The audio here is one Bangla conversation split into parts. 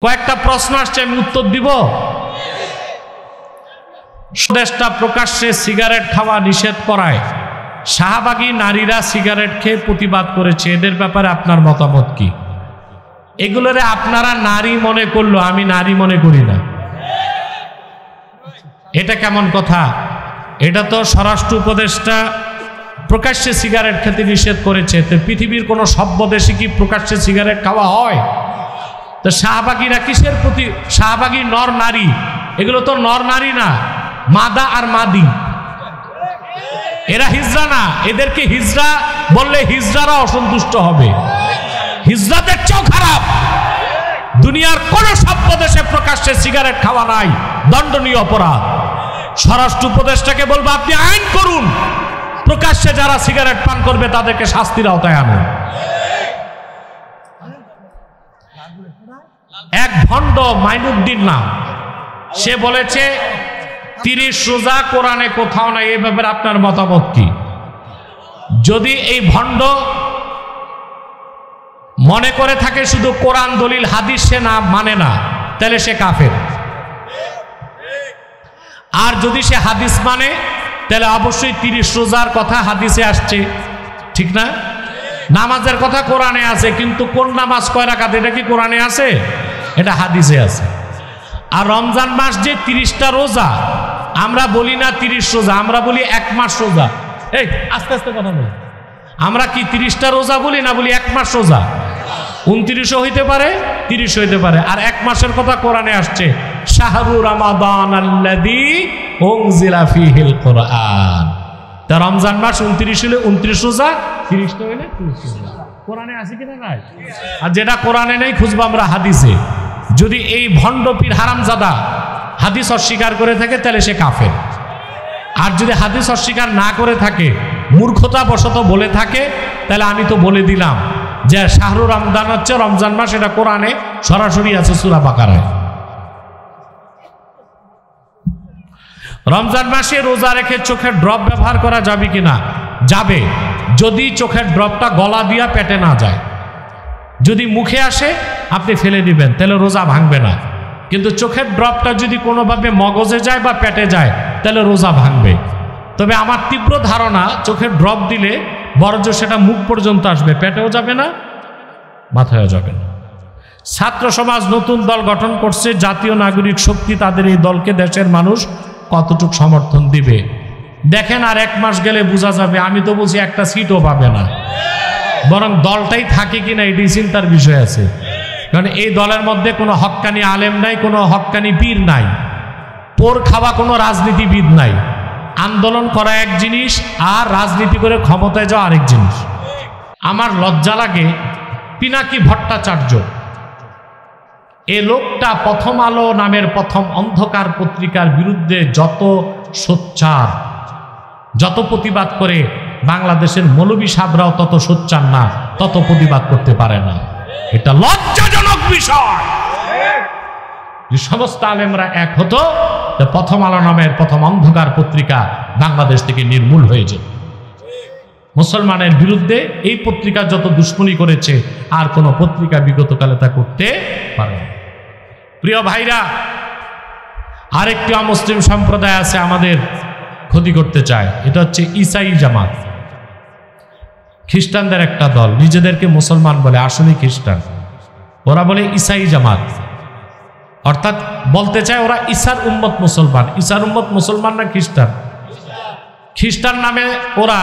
কয়েকটা প্রশ্ন আসছে, আমি উত্তর দিব। দেশটা প্রকাশ্যে সিগারেট খাওয়া নিষেধ করায় শাহবাগী নারীরা সিগারেট খেয়ে প্রতিবাদ করেছে, এদের ব্যাপারে আপনার মতামত কি? এগুলোরে আপনারা নারী মনে করলো, আমি নারী মনে করি না। এটা কেমন কথা? এটা তো স্বরাষ্ট্র উপদেষ্টা প্রকাশ্যে সিগারেট খেতে নিষেধ করেছে। তো পৃথিবীর কোনো সভ্য দেশে কি প্রকাশ্যে সিগারেট খাওয়া হয়? তো শাহবাগীরা কিসের প্রতি? শাহবাগী নর নারী, এগুলো তো নর নারী না, মাদা আর মাদি। এরা হিজড়া না, এদেরকে হিজড়া বললে হিজড়ারা অসন্তুষ্ট হবে। হিজড়াদের চেয়েও খারাপ। দুনিয়ার কোন সভ্য দেশে প্রকাশ্যে সিগারেট খাওয়া নাই, দণ্ডনীয় অপরাধ। স্বরাষ্ট্র উপদেষ্টাকে বলবো, আপনি আইন করুন, প্রকাশ্যে যারা সিগারেট পান করবে তাদেরকে শাস্তির আওতায় আনুন। এক ভণ্ড মাইনুদ্দিন নাম, সে বলেছে 30 রোজা কোরআনে কোথাও নাই। এই ব্যাপারে আপনার মতামত কি? যদি এই ভণ্ড মনে করে থাকে শুধু কোরআন দলিল হাদিস সে না মানে না, তাহলে সে কাফের। আর যদি সে হাদিস মানে, তাহলে অবশ্যই 30 রোজার কথা হাদিসে আসছে, ঠিক না? নামাজের কথা কোরআনে আছে, কিন্তু কোন নামাজ কয় রাকাত এটা কি কোরআনে আছে? এটা হাদিসে আছে। আর রমজান মাস যে 30টা রোজা, আমরা বলি না 30 রোজা, আমরা বলি 1 মাস রোজা। এই আস্তে আস্তে কথা বলি। আমরা কি 30টা রোজা বলি না বলি 1 মাস রোজা? 29ও হইতে পারে, 30 হইতে পারে। আর 1 মাসের কথা কোরআনে আসছে, শাহরু রমাদান আল্লাযী উনজিলা ফীহিল কুরআন। তা রমজান মাস 29 হলে 29 রোজা, 30টা হলে 30 রোজা। কোরআনে আছে কিনা নাই? আর যেটা কোরআনে নেই খুঁজবো আমরা হাদিসে। যদি এই ভণ্ড পীর হারামজাদা হাদিস অস্বীকার করে থাকে, তাহলে সে কাফের। আর যদি হাদিস অস্বীকার না করে থাকে, মূর্খতা বশত বলে থাকে, তাহলে আমি তো বলে দিলাম যে শাহরু রমজান হচ্ছে রমজান মাস, এটা কোরআনে সরাসরি আছে সূরা বাকারায়। রমজান মাসে রোজা রেখে চোখের ড্রপ ব্যবহার করা যাবে কিনা? যাবে, যদি চোখের ড্রপটা গলা দিয়া পেটে না যায়। যদি মুখে আসে আপনি ফেলে দিবেন, তাহলে রোজা ভাঙবে না। কিন্তু চোখের ড্রপটা যদি কোনোভাবে মগজে যায় বা পেটে যায়, তাহলে রোজা ভাঙবে। তবে আমার তীব্র ধারণা, চোখের ড্রপ দিলে বরঞ্চ সেটা মুখ পর্যন্ত আসবে, পেটেও যাবে না, মাথায়ও যাবে না। ছাত্র সমাজ নতুন দল গঠন করছে, জাতীয় নাগরিক শক্তি তাদের এই দলকে দেশের মানুষ কতটুকু সমর্থন দিবে দেখেন। আর 1 মাস গেলে বোঝা যাবে। আমি তো বলছি একটা সিটও পাবে না, বরং দলটাই থাকে কিনা এটি চিন্তার বিষয় আছে। কারণ এই দলের মধ্যে কোনো হক্কানি আলেম নাই, কোনো হক্কানি পীর নাই, পোর খাওয়া কোনো রাজনীতিবিদ নাই। আন্দোলন করা এক জিনিস, আর রাজনীতি করে ক্ষমতায় যাওয়া আরেক জিনিস। আমার লজ্জা লাগে, পিনাকি ভট্টাচার্য এ লোকটা প্রথম আলো নামের প্রথম অন্ধকার পত্রিকার বিরুদ্ধে যত সোচ্চার, যত প্রতিবাদ করে, বাংলাদেশের মৌলবী সাহেবরাও তত সোচ্চার না, তত প্রতিবাদ করতে পারে না। এটা লজ্জাজনক বিষয়। যে সমস্ত আলেমরা এক হতো, প্রথম আলো নামের প্রথম অন্ধকার পত্রিকা বাংলাদেশ থেকে নির্মূল হয়ে যেত। মুসলমানের বিরুদ্ধে এই পত্রিকা যত দুশ্মনী করেছে, আর কোনো পত্রিকা বিগতকালে তা করতে পারে না। প্রিয় ভাইরা, আরেকটি অমুসলিম সম্প্রদায় আছে আমাদের ক্ষতি করতে চায়, এটা হচ্ছে ঈসাই জামাত। খ্রিস্টানদের একটা দল, নিজেদেরকে মুসলমান বলে, আসলে খ্রিস্টান। ওরা বলে ঈসাই জামাত, অর্থাৎ বলতে চায় ওরা ঈসার উম্মত মুসলমান। ঈসার উম্মত মুসলমান না খ্রিস্টান? খ্রিস্টান নামে ওরা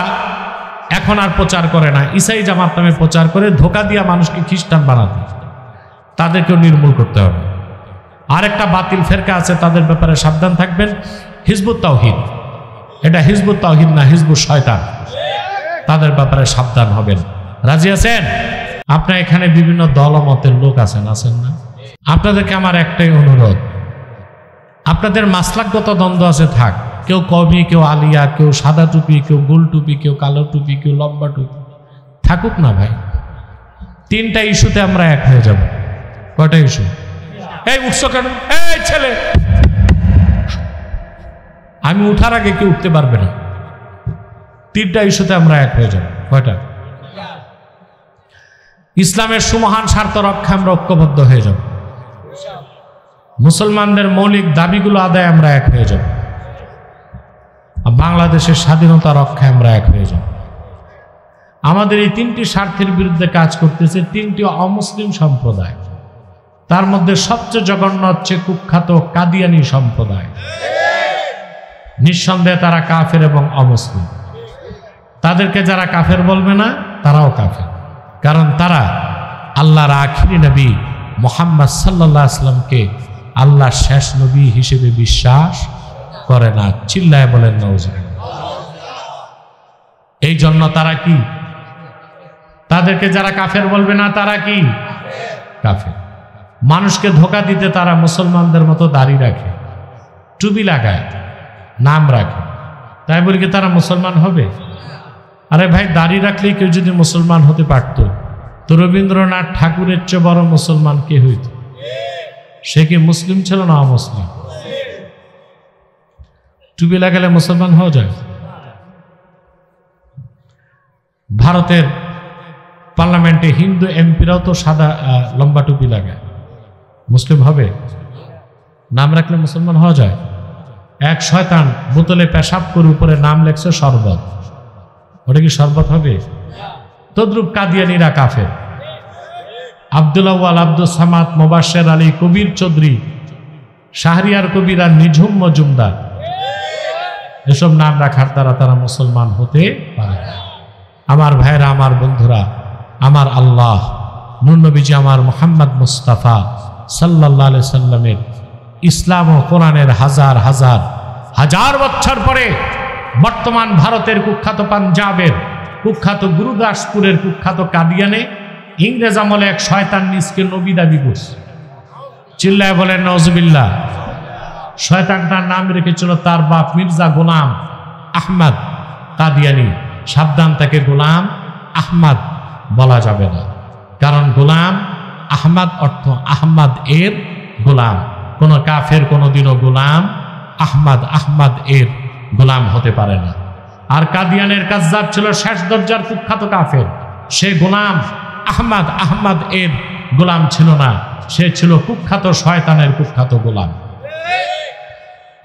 এখন আর প্রচার করে না, ঈসাই জামাত নামে প্রচার করে, ধোঁকা দিয়া মানুষকে খ্রিস্টান বানাতে। তাদেরকেও নির্মূল করতে হবে। আরেকটা বাতিল ফেরকা আছে, তাদের ব্যাপারে সাবধান থাকবেন, হিজবুত তাওহীদ। এটা হিজবুত তাওহীদ না, হিজবুত শয়তান। তাদের ব্যাপারে সাবধান হবেন। রাজি আছেন? আপনার এখানে বিভিন্ন দলমতের লোক আছেন, আছেন না? আপনাদেরকে আমার একটাই অনুরোধ, আপনাদের মাসলাকগত দ্বন্দ্ব আছে, থাক। কেউ কওমি, কেউ আলিয়া, কেউ সাদা টুপি, কেউ গোল টুপি, কেউ কালো টুপি, কেউ লম্বা টুপি, থাকুক না ভাই। 3টা ইস্যুতে আমরা এক হয়ে যাব। কয়টা ইস্যু? এই উঠছো কেন? এই ছেলে, আমি উঠার আগে কেউ উঠতে পারবে না। 3টা ইস্যুতে আমরা এক হয়ে যাব। কয়টা? ইসলামের সুমহান স্বার্থ রক্ষা আমরা ঐক্যবদ্ধ হয়ে যাব। মুসলমানদের মৌলিক দাবিগুলো আদায় আমরা এক হয়ে যাব, বাংলাদেশের স্বাধীনতা রক্ষায় আমরা এক হয়ে যাব। আমাদের এই তিনটি স্বার্থের বিরুদ্ধে কাজ করতেছে তিনটি অমুসলিম সম্প্রদায়। তার মধ্যে সবচেয়ে জঘন্য হচ্ছে কুখ্যাত কাদিয়ানি সম্প্রদায়। নিঃসন্দেহে তারা কাফের এবং অমুসলিম। তাদেরকে যারা কাফের বলবে না তারাও কাফের, কারণ তারা আল্লাহর আখিরি নবী মুহাম্মদ সাল্লাল্লাহু আলাইহি ওয়াসাল্লামকে আল্লাহর শেষ নবী হিসেবে বিশ্বাস করে না। চিল্লায় বলেন নাউজুবিল্লাহ। এই জন্য তারা কি, তাদেরকে যারা কাফের বলবে না তারা কি কাফের। মানুষকে ধোঁকা দিতে তারা মুসলমানদের মতো দাড়ি রাখে, টুপি লাগায়, নাম রাখে, তাই বলি কি তারা মুসলমান হবে? আরে ভাই, দাড়ি রাখলেই কেউ যদি মুসলমান হতে পারত তো রবীন্দ্রনাথ ঠাকুরের চেয়ে বড় মুসলমান কে হইত? সে কি মুসলিম ছিল না অমুসলিম? টুপি লাগালে মুসলমান হওয়া যায়? ভারতের পার্লামেন্টে হিন্দু এমপিরাও তো সাদা লম্বা টুপি লাগায়, মুসলিম হবে? নাম রাখলে মুসলমান হওয়া যায়? এক শয়তান বোতলে পেশাব করে উপরে নাম লেখছে শরবত, ওটা কি শরবত হবে? তদ্রুপ কাদিয়ানিরা কাফের। আব্দুল আউয়াল, আব্দুল সামাদ, মোবাশ্বের আলী, কবির চৌধুরী, শাহরিয়ার কবির আর নিঝুম মজুমদার, এসব নাম রাখার দ্বারা তারা মুসলমান হতে পারে না। আমার ভাইরা, আমার বন্ধুরা, আমার আল্লাহ নূর নবীজি আমার মুহাম্মদ মুস্তাফা সাল্লাল্লাহু আলাইহি সাল্লামের ইসলাম ও কোরআনের হাজার হাজার হাজার বছর পরে বর্তমান ভারতের কুখ্যাত পাঞ্জাবের কুখ্যাত গুরুদাসপুরের কুখ্যাত কাদিয়ানে ইংরেজ আমলে এক শয়তান নিজকে নবী দাবি করছে। চিল্লায় বলেন নাউজুবিল্লাহ। শয়তানটার নাম রেখেছিল তার বাপ মির্জা গোলাম আহমদ কাদিয়ানি। সাবধান, তাকে গোলাম আহমদ বলা যাবে না, কারণ গোলাম আহমদ অর্থ আহমদ এর গোলাম। কোন কাফের কোনোদিনও গোলাম আহমদ এর গোলাম হতে পারে না। আর কাদিয়ানের কাজ্জাব ছিল শেষ দরজার কুখ্যাত কাফের। সে গোলাম আহমদ এর গোলাম ছিল না, সে ছিল কুখ্যাত শয়তানের কুখ্যাত গোলাম।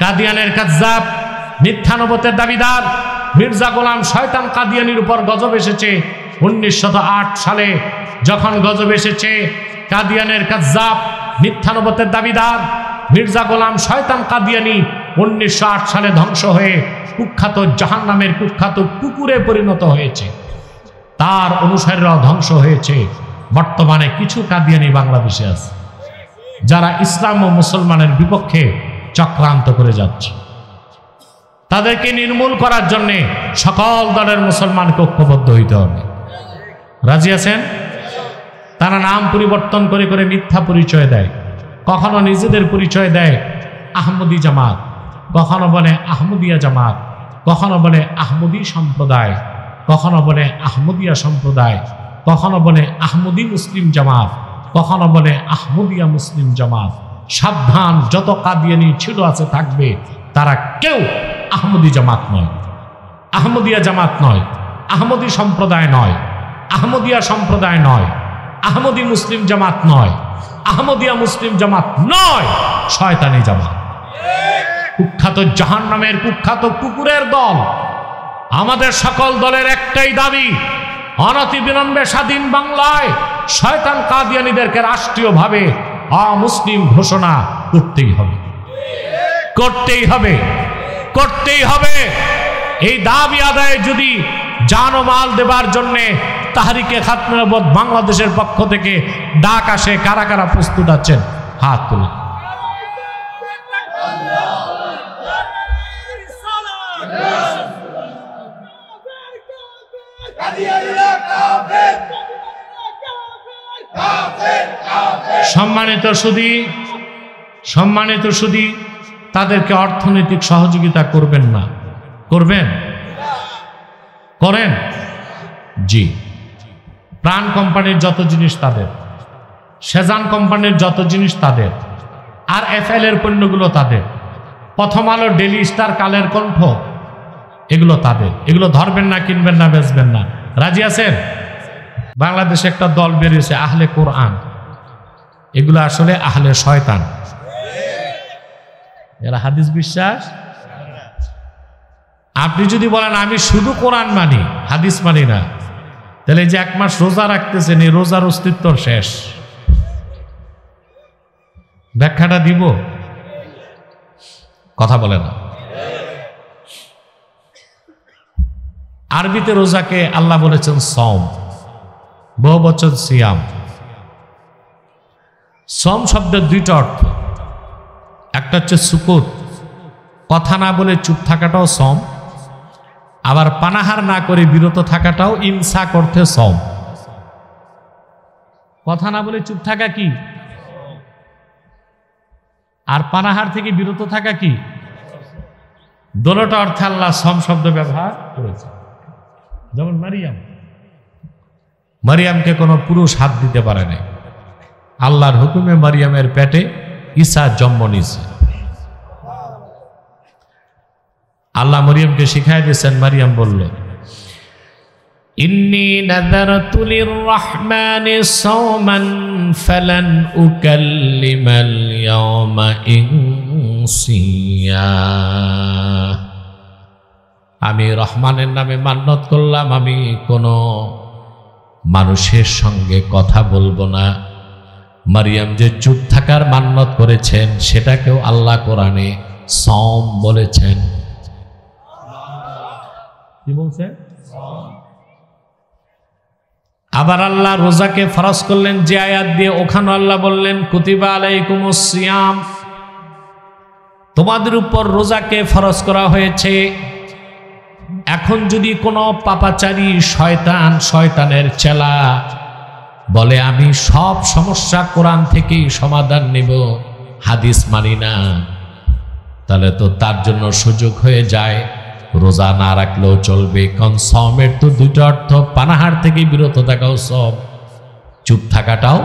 কাদিয়ানের কাজ্জাব মিথ্যা নবুয়তের দাবিদার মির্জা গোলাম শয়তান কাদিয়ানির উপর গজব এসেছে 1908 সালে। যখন গজব এসেছে, কাদিয়ানের কাজ্জাব মিথ্যা নবুয়তের দাবিদার মির্জা গোলাম শয়তান কাদিয়ানি 1908 সালে ধ্বংস হয়ে কুখ্যাত জাহান্নামের কুখ্যাত কুকুরে পরিণত হয়েছে। তার অনুসারীরাও ধ্বংস হয়েছে। বর্তমানে কিছু কাদিয়ানি বাংলাদেশে আছে যারা ইসলাম ও মুসলমানের বিপক্ষে চক্রান্ত করে যাচ্ছে। তাদেরকে নির্মূল করার জন্য সকল দলের মুসলমানকে ঐক্যবদ্ধ হইতে হবে। রাজি আছেন? তারা নাম পরিবর্তন করে করে মিথ্যা পরিচয় দেয়। কখনো নিজেদের পরিচয় দেয় আহমদি জামাত, কখনো বলে আহমদিয়া জামাত, কখনো বলে আহমদি সম্প্রদায়, কখনো বলে আহমদিয়া সম্প্রদায়, কখনো বলে আহমদি মুসলিম জামাত, কখনো বলে আহমদিয়া মুসলিম জামাত। সাবধান, যত কাদিয়ানি ছিল আছে থাকবে, তারা কেউ আহমদি জামাত নয়, আহমদিয়া জামাত নয়, আহমদি সম্প্রদায় নয়, আহমদিয়া সম্প্রদায় নয়, আহমদি মুসলিম জামাত নয়, আহমদিয়া মুসলিম জামাত নয়, শয়তানি জামাত। কুখ্যাত জাহান্নামের কুখ্যাত কুকুরের দল। আমাদের সকল দলের একটাই দাবি, অনতিবিলম্বে স্বাধীন বাংলায় শয়তান কাদিয়ানীদেরকে রাষ্ট্রীয়ভাবে অমুসলিম ঘোষণা করতেই হবে, করতেই হবে, করতেই হবে। এই দাবি আদায়ে যদি জান ও মাল দেবার জন্যে তাহরিকে খাতমে নবুয়ত বাংলাদেশের পক্ষ থেকে ডাক আসে, কারা কারা প্রস্তুত আছেন হাত তুলে। সম্মানিত সুধী, তাদেরকে অর্থনৈতিক সহযোগিতা করবেন না? করবেন? করেন? জি। প্রাণ কোম্পানির যত জিনিস তাদের, সেজান কোম্পানির যত জিনিস তাদের, আর এফএল এর পণ্যগুলো তাদের, প্রথম আলো, ডেলি স্টার, কালের কণ্ঠ, এগুলো তাদের। এগুলো ধরবেন না, কিনবেন না, বেচবেন না। রাজি আছেন? বাংলাদেশে একটা দল বেরিয়েছে আহলে কোরআন। এগুলো আসলে আহলে শয়তান, এরা হাদিস বিশ্বাস। আপনি যদি বলেন আমি শুধু কোরআন মানি হাদিস মানি না, তাহলে যে 1 মাস রোজা রাখতেছেন এই রোজার অস্তিত্ব শেষ। ব্যাখ্যাটা দিব, কথা বলে না। আরবিতে রোজাকে আল্লাহ বলেছেন সম, বহুবচন সিয়াম। সম শব্দের 2টা অর্থ, একটা হচ্ছে সুকুত, কথা না বলে চুপ থাকাটাও সম, আবার পানাহার না করে বিরত থাকাটাও ইমসাক অর্থে সম। কথা না বলে চুপ থাকা কি, আর পানাহার থেকে বিরত থাকা কি, দোনোটা অর্থে আল্লাহ সম শব্দ ব্যবহার করেছে। যেমন মারিয়ামকে কোনো পুরুষ হাত দিতে পারে নাই, আল্লাহর হুকুমে মারিয়ামের পেটে ঈসা জন্ম নিয়েছে। আল্লাহ মারিয়ামকে শিখাই দিয়েছেন, মারিয়াম বলল ইন্নী নাযারতু লিররহমানি সাওমান ফালান উকাল্লিমাল ইয়াওমা ইনসিয়া। আমি রহমানের নামে মান্যত করলাম, আমি কোনো মানুষের সঙ্গে কথা বলবো না। মারিয়াম যে চুপ থাকার মান্যত করেছেন সেটাকেও আল্লাহ কোরআনে সম বলেছেন। কি বলছেন? আবার আল্লাহ রোজাকে ফরজ করলেন যে আয়াত দিয়ে, ওখানে আল্লাহ বললেন কুতিবা আলাইকুমুস সিয়াম, তোমাদের উপর রোজাকে ফরজ করা হয়েছে। এখন যদি কোনো পাপাচারী শয়তান, শয়তানের চেলা বলে আমি সব সমস্যা কোরআন থেকেই সমাধান নেব, হাদিস মানি না, তাহলে তো তার জন্য সুযোগ হয়ে যায় রোজা না রাখলেও চলবে। কারণ সমের তো 2টা অর্থ, পানাহার থেকে বিরত থাকাও সব, চুপ থাকাটাও।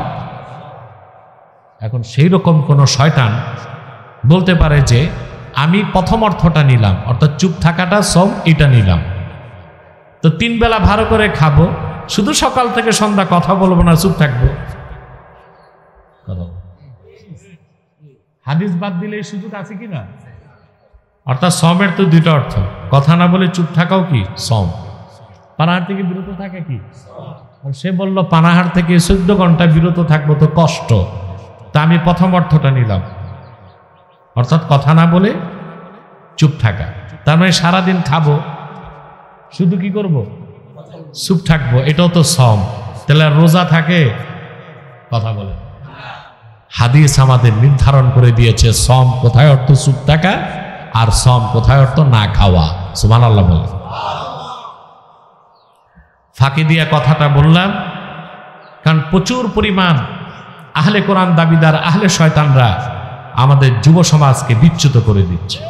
এখন সেই রকম কোনো শয়তান বলতে পারে যে আমি প্রথম অর্থটা নিলাম, অর্থাৎ চুপ থাকাটা সব, এটা নিলাম, তো 3 বেলা ভালো করে খাবো, শুধু সকাল থেকে সন্ধ্যা কথা বলবো না, চুপ থাকবো। হাদিস বাদ দিলে এই সুযোগ আছে কিনা? অর্থাৎ সমের তো 2টা অর্থ, কথা না বলে চুপ থাকাও কি সম, পানাহার থেকে বিরত থাকা কি। সে বলল পানাহার থেকে 14 ঘন্টা বিরত থাকবো তো কষ্ট, তা আমি প্রথম অর্থটা নিলাম, অর্থাৎ কথা না বলে চুপ থাকা। তার মানে সারাদিন খাবো, শুধু কি করব, চুপ থাকবো, এটাও তো সম। তাহলে রোজা থাকে, কথা বলে। হাদিস আমাদের নির্ধারণ করে দিয়েছে সম কোথায় অর্থ চুপ থাকা, আর সম কোথায় অর্থ না খাওয়া। সুবহানাল্লাহ বলে। ফাঁকি দিয়া কথাটা বললাম, কারণ প্রচুর পরিমাণ আহলে কোরআন দাবিদার আহলে শয়তানরা আমাদের যুব সমাজকে বিচ্যুত করে দিচ্ছে।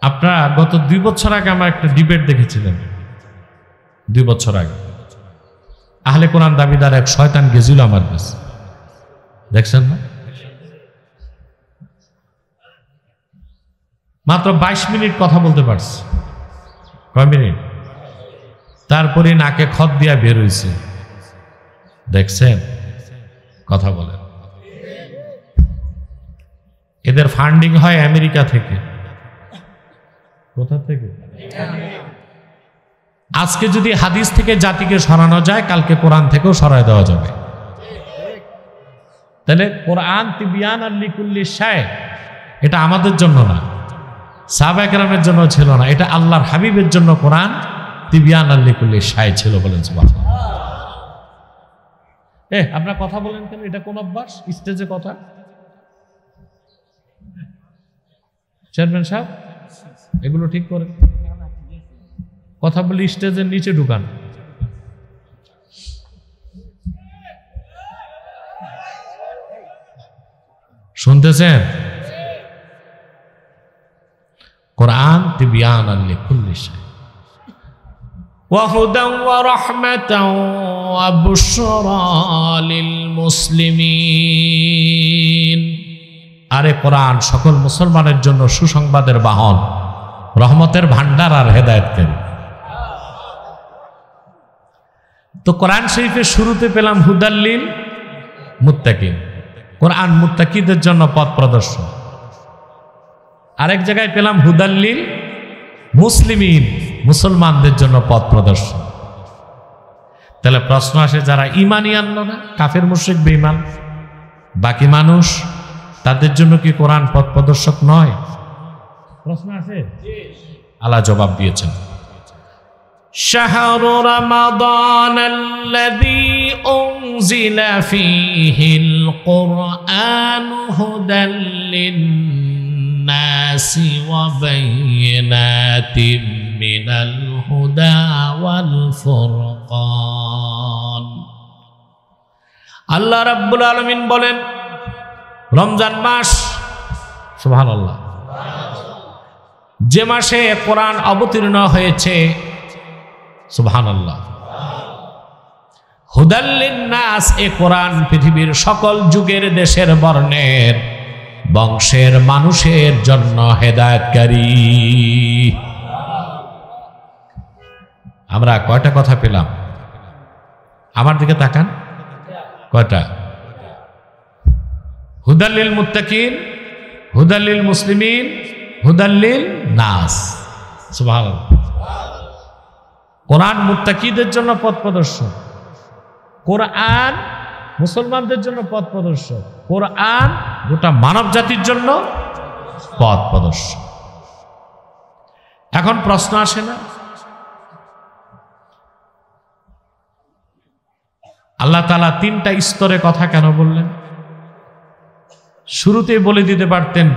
আপনারা গত 2 বছর আগে আমার একটা ডিবেট দেখেছিলেন, 2 বছর আগে আহলে কোরআন দাবিদার এক শয়তান গেছিল আমার কাছে, দেখছেন না? মাত্র 22 মিনিট কথা বলতে পারছে। কয় মিনিট? তারপরে নাকে খত দিয়া বের হয়েছে, দেখছেন? কথা বলেন। এদের ফান্ডিং হয় আমেরিকা থেকে। কোথা থেকে? আজকে যদি হাদিস থেকে জাতিকে সরানো যায়, কালকে কোরআন থেকেও সরায় দেওয়া যাবে। তাহলে কোরআন তিবিয়ান লিকুল্লি শাই, এটা আমাদের জন্য না, সাহাবায়ে কেরামের জন্য ছিল না, এটা আল্লাহর হাবিবের জন্য কোরআন তিবিয়ান লিকুল্লি শাই ছিল। বলেন সুবহানাল্লাহ। আপনারা কথা বলেন কেন? এটা কোন অভ্যাস? স্টেজে কথা। চেয়ারম্যান সাহেব এগুলো ঠিক করেন, কথা বলি স্টেজের নিচে ঢুকান। শুনতেছেন? কোরআন তিবিয়ানান লিকুল্লি শাই ওয়া হুদান ওয়া রাহমাতান ওয়া বুশরা লিল মুসলিমিন। আরে কোরআন সকল মুসলমানের জন্য সুসংবাদের বাহন, রহমতের ভান্ডার আর হেদায়েতকারী। তো কোরআন শরীফের শুরুতে পেলাম হুদাল্লিল মুত্তাকিন। কোরআন মুত্তাকিদের জন্য পথ প্রদর্শক। আরেক জায়গায় পেলাম হুদাল্লিল মুসলিমিন, মুসলমানদের জন্য পথ প্রদর্শক। তাহলে প্রশ্ন আসে, যারা ঈমানই আনলো না, কাফের মুশরিক বেঈমান, বাকি মানুষ, তাদের জন্য কি কোরআন পথ প্রদর্শক নয়? প্রশ্ন আছে, আল্লাহ জবাব দিয়েছেন, শাহরু রমাদানাল্লাযী উনজিলা ফীহিল কুরআনু হুদাল লিন-নাসি ওয়া বায়িনাতিম মিনাল হুদা ওয়াল ফুরকান। আল্লাহ রাব্বুল আলামিন বলেন, রমজান মাস, সুবহানাল্লাহ, যে মাসে কোরআন অবতীর্ণ হয়েছে, সুবহানাল্লাহ, হুদাল লিন-নাস, এ কোরআন পৃথিবীর সকল যুগের, দেশের, বর্ণের, বংশের মানুষের জন্য হেদায়েতকারী। আমরা কয়টা কথা পেলাম? আমার দিকে তাকান, কয়টা? হুদাল লিল মুত্তাকিন, হুদাল লিল মুসলিমিন, হুদাল লিন নাস। সুবহানাল্লাহ। কোরআন মুত্তাকিদের জন্য পথ প্রদর্শক, কোরআন মুসলমানদের জন্য পথ প্রদর্শক, কোরআন গোটা মানব জাতির জন্য পথ প্রদর্শক। এখন প্রশ্ন আসে না, আল্লাহ তাআলা তিনটা স্তরে কথা কেন বললেন? শুরুতেই বলে দিতে পারতেন,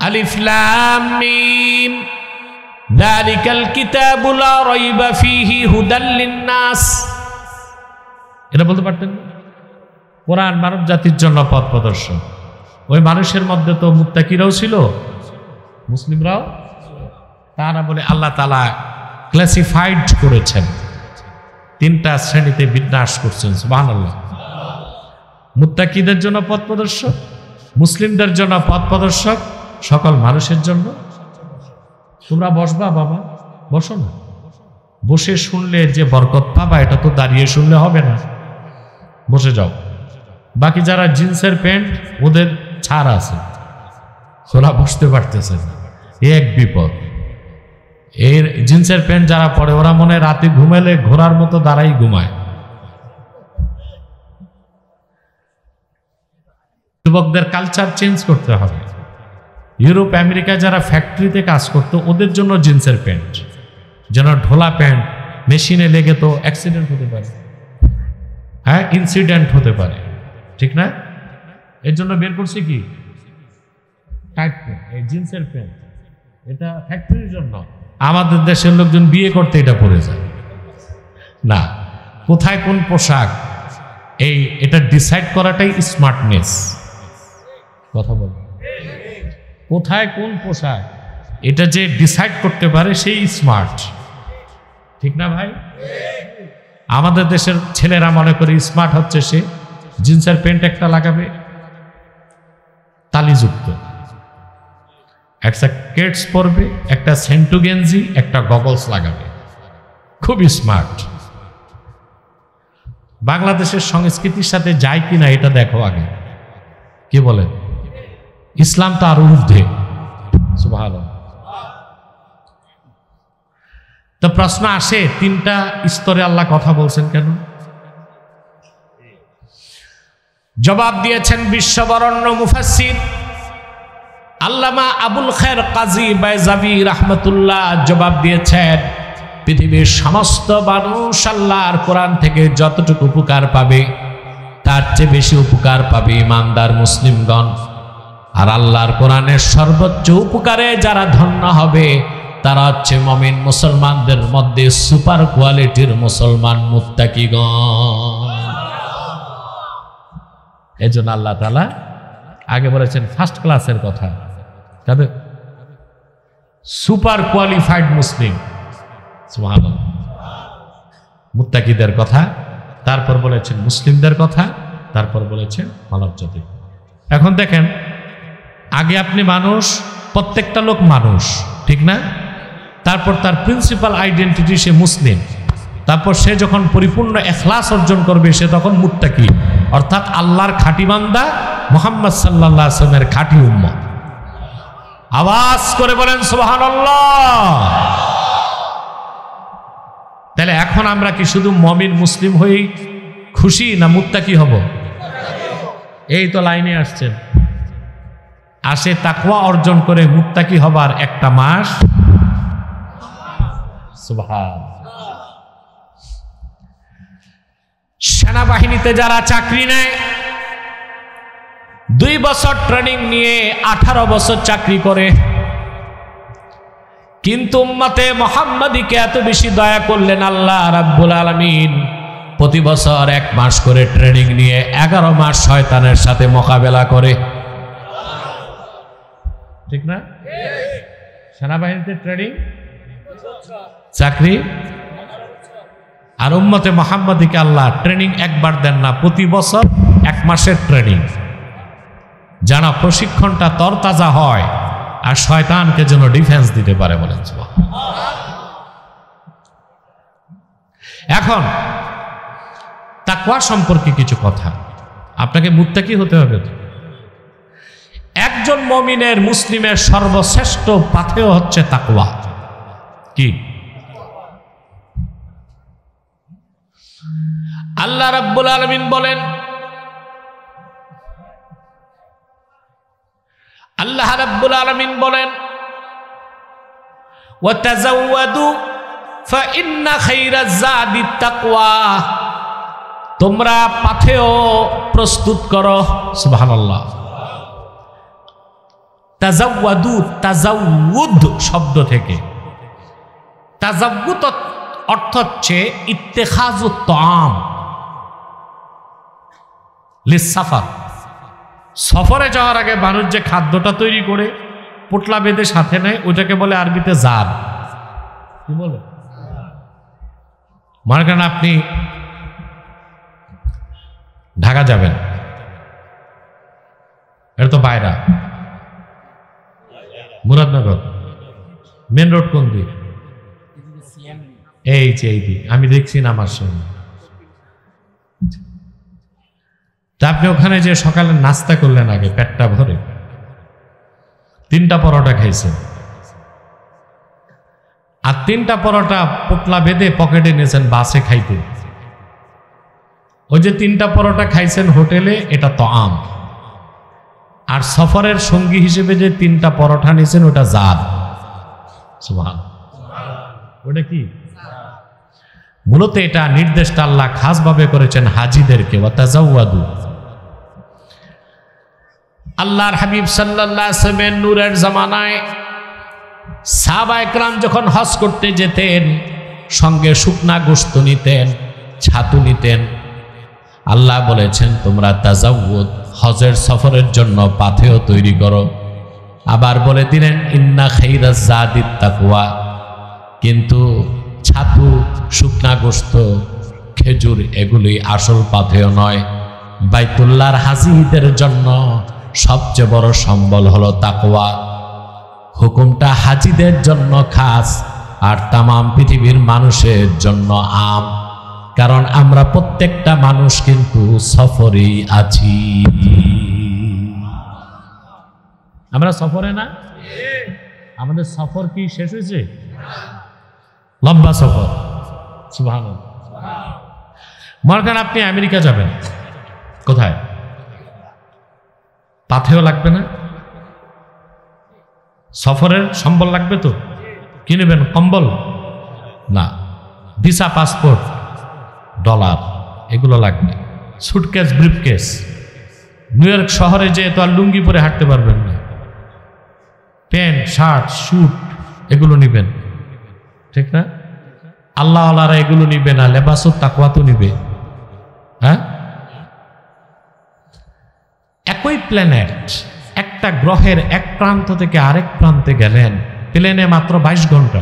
আলিফ লাম মিম যালিকাল কিতাবু লা রাইবা ফীহি হুদাল লিন-নাস, এটা বলতে পারতেন। কোরআন মানব জাতির জন্য পথ প্রদর্শক। ওই মানুষের মধ্যে তো মুত্তাকিরাও ছিল, মুসলিমরাও। তারা বলে আল্লাহ তাআলা ক্লাসিফাইড করেছেন, তিনটা শ্রেণীতে বিন্যাস করছেন। সুবহানাল্লাহ। মুত্তাকিদের জন্য পথ প্রদর্শক, মুসলিমদের জন্য পথ প্রদর্শক, সকল মানুষের জন্য। তোমরা বসবা বাবা, বসো না। বসে শুনলে যে বরকত পাবা, এটা তো দাঁড়িয়ে শুনলে হবে না, বসে যাও। বাকি যারা জিন্সের প্যান্ট, ওদের ছাড় আছে, ওরা বসতে পারতেছে না, এক বিপদ। এর জিন্সের প্যান্ট যারা পরে, ওরা মনে রাতে ঘুমালে ঘোড়ার মতো দাঁড়াই ঘুমায়। যুবকদের কালচার চেঞ্জ করতে হবে। ইউরোপ আমেরিকায় যারা ফ্যাক্টরিতে কাজ করতো, ওদের জন্য জিন্সের প্যান্ট, যেন ঢোলা প্যান্ট, মেশিনে লেগে তো অ্যাক্সিডেন্ট হতে পারে, হ্যাঁ, ইনসিডেন্ট হতে পারে, ঠিক না? এর জন্য বের করছি কি টাইট প্যান্ট, এই জিন্সের প্যান্ট, এটা ফ্যাক্টরির জন্য। আমাদের দেশের লোকজন বিয়ে করতে এটা পরে যায় না। কোথায় কোন পোশাক, এটা ডিসাইড করাটাই স্মার্টনেস। কথা বল, কোথায় কোন পোশাক, এটা যে ডিসাইড করতে পারে সেই স্মার্ট, ঠিক না ভাই? আমাদের দেশের ছেলেরা মনে করে স্মার্ট হচ্ছে সে জিন্সের প্যান্ট একটা লাগাবে তালিযুক্ত, একটা কেটস পরবে, একটা সেন্টু গেঞ্জি, একটা গগলস লাগাবে, খুব স্মার্ট। বাংলাদেশের সংস্কৃতির সাথে যায় কিনা এটা দেখো আগে, কি বলেন? ইসলাম তো আরো ঊর্ধ্বে। সুবহানাল্লাহ। তো প্রশ্ন আসে, তিনটা স্তরে আল্লাহ কথা বলছেন কেন? জবাব দিয়েছেন বিশ্ববরণ্য মুফাসসির আল্লামা আবুল খায়ের কাজী বাইজাবি রাহমাতুল্লাহ। জবাব দিয়েছেন, পৃথিবীর সমস্ত মানুষ আল্লাহর কোরআন থেকে যতটুকু উপকার পাবে, তার চেয়ে বেশি উপকার পাবে ইমানদার মুসলিমগণ। আর আল্লাহর কোরআনের সর্বোচ্চ উপকারে যারা ধন্য হবে, তারা হচ্ছে মুমিন মুসলমানদের মধ্যে সুপার কোয়ালিটির মুসলমান মুত্তাকিগণ। এজন্য আল্লাহ তাআলা আগে বলেছেন ফার্স্ট ক্লাসের কথা, তবে সুপার কোয়ালিফাইড মুসলিম, সুবহানাল্লাহ, মুত্তাকিদের কথা, তারপর বলেছেন মুসলিমদের কথা, তারপর বলেছেন মানব জাতি। এখন দেখেন, আগে আপনি মানুষ, প্রত্যেকটা লোক মানুষ, ঠিক না? তারপর তার প্রিন্সিপাল আইডেন্টিটি সে মুসলিম, তারপর সে যখন পরিপূর্ণ ইখলাস অর্জন করবে, সে তখন মুত্তাকি। অর্থাৎ আল্লাহর খাঁটি বান্দা মুহাম্মদ সাল্লাল্লাহু আলাইহি ওয়াসাল্লামের খাঁটি উম্মত। আওয়াজ করে বলেন সুবহানাল্লাহ। তাহলে এখন আমরা কি শুধু মুমিন মুসলিম হয়েই খুশি না মুত্তাকি হব? এই তো লাইনে আসছেন। আসে তাকওয়া অর্জন করে মুত্তাকি হবার একটা মাস। সুবহানাল্লাহ। সেনাবাহিনীতে যারা চাকরি নেয় 2 বছর ট্রেনিং নিয়ে 18 বছর চাকরি করে, কিন্তু উম্মতে মুহাম্মাদীকে এত বেশি দয়া করলেন আল্লাহ রাব্বুল আলামিন, প্রতি বছর 1 মাস করে ট্রেনিং নিয়ে 11 মাস শয়তানের সাথে মোকাবেলা করে। ঠিক না? সেনাবাহিনীতে ট্রেনিং, চাকরি, আর উম্মতে মুহাম্মাদীকে আল্লাহ ট্রেনিং একবার দেন না, প্রতি বছর 1 মাসের ট্রেনিং, যেন প্রশিক্ষণটা তরতাজা হয় আর শয়তানকে যেন ডিফেন্স দিতে পারে। বলেন এখন তাকওয়া সম্পর্কে কিছু কথা। আপনাকে মুত্তাকি হতে হবে। তো একজন মুমিনের, মুসলিমের সর্বশ্রেষ্ঠ পাথেয় হচ্ছে তাকওয়া। কি? আল্লাহ রাব্বুল আলামিন বলেন, আল্লাহ রাব্বুল আলামিন বলেন, ওয়াতাযাওয়াদু ফাইন্না খায়রাজ যাদিত তাকওয়া। তোমরা পাথেয় প্রস্তুত করো। সুবহানাল্লাহ। তাযাওয়াদু, তাযাওউদ শব্দ থেকে। তাযাওউদ অর্থ হচ্ছে ইত্তেখাজুত তাআম লিসসাফার। সফরে যাওয়ার আগে মানুষ যে খাদ্যটা তৈরি করে পোটলা বেঁধে সাথে নেয়, ওইটাকে বলে আরবিতে জাদ। কি বলে? মনে করেন আপনি ঢাকা যাবেন, এটা তো বাইরা, মুরাদনগর মেন রোড কোন দিক? এই যে এই দিক, আমি দেখছি না আমার সঙ্গে। তা আপনি ওখানে যে সকালে নাস্তা করলেন, আগে পেটটা ভরে 3টা পরোটা খাইছেন, আর 3টা পরোটা পোটলা বেঁধে পকেটে নিয়েছেন বাসে খাইতে। ওই যে 3টা পরোটা খাইছেন হোটেলে, এটা তাআম। আর সফরের সঙ্গী হিসেবে যে 3টা পরোটা নিয়েছেন, ওটা জাদ। সুবহানাল্লাহ। ওটা কি? মূলত এটা নির্দেশটা আল্লাহ খাসভাবে করেছেন হাজীদেরকে। ওয়াতাযাওয়াদু। আল্লাহর হাবিব সাল্লাল্লাহু আলাইহি ওয়াসাল্লামের নূরের জামানায় সাহাবায়ে কেরাম যখন হজ করতে যেতেন, সঙ্গে শুকনা গোশত নিতেন, ছাতু নিতেন। আল্লাহ বলেছেন, তোমরা তাযাওউদ, হজের সফরের জন্য পাথেয় তৈরি করো। আবার বলে দিলেন, ইন্না খায়রাজ যাদিত তাকওয়া। কিন্তু ছাতু, শুকনা গোশত, খেজুর এগুলি আসল পাথেয় নয়। বাইতুল্লাহর হাজীদের জন্য সবচেয়ে বড় সম্বল হলো তাকওয়া। হুকুমটা হাজীদের জন্য খাস, আর তামাম পৃথিবীর মানুষের জন্য আম। কারণ আমরা প্রত্যেকটা মানুষ কিন্তু সফরেই আছি। আমরা সফরে না? আমাদের সফর কি শেষ হয়েছে? লম্বা সফর। সুবহানাল্লাহ। মনে করেন আপনি আমেরিকা যাবেন, কোথায়? পাথেয় লাগবে না? সফরের সম্বল লাগবে তো? কি নেবেন? কম্বল না, ভিসা, পাসপোর্ট, ডলার এগুলো লাগবে। Suitcase, briefcase. নিউ ইয়র্ক শহরে যে তো আর লুঙ্গি পরে হাঁটতে পারবেন না। প্যান্ট, শার্ট, স্যুট এগুলো নিবেন, ঠিক না? আল্লাহ আল্লাহরা এগুলো নিবে না, লেবাসুত তাকওয়া তো নিবে। হ্যাঁ, একই প্ল্যানেট, একটা গ্রহের এক প্রান্ত থেকে আরেক প্রান্তে গেলেন প্লেনে মাত্র 22 ঘন্টা।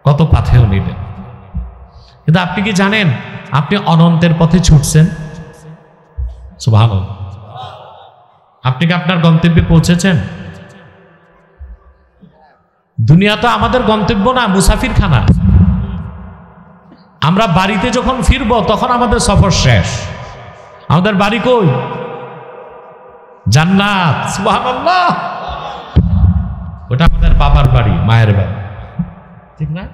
কত পাথেয় নিলেন। কিন্তু আপনি কি জানেন আপনি অনন্তের পথে ছুটছেন? সুবহানাল্লাহ। আপনি কি আপনার গন্তব্যে পৌঁছেছেন? দুনিয়া তো আমাদের গন্তব্য না, মুসাফিরখানা। আমরা বাড়িতে যখন ফিরব তখন আমাদের সফর শেষ। আমাদের বাড়ি কই? জান্নাত। সুবহানাল্লাহ। ওটা আমাদের বাবার বাড়ি, মায়ের বাড়ি, ঠিক না?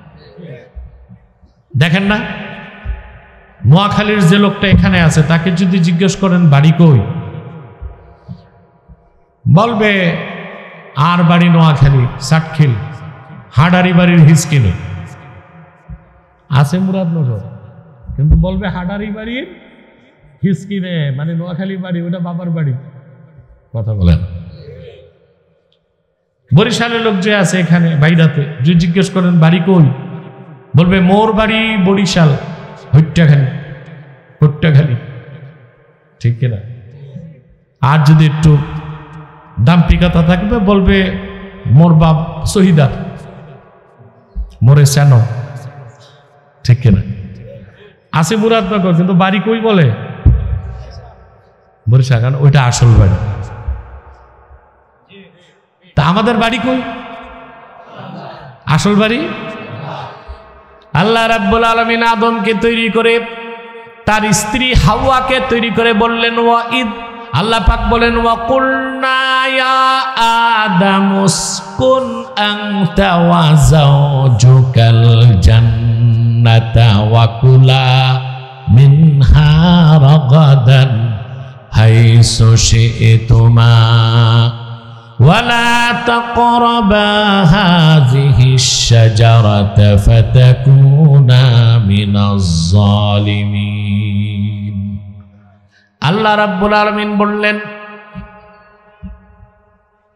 দেখেন না, নোয়াখালীর যে লোকটা এখানে আছে তাকে যদি জিজ্ঞেস করেন বাড়ি কই, বলবে আর বাড়ি নোয়াখালী, সাতখিল, হাডারি বাড়ির হিসকিনে আছে মুরাদনগর, কিন্তু বলবে হাডারি বাড়ির হিসকিনে, মানে নোয়াখালী বাড়ি, ওটা বাবার বাড়ি। কথা বলেন। বরিশালের লোক যে আছে এখানে বাইরাতে, যদি জিজ্ঞেস করেন বাড়ি কই, বলবে মোর বাড়ি বরিশাল, হট্টাখালী, ঠিক কিনা? আর যদি একটু দাম্পিকতা থাকবে বলবে মোর বাপ শহীদার, মোরে সেন, ঠিক কিনা? আছে মুরাদনগর, কিন্তু বাড়ি কই বলে বরিশাল, কারণ ওইটা আসল বাড়ি। তা আমাদের বাড়ি কই? আসল বাড়ি আল্লাহ রাব্বুল আলামিন আদমকে তৈরি করে তার স্ত্রী হাওয়াকে তৈরি করে বললেন ওয়াইদ, আল্লাহ পাক বলেন ওয়া কুলনা ইয়া আদামুসকুন আনতা ওয়া যাওজুকাল জান্নাতা ওয়া কুলা মিনহা রাগাদান হাইসু শি'তুমা ولا تقربا هذه الشجرة فتكونا من الظالمين। আল্লাহ রাব্বুল আলামিন বললেন,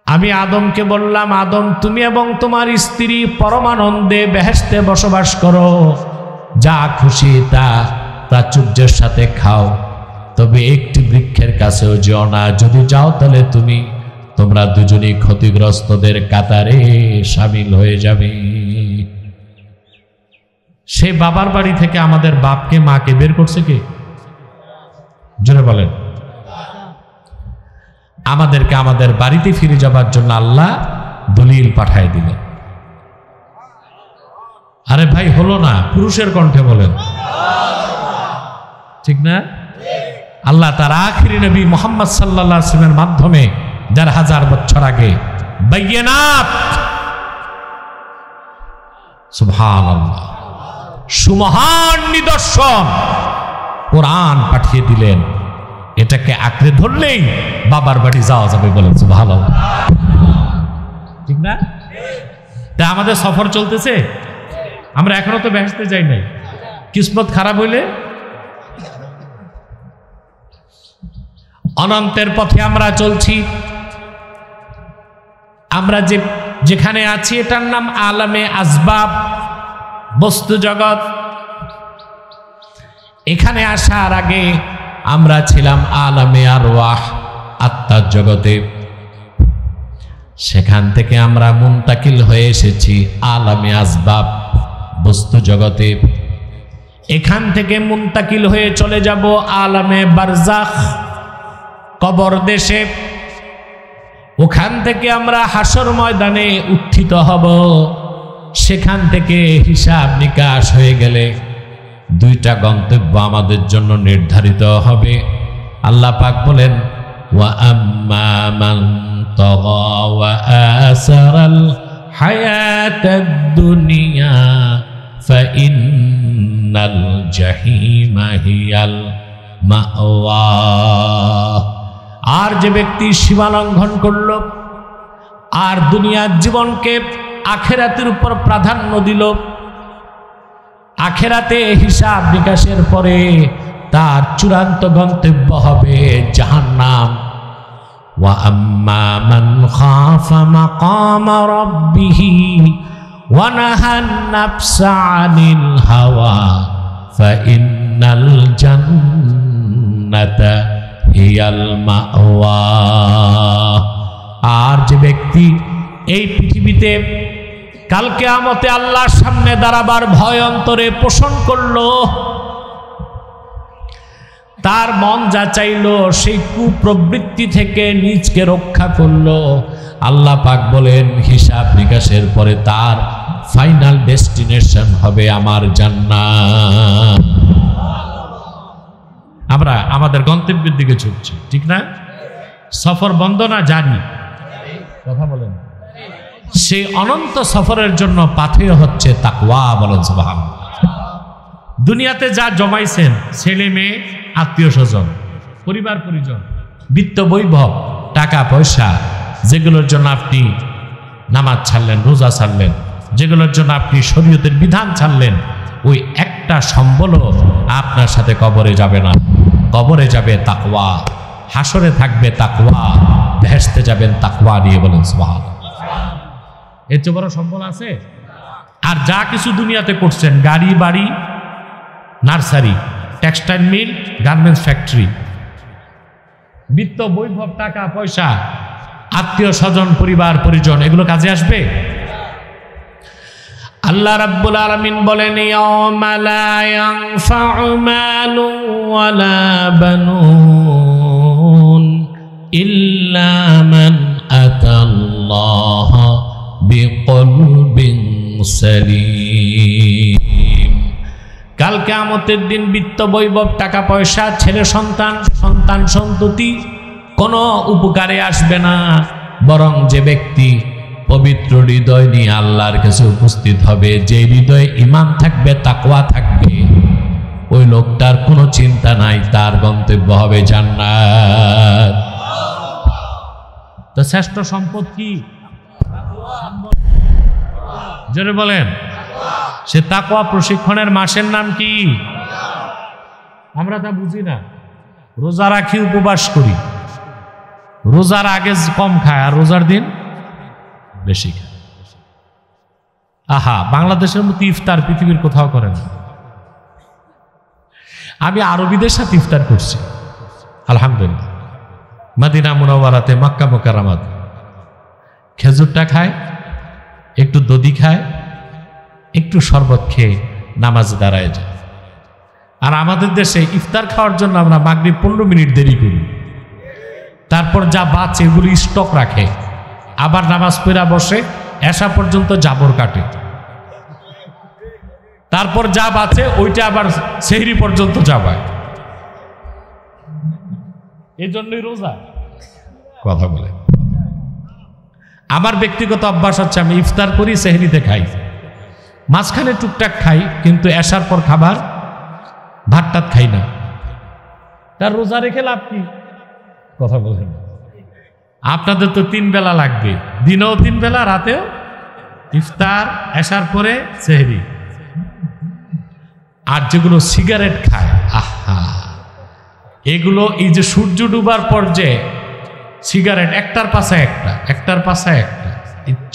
আমি আদমকে বললাম, আদম তুমি এবং তোমার স্ত্রী পরমানন্দে বেহেশতে বসবাস করো, যা খুশি তা প্রাচুর্যের সাথে খাও, তবে একটি বৃক্ষের কাছেও যেও না, যদি যাও তাহলে তোমরা দুজনই ক্ষতিগ্রস্তদের কাতারে শামিল হয়ে যাবে। সে বাবার বাড়ি থেকে আমাদের বাপকে মাকে বের করছে কে? জোরে বলেন। আমাদেরকে আমাদের বাড়িতে ফিরে যাবার জন্য আল্লাহ দলিল পাঠায় দিলেন। আরে ভাই হলো না, পুরুষের কণ্ঠে বলেন, ঠিক না? আল্লাহ তার আখিরি নবী মুহাম্মদ সাল্লাল্লাহু আলাইহি ওয়াসাল্লামের মাধ্যমে ১,৫০০ বছর আগে বাইয়িনাত, সুবহানাল্লাহ, সুমহান নিদর্শন কোরআন পাঠিয়ে দিলেন। এটাকে আঁকড়ে ধরলেই বাবার বাড়ি যাওয়া যাবে, বলেন সুবহানাল্লাহ, ঠিক না? তা আমাদের সফর চলতেছে, আমরা এখনো তো বেহেশতে যাই নাই। কিসমত খারাপ হইলে অনন্তের পথে আমরা চলছি। আমরা যেখানে আছি এটার নাম আলামে আসবাব, বস্তু জগৎ। এখানে আসার আগে আমরা ছিলাম আলামে আরওয়াহ, আত্মার জগতে। সেখান থেকে আমরা মুনতাকিল হয়ে এসেছি আলামে আসবাব, বস্তু জগতে। এখান থেকে মুনতাকিল হয়ে চলে যাব আলামে বারজাখ, কবর দেশে। ওখান থেকে আমরা হাসর ময়দানে উত্থিত হব। সেখান থেকে হিসাব নিকাশ হয়ে গেলে দুইটা গন্তব্য আমাদের জন্য নির্ধারিত হবে। আল্লাহ পাক বলেন, ওয়া আম্মা মান তাগা ওয়া আসারাল হায়াতাদ দুনিয়া ফাইন্নাল জাহিমা হিয়াল মাওয়া। আর যে ব্যক্তি সীমা লঙ্ঘন করল আর দুনিয়ার জীবনকে আখেরাতের উপর প্রাধান্য দিল, আখেরাতে হিসাব নিকাশের পরে তার চূড়ান্ত গন্তব্য হবে জাহান্নাম। ওয়া আম্মা মান খাফা মাকামা রাব্বিহি ওয়া নাহান নাফসা আনিল হাওয়া ফাইন্নাল জান্নাতা হিয়াল মাওয়া। আর যে ব্যক্তি এই পৃথিবীতে কাল কিয়ামতে আল্লাহর সামনে দাঁড়াবার ভয় অন্তরে পোষণ করলো, তার মন যা চাইলো সেই কুপ্রবৃত্তি থেকে নিজকে রক্ষা করলো, আল্লাহ পাক বলেন হিসাব নিকাশের পরে তার ফাইনাল ডেস্টিনেশন হবে আমার জান্নাত। আমরা আমাদের গন্তব্যের দিকে ছুটছি, ঠিক না? সফর বন্ধ না জানি, কথা বলেন। সেই অনন্ত সফরের জন্য পাথেয় হচ্ছে তাকওয়া, বলেন সুবহানাল্লাহ। দুনিয়াতে যা জমাইছেন, ছেলে মেয়ে, আত্মীয় স্বজন, পরিবার পরিজন, বিত্ত বৈভব, টাকা পয়সা, যেগুলোর জন্য আপনি নামাজ ছাড়লেন, রোজা ছাড়লেন, যেগুলোর জন্য আপনি শরীয়তের বিধান ছাড়লেন, ওই একটা সম্বলও আপনার সাথে কবরে যাবে না। কবরে যাবে তাকওয়া, হাসরে থাকবে তাকওয়া, বেহেশতে যাবেন তাকওয়া নিয়ে, বলেন সুবহানাল্লাহ। এর চেয়ে বড় সম্বল আছে? আর যা কিছু দুনিয়াতে করছেন, গাড়ি বাড়ি, nursery, textile mill, garments factory, বিত্ত বৈভব, টাকা পয়সা, আত্মীয় স্বজন, পরিবার পরিজন, এগুলো কাজে আসবে? আল্লাহ রাব্বুল আলামিন বলেন, ইয়াওমা লা ইয়ানফাউ মালুন ওয়ালা বানুন ইল্লা মান আতাল্লাহা বিকলবিন সালিম। কাল কিয়ামতের দিন বিত্ত বৈভব, টাকা পয়সা, ছেলে সন্তান, সন্তান সন্ততি কোনো উপকারে আসবে না, বরং যে ব্যক্তি পবিত্র হৃদয় নিয়ে আল্লাহর কাছে উপস্থিত হবে, যে হৃদয়ে ঈমান থাকবে, তাকওয়া থাকবে, ওই লোকটার কোনো চিন্তা নাই, তার গন্তব্য হবে জান্নাত। তো শ্রেষ্ঠ সম্পদ কি? জোরে বলেন। সে তাকওয়া প্রশিক্ষণের মাসের নাম কি? আমরা তা বুঝি না। রোজা রাখি, উপবাস করি, রোজার আগে কম খায় আর রোজার দিন বেশি খায়। আহা, বাংলাদেশের মতো ইফতার পৃথিবীর কোথাও করে না। আমি আরবিদের সাথে ইফতার করছি, আলহামদুলিল্লাহ। মদিনা মুনাওয়ারাতে, মক্কা মুকাররমাতে খেজুরটা খায়, একটু দধি খায়, একটু শরবত খেয়ে নামাজ দাঁড়ায় যায়। আর আমাদের দেশে ইফতার খাওয়ার জন্য আমরা মাগরিব 15 মিনিট দেরি করি, তারপর যা বাঁচে এগুলি স্টক রাখে, আবার নামাজ পড়া বসে, এশা পর্যন্ত জাবর কাটে, তারপর যা বাঁচে ওইটা আবার সেহরি পর্যন্ত যাবায়। এই জন্যই রোজা, কথা বলে। আমার ব্যক্তিগত অভ্যাস হচ্ছে, আমি ইফতার করি, সেহরিতে খাই, মাঝখানে টুকটাক খাই, কিন্তু এশার পর খাবার ভাত টাত খাই না। তার রোজা রেখে লাভ কি? কথা বলেন। আপনাদের তো 3 বেলা লাগবে, দিনেও 3 বেলা, রাতেও ইফতার, এশার পরে সেহরি। আর যেগুলো সিগারেট খায়, আহা, এগুলো এই যে সূর্য ডুবার পর যে সিগারেট একটার পাশে একটা, একটার পাশে একটা,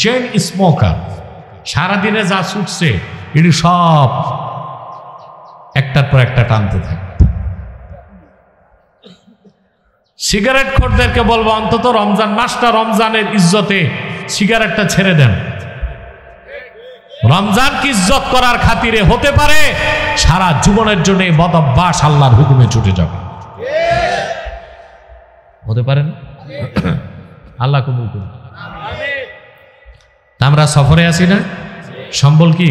চেইন স্মোকার, সারাদিনে যা ছুটছে এটি সব একটার পর একটা টানতে থাকে। সিগারেট খোরদেরকে বলবো, অন্তত রমজান মাসটা, রমজানের ইজ্জতে সিগারেটটা ছেড়ে দেন। রমজানকে ইজ্জত করার খাতিরে হতে পারে সারা জীবনের জন্য এই বদ অভ্যাস আল্লাহর হুকুমে ছুটে যাবে, হতে পারেন। আল্লাহ কবুল করুন। আমরা সফরে আছি না, সম্বল কি?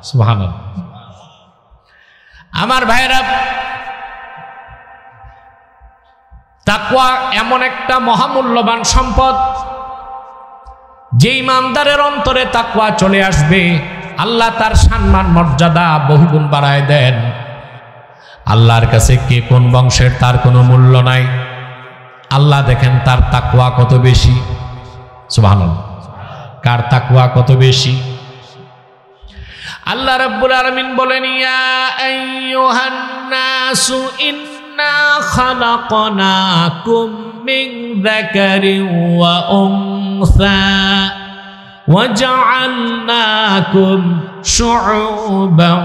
সুবহানাল্লাহ। আমার ভাইরা, তাকওয়া এমন একটা মহামূল্যবান সম্পদ, যে ইমানদারের অন্তরে তাকওয়া চলে আসবে, আল্লাহ তার সম্মান মর্যাদা বহুগুণ বাড়ায় দেন। আল্লাহর কাছে কে কোন বংশের তার কোনো মূল্য নাই। আল্লাহ দেখেন তার তাকওয়া কত বেশি। সুবহানাল্লাহ। কার তাকওয়া কত বেশি? আল্লাহ রাব্বুল আলামিন বলেন, ইয়া আইয়ুহান নাসু ইন্না খালাকনাকুম মিন যাকারিন ওয়া উনসা ওয়া জাআলনাকুম শুউবান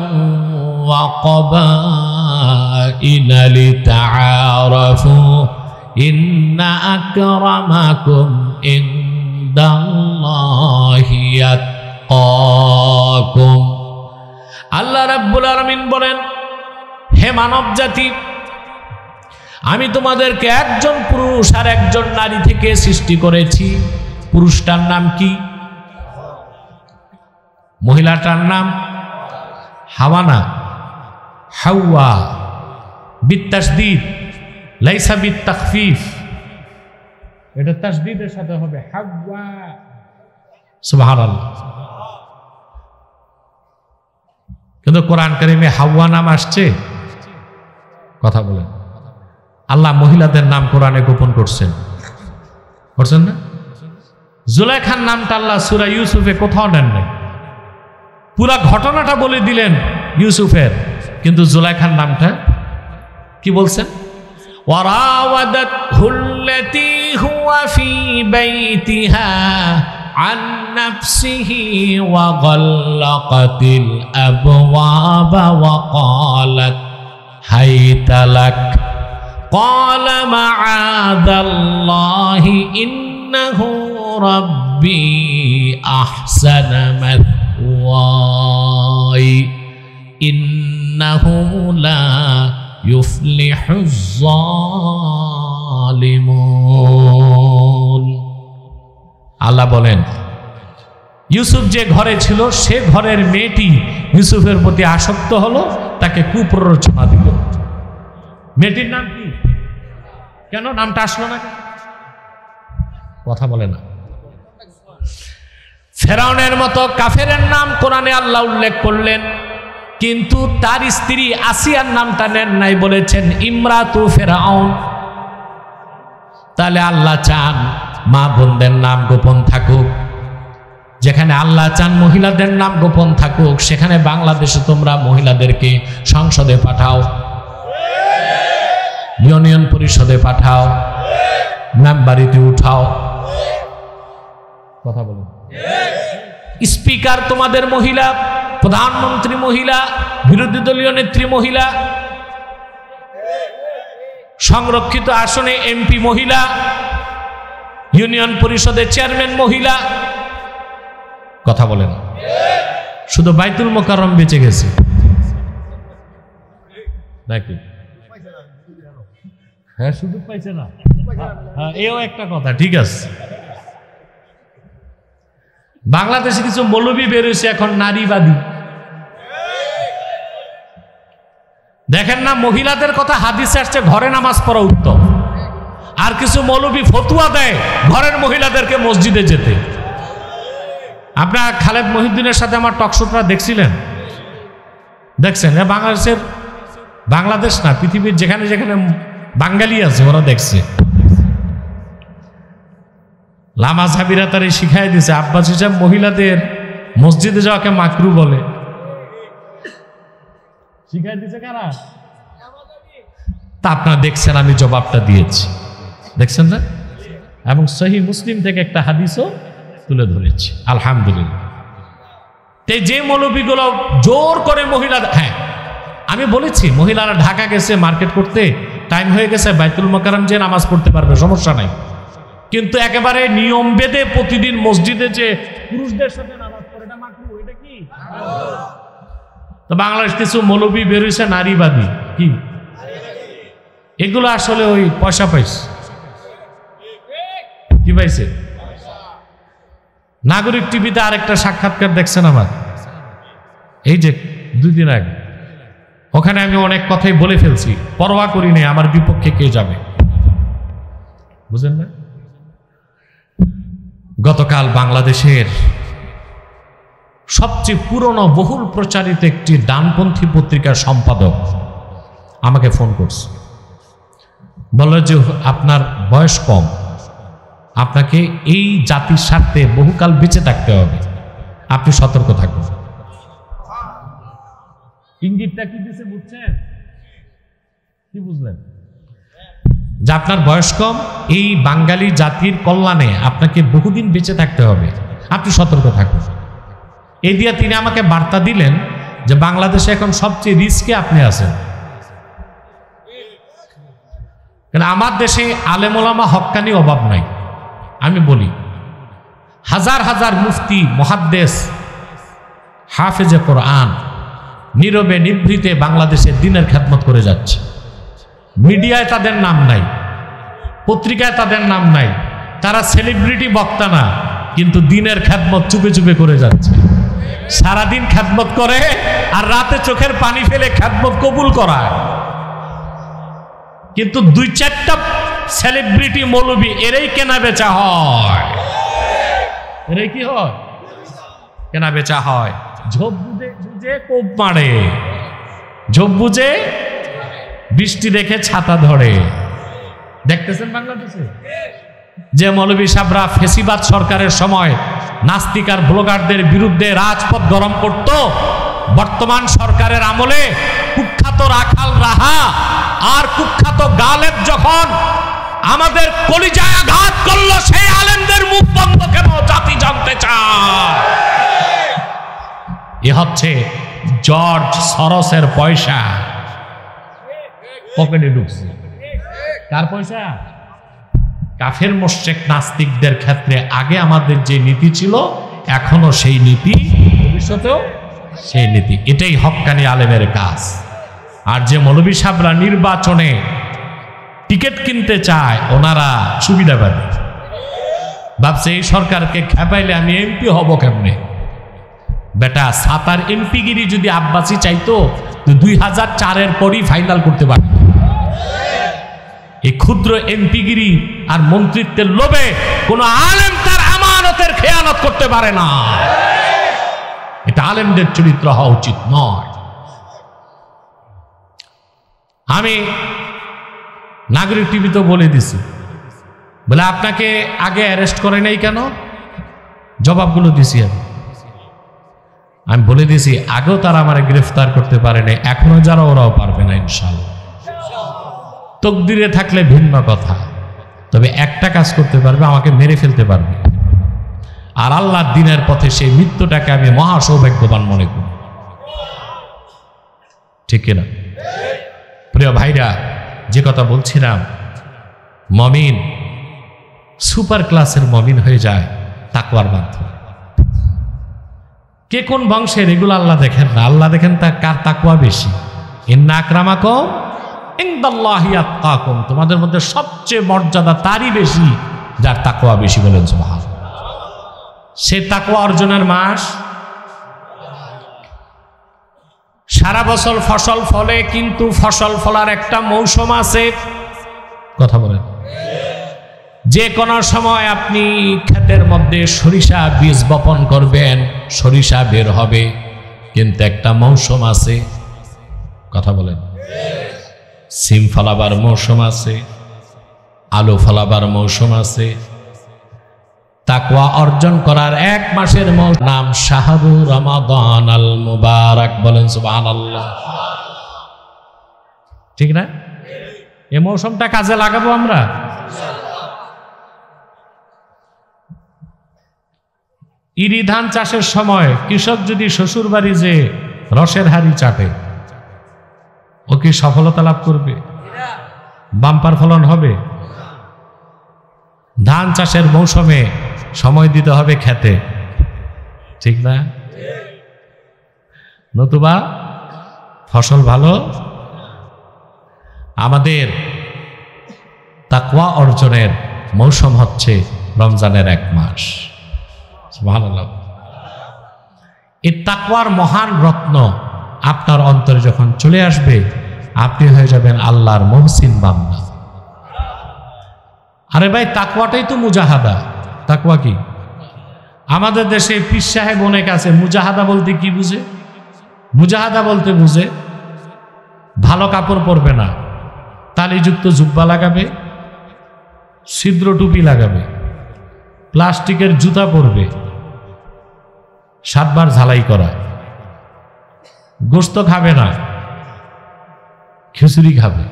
ওয়া ক্বাবাইলা লিতাআরাফু ইন্না আকরামাকুম ইনদাল্লাহি আতকাকুম। আল্লাহ রাব্বুল আলামিন বলেন, হে মানব জাতি, আমি তোমাদেরকে একজন পুরুষ আর একজন নারী থেকে সৃষ্টি করেছি। পুরুষটার নাম কি? মহিলাটার নাম হাওয়া না, হাওয়া। বিত্তাসদীদ, লাইসা বিত্তাখফিফ, এটা তাসদীদের সাথে হবে হাওয়া। সুবহানাল্লাহ। কিন্তু কোরআন কারিমে হাওয়া নাম আসছে? কথা বলেন। আল্লাহ মহিলাদের নাম কোরআনে গোপন করছেন না? জুলাইখার নামটা আল্লাহ সূরা ইউসুফে কোথাও নেন নাই। পুরা ঘটনাটা বলে দিলেন ইউসুফের, কিন্তু জুলাইখার নামটা কি বলছেন? ওয়ারাওয়াদাতহুল্লাতী হুয়া ফী বাইতিহা আন নাফসিহি ওয়া গাল্লাকাতিল আবওয়াবা ওয়া ক্বালাত হাইতা লাক قال معاذ الله إنه ربي أحسن مثواي إنه لا يفلح الظالمون। আল্লাহ বলেন ইউসুফ যে ঘরে ছিল সে ঘরের মেয়েটি ইউসুফের প্রতি আসক্ত হলো, তাকে কুপ্ররোচনা দিল। মেয়েটির নাম কি? কেন নামটা আসলো না? কথা বলে না। ফেরাউনের মতো কাফেরের নাম কোরআনে আল্লাহ উল্লেখ করলেন, কিন্তু তার স্ত্রী আসিয়ার নামটা নেন নাই, বলেছেন ইমরাতু ফেরাউন। তাহলে আল্লাহ চান মা বোনদের নাম গোপন থাকুক। যেখানে আল্লাহ চান মহিলাদের নাম গোপন থাকুক, সেখানে বাংলাদেশে তোমরা মহিলাদেরকে সংসদে পাঠাও, ইউনিয়ন পরিষদে পাঠাও, মেম্বারিতে উঠাও। কথা বলুন। স্পিকার তোমাদের মহিলা, প্রধানমন্ত্রী মহিলা, বিরোধী দলীয় নেত্রী মহিলা, সংরক্ষিত আসনে এমপি মহিলা, ইউনিয়ন পরিষদের চেয়ারম্যান মহিলা। কথা বলেন। শুধু বাইতুল মোকাররম বেঁচে গেছে নাকি? হ্যাঁ, সুযোগ পাইছে না। হ্যাঁ, এও একটা কথা। ঠিক আছে, বাংলাদেশে কিছু মৌলবী বের হয়েছে এখন নারীবাদী। দেখেন না, মহিলাদের কথা হাদিসে আসছে ঘরে নামাজ পড়া উত্তম, আর কিছু মৌলবী ফতুয়া দেয় ঘরের মহিলাদেরকে মসজিদে যেতে। আপনার খালেদ মহিউদ্দিনের সাথে আমার টকশোটা দেখছিলেন? দেখছেন? বাংলাদেশ না, পৃথিবীর যেখানে যেখানে বাঙালি আছে ওরা দেখছে। লামা সাবিরা তারে শিখাই দিছে, আব্বাস হিসাব মহিলাদের মসজিদে যাওয়াকে মাকরু বলে। শিখাই দিছে কারা? তা আপনারা দেখছেন, আমি জবাবটা দিয়েছি, দেখছেন না? এবং সহিহ মুসলিম থেকে একটা হাদিসও তুলে ধরেছি, আলহামদুলিল্লাহ। যে মৌলবীগুলো জোর করে মহিলা, হ্যাঁ আমি বলেছি মহিলারা ঢাকা গেছে মার্কেট করতে, টাইম হয়ে গেছে, বাইতুল মোকাররম যে নামাজ পড়তে পারবে, সমস্যা নাই। কিন্তু একেবারে নিয়ম বেঁধে প্রতিদিন মসজিদে যে পুরুষদের সাথে নামাজ পড়ে, এটা মাকরুহ। এটা কি? তো বাংলাদেশ কিছু মৌলবী বেরোইছে নারীবাদী। কি এগুলো? আসলে ওই পয়সা পাইছে। কি পাইছে? নাগরিক টিভিতে আরেকটা সাক্ষাৎকার দেখছেন আমার, এই যে 2 দিন আগে। ওখানে আমি অনেক কথাই বলে ফেলছি, পরোয়া করি নাই আমার বিপক্ষে কে যাবে, বুঝেন না? গতকাল বাংলাদেশের সবচেয়ে পুরনো বহুল প্রচারিত একটি ডানপন্থী পত্রিকার সম্পাদক আমাকে ফোন করছে, বলল যে আপনার বয়স কম, আপনাকে এই জাতির স্বার্থে বহুকাল বেঁচে থাকতে হবে, আপনি সতর্ক থাকুন। ইঙ্গিতটা কি দিছে বুঝছেন? কি বুঝলেন? যে আপনার বয়স কম, এই বাঙালি জাতির কল্যাণে আপনাকে বহুদিন বেঁচে থাকতে হবে, আপনি সতর্ক থাকুন। এই দিয়ে তিনি আমাকে বার্তা দিলেন যে বাংলাদেশে এখন সবচেয়ে রিস্কে আপনি আছেন। কারণ আমার দেশে আলেম ওলামা হক্কানি অভাব নাই। আমি বলি হাজার হাজার মুফতি, মুহাদ্দিস, হাফেজে কোরআন নীরবে নিভৃতে বাংলাদেশের দ্বীনের খেদমত করে যাচ্ছে। মিডিয়ায় তাদের নাম নাই, পত্রিকায় তাদের নাম নাই, তারা সেলিব্রিটি বক্তা না, কিন্তু দ্বীনের খেদমত চুপে চুপে করে যাচ্ছে। সারাদিন খেদমত করে আর রাতে চোখের পানি ফেলে খেদমত কবুল করায়। কিন্তু 2-4টা সেলিব্রিটি মৌলবী এরাই কেনা বেচা হয়। এরাই কি হয়? কেনা বেচা হয়। ঝোপ বুঝে কোপ মারে, ঝোপ বুঝে বৃষ্টি দেখে ছাতা ধরে। দেখতেছেন বাংলাদেশে যে মৌলবী সাহেবরা ফেসিবাদ সরকারের সময় নাস্তিক আর ব্লগারদের বিরুদ্ধে রাজপথ গরম করত, বর্তমান সরকারের আমলে কুখ্যাত রাখাল রাহা আর কুখ্যাত গালেব যখন আমাদের কলিজায় আঘাত করলো, সেই আলেমদের মুখ বন্ধ কেন জাতি জানতে চায়। এ হচ্ছে জর্জ সরসের পয়সা পকেটে ঢুকছে। কার পয়সা? কাফের মোশরিক নাস্তিকদের ক্ষেত্রে আগে আমাদের যে নীতি ছিল, এখনো সেই নীতি, ভবিষ্যতেও সেই নীতি। এটাই হক্কানি আলেমের কাজ। আর যে মৌলবী সাহেবরা নির্বাচনে টিকিট কিনতে চায়, ওনারা সুবিধাবাদী, ভাবছে এই সরকারকে খেপাইলে আমি এমপি হব কেমনে। বেটা, সাতার এমপিগিরি যদি আব্বাসি চাইতো 2004-এর পরই ফাইনাল করতে পারে। এই ক্ষুদ্র এমপিগিরি আর মন্ত্রিত্বের লোভে কোন আলেম তার আমানতের খেয়ানত করতে পারে না। এটা আলেমদের চরিত্র হওয়া উচিত নয়। আমি নাগরিক টিভিতে বলে দিছি, বলে আপনাকে আগে অ্যারেস্ট করে নাই কেন? জবাবগুলো দিছি আমি বলে দিছি, আগেও তারা আমার গ্রেফতার করতে পারে নাই, এখনো যারা ওরাও পারবে না ইনশাআল্লাহ। তকদিরে থাকলে ভিন্ন কথা, তবে একটা কাজ করতে পারবে, আমাকে মেরে ফেলতে পারবে। আর আল্লাহর দ্বীনের পথে সেই মৃত্যুটাকে আমি মহা সৌভাগ্যবান মনে করি। ঠিক কিনা? প্রিয় ভাইরা, যে কথা বলছিলাম, মমিন সুপার ক্লাসের মমিন হয়ে যায় তাকওয়ার মাধ্যমে। কে কোন বংশের এগুলো আল্লাহ দেখেন না, আল্লাহ দেখেন তা কার তাকওয়া বেশি। ইন্না আকরামাকুম ইনদাল্লাহি আতকাকুম, তোমাদের মধ্যে সবচেয়ে মর্যাদা তারই বেশি যার তাকওয়া বেশি। বলেন সুবহানাল্লাহ। সে তাকওয়া অর্জনের মাস। সারা বছর ফসল ফলে, কিন্তু ফসল ফলার একটা মৌসুম আছে। কথা বলেন। যে কোনো সময় আপনি ক্ষেতের মধ্যে সরিষা বীজ বপন করবেন, সরিষা বের হবে, কিন্তু একটা মৌসুম আছে। কথা বলেন। সিম ফলাবার মৌসুম আছে, আলু ফলাবার মৌসুম আছে। তাকওয়া অর্জন করার 1 মাসের নাম শাহরু রমাদান আল মুবারক। বলেন সুবহানাল্লাহ। ঠিক না? এই মৌসুমটা কাজে লাগাবো আমরা। ইরি ধান চাষের সময় কৃষক যদি শ্বশুর বাড়ি যে রসের হাড়ি চাটে, ও কি সফলতা লাভ করবে? বাম্পার ফলন হবে? ধান চাষের মৌসুমে সময় দিতে হবে খেতে, ঠিক না? নতুবা ফসল ভালো। আমাদের তাকওয়া অর্জনের মৌসুম হচ্ছে রমজানের 1 মাস। সুবহানাল্লাহ। এই তাকওয়ার মহান রত্ন আপনার অন্তরে যখন চলে আসবে, আপনি হয়ে যাবেন আল্লাহর মুহসিন বান্দা। আরে ভাই, তাকওয়াটাই তো মুজাহাদা। তাকওয়া কি? আমাদের দেশে পীর সাহেব অনেক আছে, মুজাহাদা বলতে কি বুঝে? মুজাহাদা বলতে বুঝে ভালো কাপড় পরবে না, তালিযুক্ত জুব্বা লাগাবে, ছিদ্র টুপি লাগাবে, প্লাস্টিকের জুতা পরবে, 7 বার ঝালাই করা, গোশত খাবে না, খিচুড়ি খাবে,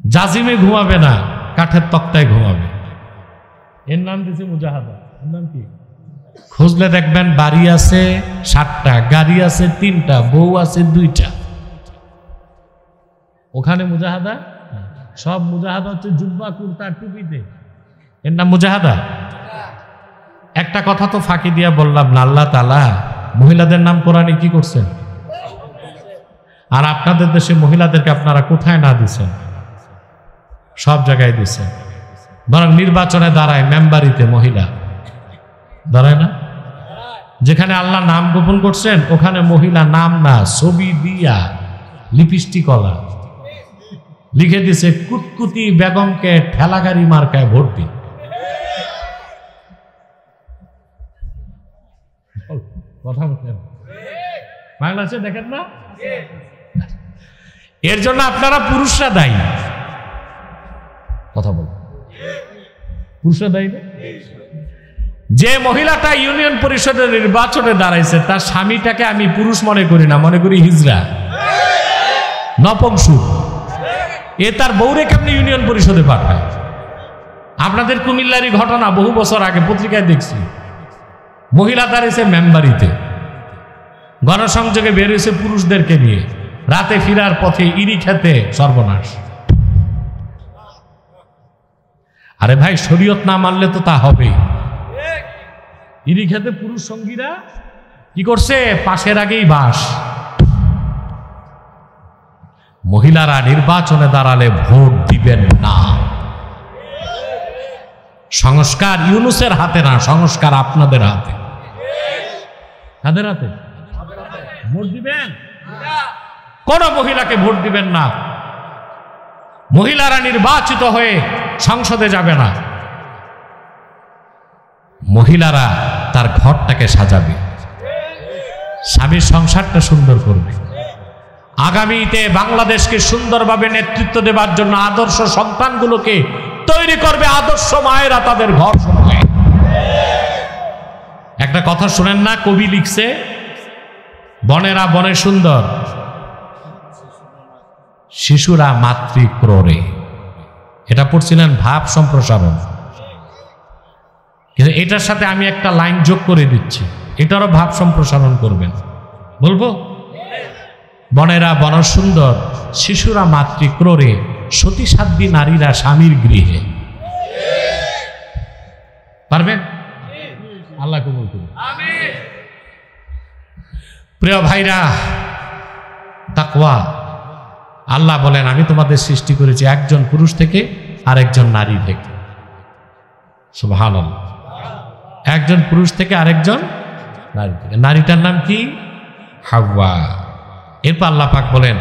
জাজিমে ঘুমাবে না, কাঠের তক্তায় ঘুমাবে। এর নাম দিয়েছে মুজাহাদা। এর নাম কি? খুঁজলে দেখবেন বাড়ি আছে 7টা, গাড়ি আছে 3টা, বউ আছে 2টা। ওখানে মুজাহাদা? সব মুজাহাদা হচ্ছে জুব্বা কুর্তা টুপিতে। এর নাম মুজাহাদা? একটা কথা তো ফাঁকি দিয়া বললাম না, আল্লাহ তাআলা মহিলাদের নাম কোরআনে কি করছেন? আর আপনাদের দেশে মহিলাদেরকে আপনারা কোথায় না দিচ্ছেন? সব জায়গায় দিচ্ছেন। বরং নির্বাচনে দাঁড়ায়, মেম্বারিতে মহিলা দাঁড়ায় না? যেখানে আল্লাহ নাম গোপন করছেন, ওখানে মহিলা নাম না, ছবি দিয়া লিপস্টিক কলা। লিখে দিছে কুতকুতি বেগমকে ঠেলাগাড়ি মার্কায় ভোট দিন। কথা বলেন, বাংলাদেশে দেখেন না? এর জন্য আপনারা পুরুষরা দায়ী। কথা বল, পুরুষরা দায়ী না? যে মহিলাটা ইউনিয়ন পরিষদের নির্বাচনে দাঁড়াইছে তার স্বামীটাকে আমি পুরুষ মনে করি না, মনে করি হিজড়া, নপুংসক। এ তার বউরে কেমনি ইউনিয়ন পরিষদে পাঠায়? আপনাদের কুমিল্লারই ঘটনা, বহু বছর আগে পত্রিকায় দেখছি। মহিলা দাঁড়িয়েছে মেম্বারিতে, গণসংযোগে বের হয়েছে পুরুষদেরকে নিয়ে, রাতে ফিরার পথে ইরি খেতে সর্বনাশ। আরে ভাই, শরীয়ত না মানলে তো তা হবেই। ইরি খেতে পুরুষ সঙ্গীরা কি করছে? পাশের আগেই বাস। মহিলারা নির্বাচনে দাঁড়ালে ভোট দিবেন না। সংস্কার ইউনূসের হাতে না, সংস্কার আপনাদের হাতে। কাদের হাতে? ভোট দিবেন? কোন মহিলাকে ভোট দিবেন না। মহিলারা নির্বাচিত হয়ে সংসদে যাবে না। মহিলারা তার ঘরটাকে সাজাবে, স্বামীর সংসারটা সুন্দর করবে, আগামীতে বাংলাদেশকে সুন্দরভাবে নেতৃত্ব দেবার জন্য আদর্শ সন্তানগুলোকে তৈরি করবে। আদর্শ মায়েরা তাদের ঘর সময়। একটা কথা শুনেন না, কবি লিখছে, বনেরা বনে সুন্দর, শিশুরা মাতৃক্রোড়ে। এটা পড়ছিলেন ভাব সম্প্রসারণ। কিন্তু এটার সাথে আমি একটা লাইন যোগ করে দিচ্ছি, এটারও ভাব সম্প্রসারণ করবেন। বলবো? বনেরা বন সুন্দর, শিশুরা মাতৃক্রোড়ে, সতীসাধ্বী নারীরা স্বামীর গৃহে। পারবেন? আল্লাহ কবুল করুন। প্রিয় ভাইরা, তাকওয়া। আল্লাহ বলেন, আমি তোমাদের সৃষ্টি করেছি একজন পুরুষ থেকে আর একজন নারী থেকে। সুবহানাল্লাহ। একজন পুরুষ থেকে আরেকজন নারী থেকে। নারীটার নাম কি? হাওয়া। এরপর আল্লাহ পাক বলেন,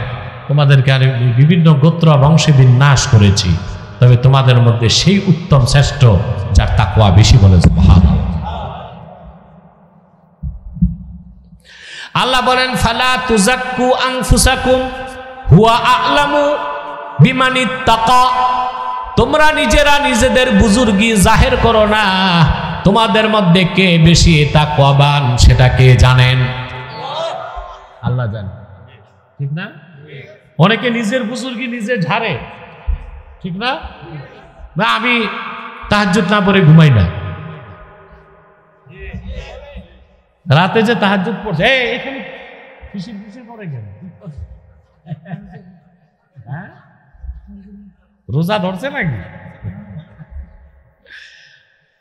তোমাদেরকে আমি বিভিন্ন গোত্র বংশে বিন্যাস করেছি, তবে তোমাদের মধ্যে সেই উত্তম শ্রেষ্ঠ যার তাকওয়া বেশি। বলে সুবহানাল্লাহ। আল্লাহ বলেন, ফালা তুযাক্কু আনফুসাকুম হুয়া আ'লামু বিমানিত্তাকা। তোমরা নিজেরা নিজেদের বুজুর্গি জাহের করো না, তোমাদের মধ্যে কে বেশি তাকওয়াবান সেটা কে জানেন? আল্লাহ জানেন। ঠিক না? অনেকে নিজের বুজুর্গি নিজে ঝাড়ে, ঠিক না? না, আমি তাহাজ্জুদ না পড়ে ঘুমাই না। রাতে যে তাহাজ্জুদ পড়ছে, এখানে ফিসির ফিসির পড়ে গেল, রোজা ধরছে নাকি?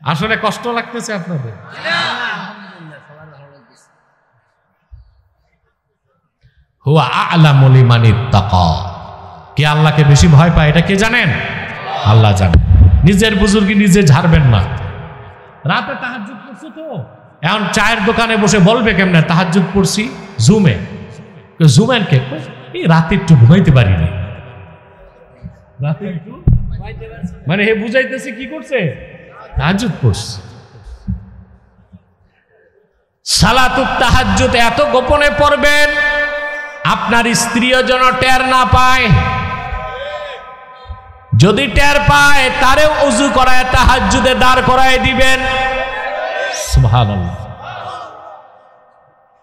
আসলে কষ্ট লাগতেছে আপনাদের? হুয়া আ'লামু লিমানিত্তাকা। কে আল্লাহকে বেশি ভয় পায় এটা কে জানেন? আল্লাহ জানেন। নিজের বুজুর্গি নিজে ঝাড়বেন না। রাতে তাহাজ্জুদ পড়ছো তো, এখন চায়ের দোকানে বসে বলবে কেমনে তাহাজ্জুদ পড়ছি জুমে। জুমেন কে? এই রাতে একটু ঘুমাইতে পারিনি। রাতে একটু মানে হে বুঝাইতেছে কি করছে? তাহাজ্জুদ পড়ছে। সালাতুত তাহাজ্জুদ এত গোপনে পড়বেন আপনার স্ত্রীও যেন টের না পায়। যদি টের পায় তারেও ওযু করায় তাহাজ্জুদে দাঁড় করায় দিবেন। সুবহানাল্লাহ।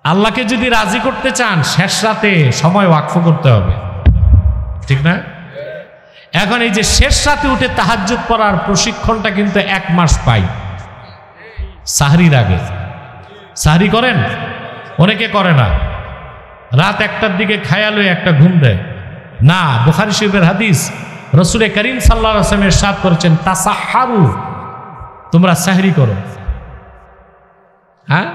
আল্লাহকে যদি রাজি করতে চান শেষ রাতে সময় ওয়াকফ করতে হবে, ঠিক না? এখন এই যে শেষ রাতে উঠে তাহাজ্জুদ পড়ার প্রশিক্ষণটা কিন্তু 1 মাস পাই। সাহরির আগে সাহরি করেন, অনেকে করে না। রাত 1টার দিকে খায়া লয়ে একটা ঘুম দেয় না। বুখারী শরীফের হাদিস, রাসূল করিম সাল্লাল্লাহু আলাইহি ওয়াসাল্লাম ইরশাদ করেছেন, তাসাহহারু, তোমরা সাহরি করো। হ্যাঁ,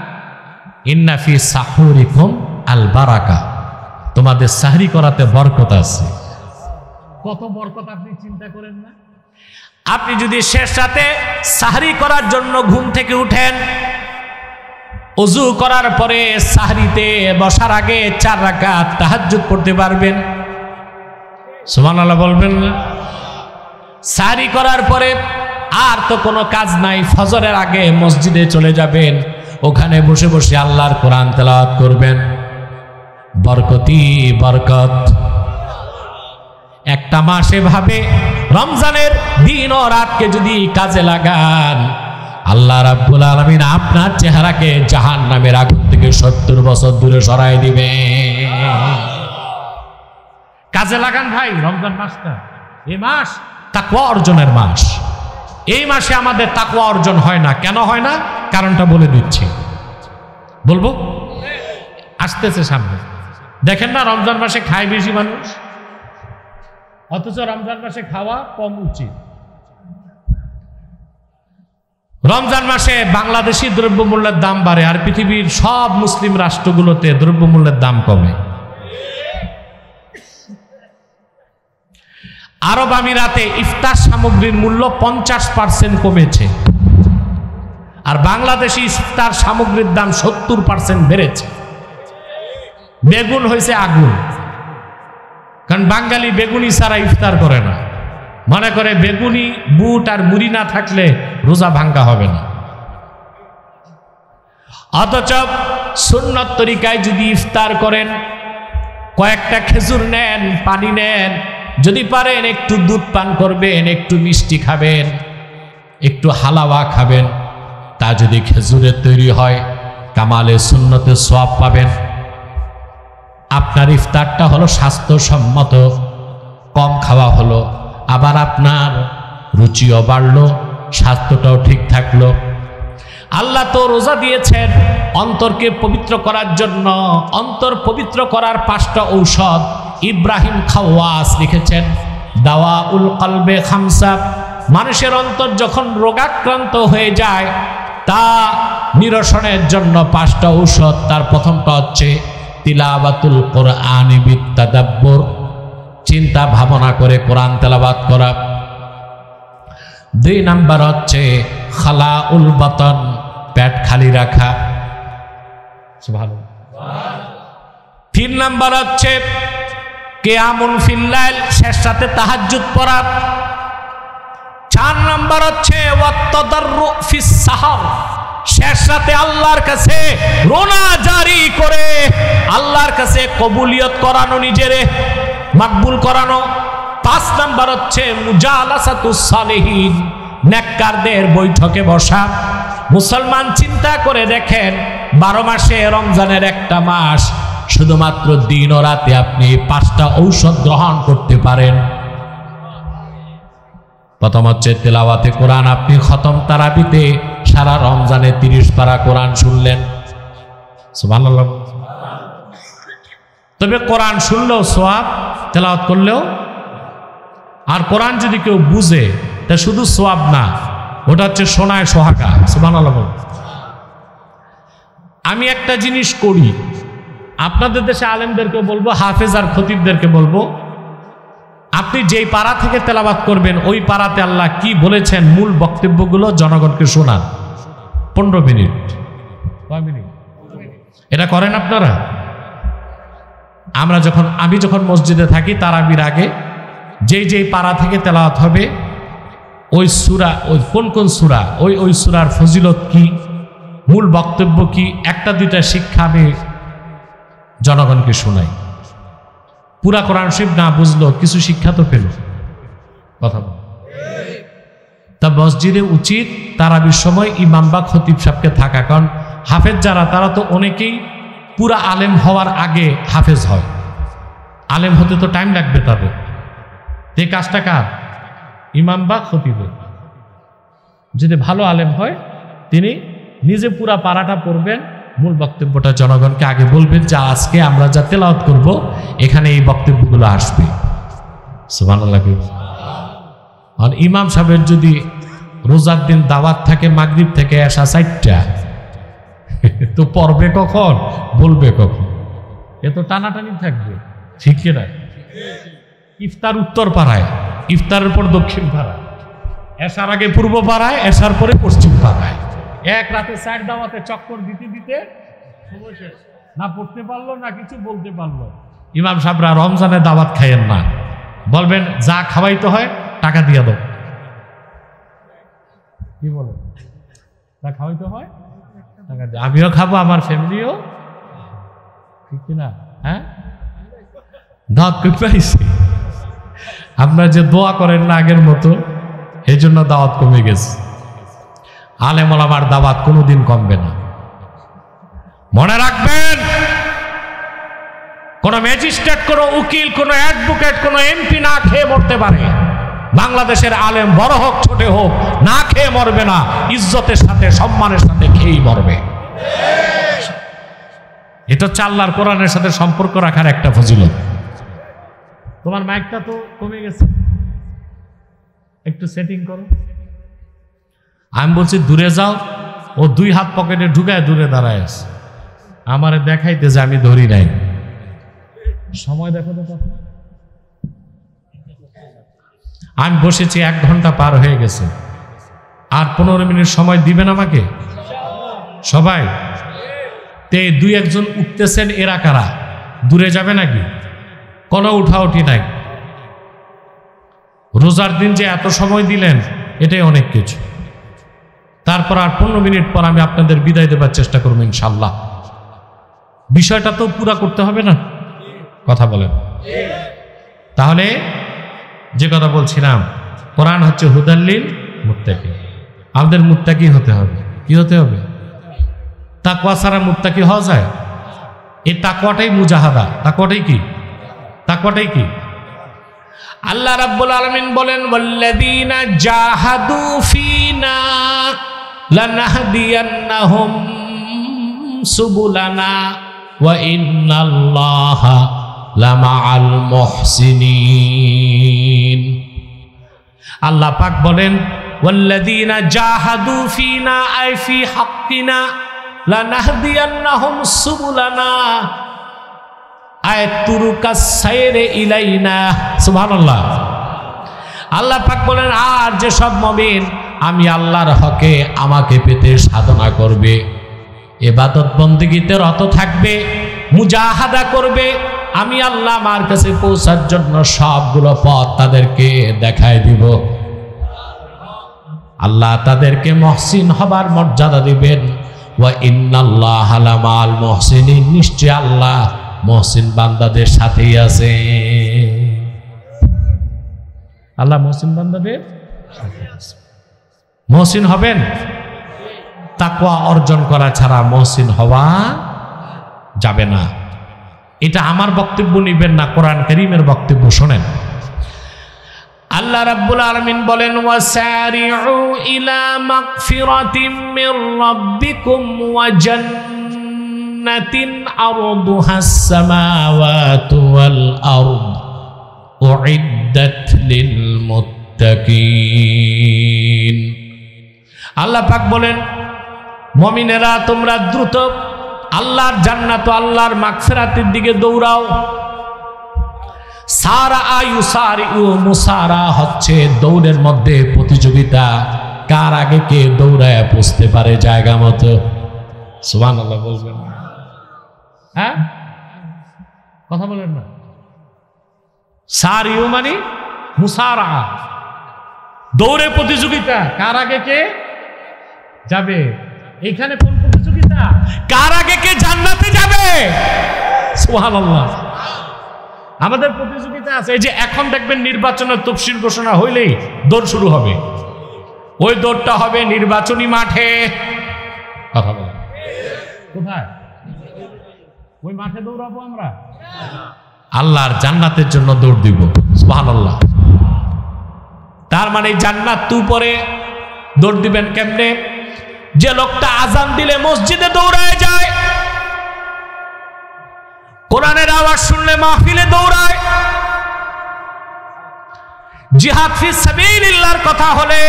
ইন্না ফি সাহুরিকুম আল বারাকা, তোমাদের সাহরি করাতে বরকত আছে। কত বরকত আপনি চিন্তা করেন না? আপনি যদি শেষ রাতে সাহরি করার জন্য ঘুম থেকে উঠেন, ওযু করার পরে সাহরিতে বসার আগে 4 রাকাত তাহাজ্জুদ পড়তে পারবেন। সুবহানাল্লাহ বলবেন না? সারি করার পরে আর তো কোনো কাজ নাই, ফজরের আগে মসজিদে চলে যাবেন, ওখানে বসে বসে আল্লাহর কোরআন তেলাওয়াত করবেন। বরকতি বরকত। একটা মাস এভাবে রমজানের দিন ও রাতকে যদি কাজে লাগান, আল্লাহ রাব্বুল আলামিন আপনার চেহারাকে জাহান্নামের আগুন থেকে 70 বছর দূরে সরাই দিবে। কাজে লাগান ভাই রমজান মাসটা। এই মাস তাকওয়া অর্জনের মাস। এই মাসে আমাদের তাকওয়া অর্জন হয় না। কেন হয় না? কারণটা বলে দিচ্ছি। বলবো? আসতেছে সামনে। দেখেন না রমজান মাসে খায় বেশি মানুষ, অথচ রমজান মাসে খাওয়া কম উচিত। রমজান মাসে বাংলাদেশি দ্রব্যমূল্যের দাম বাড়ে, আর পৃথিবীর সব মুসলিম রাষ্ট্রগুলোতে দ্রব্যমূল্যের দাম কমে। আরব আমিরাতে ইফতার সামগ্রীর মূল্য 50% কমেছে, আর বাংলাদেশি ইফতার সামগ্রীর দাম 70% বেড়েছে। বেগুন হয়েছে আগুন, কারণ বাঙালি বেগুনি ছাড়া ইফতার করে না। মনে করে বেগুনি, বুট আর মুড়ি না থাকলে রোজা ভাঙ্গা হবে না। অথচ সুন্নত তরিকায় যদি ইফতার করেন, কয়েকটা খেজুর নেন, পানি নেন, যদি পারেন একটু দুধ পান করবেন, একটু মিষ্টি খাবেন, একটু হালাওয়া খাবেন, তা যদি খেজুরের তৈরি হয় কামালে সুন্নতে সওয়াব পাবেন। আপনার ইফতারটা হলো স্বাস্থ্যসম্মত, কম খাওয়া হলো, আবার আপনার রুচিও বাড়লো, স্বাস্থ্যটাও ঠিক থাকলো। আল্লাহ তো রোজা দিয়েছেন অন্তরকে পবিত্র করার জন্য। অন্তর পবিত্র করার 5টা ঔষধ ইব্রাহিম খাওয়াস লিখেছেন। দাওয়াউল কলবে খামসা। মানুষের অন্তর যখন রোগাক্রান্ত হয়ে যায় তা নিরসনের জন্য 5টা ঔষধ। তার প্রথমটা হচ্ছে তিলাওয়াতুল কোরআনি বিত্তাদাব্বুর, চিন্তা ভাবনা করে কোরআন তেলাওয়াত করা। 2 নাম্বার হচ্ছে খালাউল বাতন, পেট খালি রাখা। সুবহানাল্লাহ। 3 নাম্বার হচ্ছে কিয়ামুন ফিল লাইল, শেষ রাতে তাহাজ্জুদ পড়া। 4 নাম্বার হচ্ছে ওয়াত্তাদাররু ফিস সাহর, শেষ রাতে আল্লাহর কাছে রোনা জারি করে আল্লাহর কাছে কবুলিয়ত করানো, নিজেরে মাকবুল করানো। 5 নাম্বার হচ্ছে মুজালাসাতুস সালিহিন, নেককারদের বৈঠকে বসা। মুসলমান চিন্তা করে দেখেন 12 মাসে রমজানের একটা মাস শুধুমাত্র দিন ও রাতে আপনি 5টা ঔষধ গ্রহণ করতে পারেন। প্রথম হচ্ছে তেলাওয়াতে কোরআন। আপনি খতম তারাবিতে সারা রমজানে 30 পারা কোরআন শুনলেন। সুবহানাল্লাহ। তবে কোরআন শুনলেও সওয়াব, তেলাওয়াত করলেও। আর কোরআন যদি কেউ বুঝে তা শুধু সওয়াব না, ওটা হচ্ছে সোনায় সোহাগা। সুবহানাল্লাহ। আমি একটা জিনিস করি, আপনাদের দেশে আলেমদেরকে বলবো, হাফেজ আর খতিবদেরকে বলবো, আপনি যেই পাড়া থেকে তেলাওয়াত করবেন ওই পাড়াতে আল্লাহ কি বলেছেন মূল বক্তব্যগুলো জনগণকে শোনান। 15 মিনিট। কয় মিনিট? এটা করেন আপনারা? আমি যখন মসজিদে থাকি তারাবির আগে যেই পাড়া থেকে তেলাওয়াত হবে ওই সূরা, ওই কোন সূরা, ওই সূরার ফজিলত কি, মূল বক্তব্য কি, 1-2টা শিক্ষা আমি জনগণকে শোনাই। পুরা কোরআন শরীফ না বুঝলো কিছু শিক্ষা তো পেল। কথা বল। তা মসজিদে উচিত তারাবির সময় ইমাম বা খতিব সাহেবকে থাকা, কারণ হাফেজ যারা তারা তো অনেকেই পুরা আলেম হওয়ার আগে হাফেজ হয়। আলেম হতে তো টাইম লাগবে তাদের। এই কাজটা কার? ইমাম বা খতিবের। যদি ভালো আলেম হয় তিনি নিজে পুরা পারাটা পড়বেন, মূল বক্তব্যটা জনগণকে আগে বলবেন যে আজকে আমরা যা তেলাওয়াত করব এখানে এই বক্তব্যগুলো আসবে। সুবহানাল্লাহ। আর ইমাম সাহেবের যদি রোজার দিন দাওয়াত থাকে মাগরিব থেকে এশা 4টা, তো পড়বে কখন, বলবে কখন? এ তো টানাটানি থাকবে। ঠিক না? ইফতার উত্তর পাড়ায়, ইফতারের পর দক্ষিণ পাড়ায়, এশার আগে পূর্ব পাড়ায়, এশার পরে পশ্চিম পাড়ায়। এক রাতে 4 দাওয়াতে চক্কর দিতে দিতে সময় শেষ। না পড়তে পারলো না কিছু বলতে পারলো। ইমাম সাহেবরা রমজানে দাওয়াত খাইয়েন না, বলবেন যা খাওয়াইতে হয় টাকা দিয়ে দাও। কি বলে? যা খাওয়াইতে হয় টাকা দিয়ে, আমিও খাবো, আমার ফ্যামিলিও, ঠিক কিনা? হ্যাঁ, দাওয়াত কই পাইছি। আপনারা যে দোয়া করেন না আগের মতো, এই জন্য দাওয়াত কমে গেছে। আলেম ওলামার দাওয়াত কোনোদিন কমবে না। মনে রাখবেন, কোন ম্যাজিস্ট্রেট, কোন উকিল, কোন অ্যাডভোকেট, কোন এমপি না খেয়ে মরতে পারে। বাংলাদেশের আলেম বড় হোক ছোট হোক না খেয়ে মরবে না, ইজ্জতের সাথে সম্মানের সাথে খেয়েই মরবে। এটা হচ্ছে আল্লাহর কোরআনের সাথে সম্পর্ক রাখার একটা ফজিলত। তোমার মাইকটা তো কমে গেছে, একটু সেটিং করো। আমি বলছি দূরে যাও, ও 2 হাত পকেটে ঢুকায় দূরে দাঁড়ায় আছে, আমারে দেখাইতে যে আমি ধরি নাই। সময় দেখো তো কত। আমি বসেছি 1 ঘন্টা পার হয়ে গেছে, আর 15 মিনিট সময় দিবেন আমাকে সবাই? তে 2-1 জন উঠতেছেন, এরা কারা? দূরে যাবে নাকি? কোনো উঠাউঠি নাই। রোজার দিন যে এত সময় দিলেন, এটাই অনেক কিছু। তারপর আর 15 মিনিট পর আমি আপনাদের বিদায় দেবার চেষ্টা করবো ইনশাল্লাহ। বিষয়টা তো পুরা করতে হবে না? কথা বলেন। তাহলে যে কথা বলছিলাম, কোরআন হচ্ছে হুদাল্লিল মুত্তাকি। আমাদের মুত্তাকি হতে হবে। কি হতে হবে? তাকওয়া ছাড়া মুত্তাকি হওয়া যায়? এই তাকওয়াটাই মুজাহাদা। তাকওয়াটাই কি? তাকওয়াটাই কি? আল্লাহ রাব্বুল আলামিন বলেন, ওয়াল্লাযীনা জাহাদু ফীনা লানাহদিয়ান্নাহুম সুবুলানা ওয়া ইন্নাল্লাহা লামাআল মুহসিনিন। আল্লাহ পাক বলেন, ওয়াল্লাযীনা জাহাদু ফীনা আই ফি হাক্কিনা লানাহদিয়ান্নাহুম সুবুলানা আই তুরুকাস সাইরে ইলাইনা। সুবহানাল্লাহ। আল্লাহ পাক বলেন, আর যে সব মুমিন আমি আল্লাহর হকে আমাকে পেতে সাধনা করবে, ইবাদত বন্দেগীতে রত থাকবে, মুজাহাদা করবে, আমি আল্লাহ আমার কাছে পৌঁছার জন্য সবগুলো পথ তাদেরকে দেখায় দিব। আল্লাহ তাদেরকে মুহসিন হবার মর্যাদা দিবেন। ওয়া ইন্নাল্লাহা লামাল মুহসিনিন, নিশ্চয় আল্লাহ মুহসিন বান্দাদের সাথেই আছে। আল্লাহ মুহসিন বান্দাদের সাথে আছে। মুহসিন হবেন, তাকওয়া অর্জন করা ছাড়া মুহসিন হওয়া যাবে না। এটা আমার বক্তব্য নিবেন না, কোরআন কারীমের বক্তব্য শোনেন। আল্লাহ রাব্বুল আলামিন বলেন, ওয়াসারিউ ইলা মাগফিরাতিম মির রাব্বিকুম ওয়া জান্নাতিন আরদুহাস সামাওয়াতু ওয়াল আরদ উইদ্দাত লিল মুত্তাকিন। আল্লাহ পাক বলেন, মুমিনেরা তোমরা দ্রুত আল্লাহর জান্নাত ও আল্লাহর মাগফিরাতের দিকে দৌড়াও। সারা ইউসারিউ, মুসারা হচ্ছে দৌড়ের মধ্যে প্রতিযোগিতা, কার আগে কে দৌড়ায় পৌঁছতে পারে জায়গা মতো। সুবহানাল্লাহ বলবেন? হ্যাঁ, কথা বলেন না। সারিউ মানে মুসারা, দৌড়ে প্রতিযোগিতা, কার আগে কে যাবে। এখানে কোন প্রতিযোগিতা? কার আগে কে জান্নাতে যাবে। সুবহানাল্লাহ। আমাদের প্রতিযোগিতা আছে। এই যে এখন দেখবেন নির্বাচনের তফসিল ঘোষণা হইলেই দৌড় শুরু হবে। ওই দৌড়টা হবে নির্বাচনী মাঠে। কথা বলেন, কোথায়? ওই মাঠে দৌড়াবো আমরা, আল্লাহর জান্নাতের জন্য দৌড় দিব। সুবহানাল্লাহ। তার মানে জান্নাত তু পরে দৌড় দিবেন কেমনে? যে লোকটা আজান দিলে মসজিদে দৌড়ায় যায়, কোরআনের আওয়াজ শুনলে মাহফিলে দৌড়ায়, জিহাদ ফি সাবিলিল্লাহর কথা হলে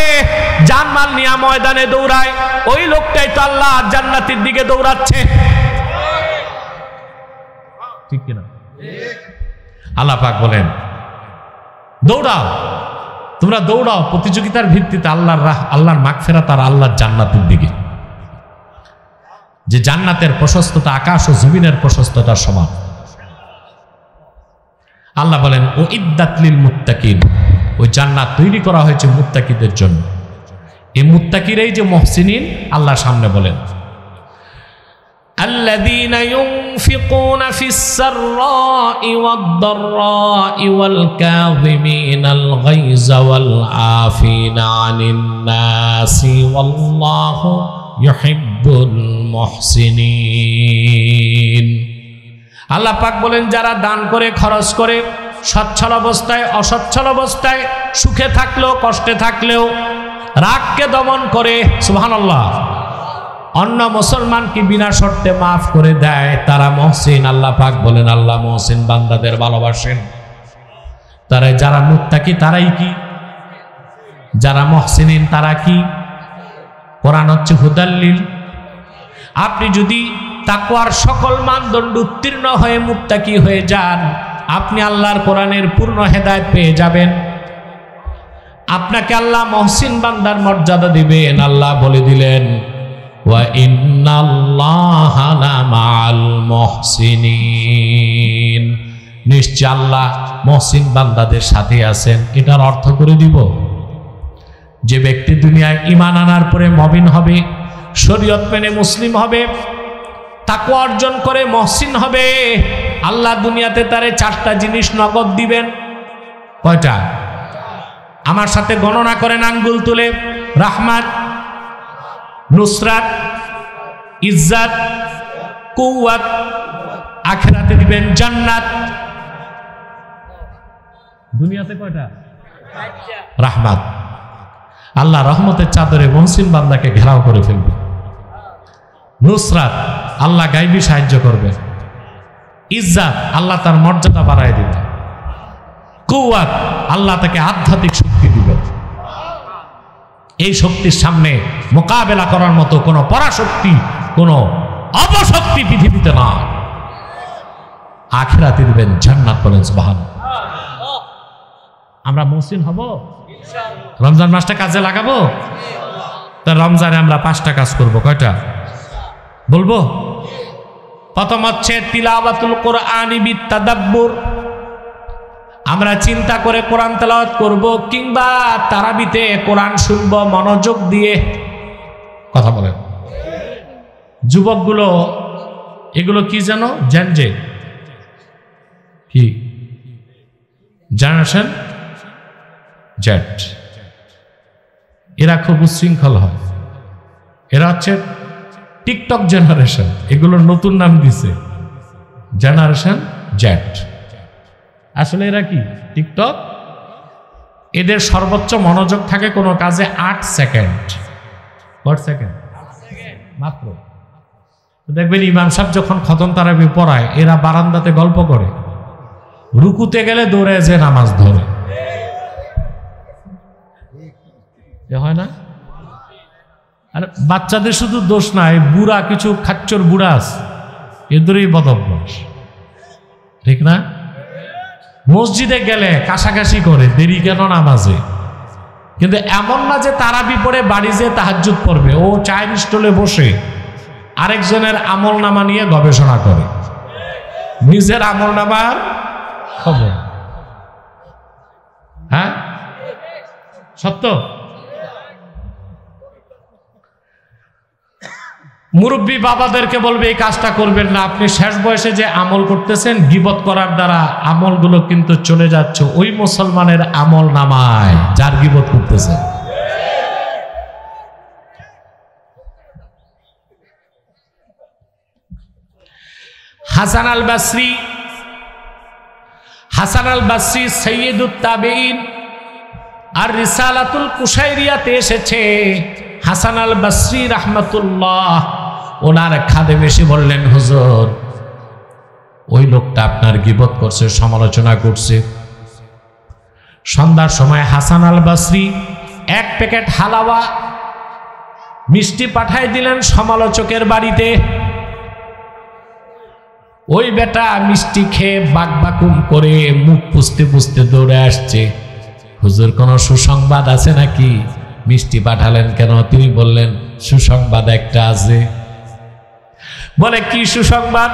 জানমাল নিয়ে ময়দানে দৌড়ায়, ওই লোকটাই তো আল্লাহর জান্নাতের দিকে দৌড়াচ্ছে। ঠিক কিনা? আল্লাহ পাক বলেন, দৌড়াও, তোমরা দৌড়াও প্রতিযোগিতার ভিত্তিতে আল্লাহর মাগফিরাত আর আল্লাহর জান্নাতের দিকে। যে জান্নাতের প্রশস্ততা আকাশ ও জমিনের প্রশস্ততার সমান। আল্লাহ বলেন উইদ্দাত লিল মুত্তাকিন, ওই জান্নাত তৈরি করা হয়েছে মুত্তাকিদের জন্য। এই মুত্তাকিরাই যে মুহসিনিন, আল্লাহ সামনে বলেন আল্লাযীনা ইউনফিকুনা ফিস সাররাই ওয়াদ দাররাই ওয়াল কাযিমিনাল গায়যা ওয়াল আফিনা আনিন নাসি ওয়াল্লাহু ইউহিব্বুল মুহসিনিন। আল্লাহ পাক বলেন যারা দান করে, খরচ করে, সচ্ছল অবস্থায় অসচ্ছল অবস্থায়, সুখে থাকলেও কষ্টে থাকলেও রাগকে দমন করে, সুবহানাল্লাহ, অন্য মুসলমানকে বিনা শর্তে মাফ করে দেয়, তারা মুহসিন। আল্লাহ পাক বলেন আল্লাহ মুহসিন বান্দাদের ভালোবাসেন। তারা যারা মুত্তাকি তারাই কি, যারা মুহসিনিন তারা কি? কোরআন হচ্ছে হুদাল্লিল। আপনি যদি তাকওয়ার সকল মানদণ্ড উত্তীর্ণ হয়ে মুত্তাকি হয়ে যান, আপনি আল্লাহর কোরআনের পূর্ণ হেদায়েত পেয়ে যাবেন। আপনাকে আল্লাহ মুহসিন বান্দার মর্যাদা দিবেন। আল্লাহ বলে দিলেন ওয়া ইন্নাল্লাহা লামাআল মুহসিনিন, নিশ্চয় আল্লাহ মুহসিন বান্দাদের সাথে আছেন। এটার অর্থ করে দিব, যে ব্যক্তি দুনিয়ায় ঈমান আনার পরে মুমিন হবে, শরীয়ত মেনে মুসলিম হবে, তাকওয়া অর্জন করে মুহসিন হবে, আল্লাহ দুনিয়াতে তারে 4টা জিনিস নগদ দিবেন। কয়টা? আমার সাথে গণনা করেন আঙ্গুল তুলে। রাহমাত, নুসরাত, ইজ্জত, কুওয়াত, আখিরাতে দিবেন জান্নাত। দুনিয়াতে কয়টা? রাহমাত, আল্লাহ রহমতের চাদরে মুহসিন বান্দাকে ঘেরাও করে ফেলবে। নুসরাত, আল্লাহ গায়বী সাহায্য করবে। ইজ্জত, আল্লাহ তার মর্যাদা বাড়ায় দিবে। কুওয়াত, আল্লাহ তাকে আধ্যাত্মিক শক্তি দিবে। এই শক্তির সামনে মোকাবেলা করার মতো কোনো পরাশক্তি, কোনো অপশক্তি পৃথিবীতে না। আখিরাতে দিবেন জান্নাত। বলেন সুবহানাল্লাহ। আমরা মুহসিন হব, রমজান মাসটা কাজে লাগাবো। তা রমজানে আমরা 5টা কাজ করব। কয়টা বলবো? প্রথম হচ্ছে তিলাওয়াতুল কোরআনি বিতাদাব্বুর। আমরা চিন্তা করে কোরআন তেলাওয়াত করব, কিংবা তারাবিতে কোরআন শুনব মনোযোগ দিয়ে। কথা বলেন যুবকগুলো, এগুলো কি জানো? জেনজে কি জেনারেশন জেড। এরা খুব উচ্ছৃঙ্খল হয়। এরা হচ্ছে টিকটক জেনারেশন। এগুলোর নতুন নাম দিছে জেনারেশন জেড। আসলে এরা কি? টিকটক। এদের সর্বোচ্চ মনোযোগ থাকে কোনো কাজে 8 সেকেন্ড। কত সেকেন্ড? মাত্র। দেখবেন ইমাম সাহেব যখন খতম তারাবি পড়ায়, এরা বারান্দাতে গল্প করে, রুকুতে গেলে দৌড়ে যে নামাজ ধরে। হয় না? আর বাচ্চাদের শুধু দোষ নাই, বুড়া কিছু খাচ্চর বুড়া আছে, এদেরই বদভ্যাস, ঠিক না? মসজিদে গেলে কাশাকাশি করে, দেরি কেন নামাজে। কিন্তু এমন না যে তারাবি পড়ে বাড়ি যেয়ে তাহাজ্জুদ পড়বে। ও চায়ের স্টলে বসে আরেকজনের আমল নামা নিয়ে গবেষণা করে, নিজের আমল নামার খবর। হ্যাঁ, সত্য। মুরব্বী বাবাদেরকে বলবে এই কাজটা করবেন না। আপনি শেষ বয়সে যে আমল করতেছেন, গীবত করার দ্বারা আমলগুলো কিন্তু চলে যাচ্ছে ওই মুসলমানের আমল নামায় যার গীবত করতেছেন। হাসান আল বসরি, হাসান আল বসরি সৈয়দুত তাবেঈন। আর রিসালাতুল কুশাইরিয়াতে এসেছে হাসান আল বসরি রাহমাতুল্লাহ, ওনার খাদেম এসে বললেন, হুজুর ওই লোকটা আপনার গীবত করছে, সমালোচনা করছে। সন্ধ্যার সময় হাসান আল বসরি 1 প্যাকেট হালাওয়া মিষ্টি পাঠাই দিলেন সমালোচকের বাড়িতে। ওই বেটা মিষ্টি খেয়ে বাকবাকুম করে মুখ পুছতে পুছতে দৌড়ে আসছে, হুজুর কোন সুসংবাদ আছে নাকি? মিষ্টি পাঠালেন কেন? তিনি বললেন, সুসংবাদ একটা আছে। বলে কি সুসংবাদ?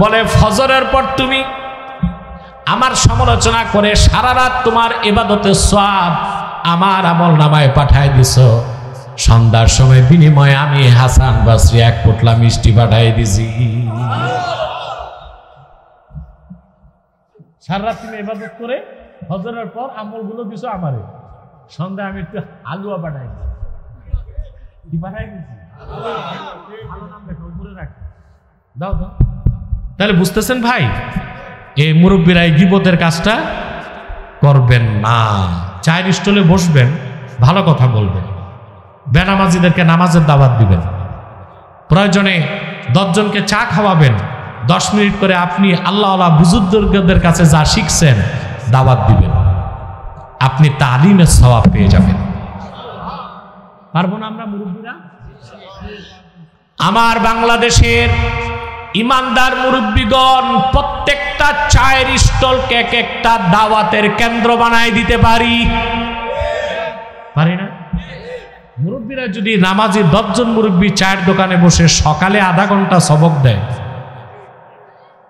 বলে ফজরের পর তুমি আমার সমালোচনা করে সারা রাত তোমার ইবাদতের সওয়াব আমার আমল নামায় পাঠায় দিছো, সন্ধ্যার সময় বিনিময়ে আমি হাসান বসরি এক পোটলা মিষ্টি পাঠাই দিছি। সারা রাত তুমি ইবাদত করে হজরের পর আমলগুলো দিছো আমারে, সন্ধ্যা আমি একটু হালুয়া পাঠাই দিছি। কি পাঠাই দিছি? ভালো নাম লেখো উপরে রাখো, দাও দাও। তাহলে বুঝতেছেন ভাই, এই মুরব্বীরা এই গীবতের কাজটা করবেন না। চায়ের স্টলে বসবেন, ভালো কথা বলবেন, বেনামাজিদেরকে নামাজের দাওয়াত দিবেন, প্রয়োজনে 10 জনকে চা খাওয়াবেন, 10 মিনিট করে আপনি আল্লাহওয়ালা বুজুর্গদের কাছে যা শিখছেন দাওয়াত দিবেন, আপনি তালিমের সওয়াব পেয়ে যাবেন। পারবো না আমরা মুরব্বীরা? আমার বাংলাদেশের ইমানদার মুরব্বীগণ প্রত্যেকটা চায়ের স্টলকে এক একটা দাওয়াতের কেন্দ্র বানায় দিতে পারি না? মুরব্বীরা যদি নামাজি 10 জন মুরব্বী চায়ের দোকানে বসে সকালে আধা ঘন্টা সবক দেয়,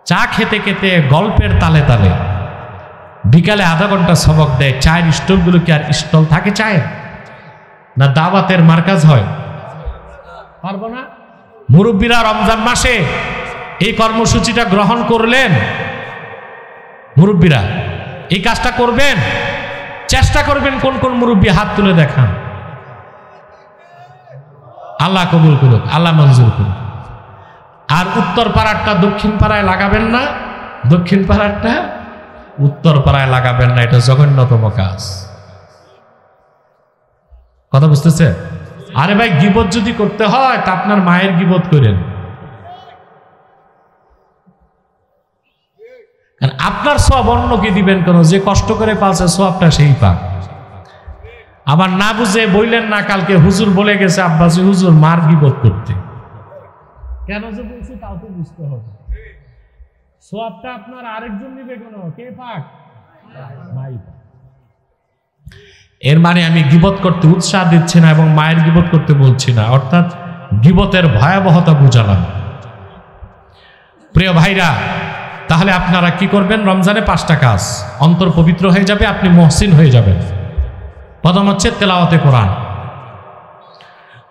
চা খেতে খেতে গল্পের তালে তালে বিকালে আধা ঘন্টা সবক দেয়, চায়ের স্টলগুলো কি আর স্টল থাকে চায়ের? না দাওয়াতের মার্কাজ হয়? পারবো না? মুরব্বীরা রমজান মাসে এই কর্মসূচিটা গ্রহণ করলেন, মুরব্বীরা এই কাজটা করবেন, চেষ্টা করবেন। কোন কোন মুরব্বী হাত তুলে দেখান, আল্লাহ কবুল করুক, আল্লাহ মঞ্জুর করুক। আর উত্তর পাড়ারটা দক্ষিণ পাড়ায় লাগাবেন না, দক্ষিণ পাড়ারটা উত্তর পাড়ায় লাগাবেন না, এটা জঘন্যতম কাজ। কথা বুঝতেছে? আরে ভাই, গীবত যদি করতে হয় তা আপনার মায়ের গীবত করেন, কারণ আপনার সওয়াব অন্যকে দিবেন কেন? যে কষ্ট করে পালছে সওয়াবটা সেই পাক। আবার না বুঝে বললেন না কালকে হুজুর বলে গেছে আব্বাসী হুজুর মার গীবত করতে, কেন যে বলছি তাও তো বুঝতে হবে। সওয়াবটা আপনার আরেকজন দিবে কেন? কে পাক? মাই। এর মানে আমি গীবত করতে উৎসাহ দিচ্ছি না এবং মায়ের গীবত করতে বলছি না, অর্থাৎ গীবতের ভয়াবহতা বুঝালাম। প্রিয় ভাইরা, তাহলে আপনারা কি করবেন? রমজানে 5টা কাজ, অন্তর পবিত্র হয়ে যাবে, আপনি মহসিন হয়ে যাবেন। প্রথম হচ্ছে তেলাওয়াতে কোরআন,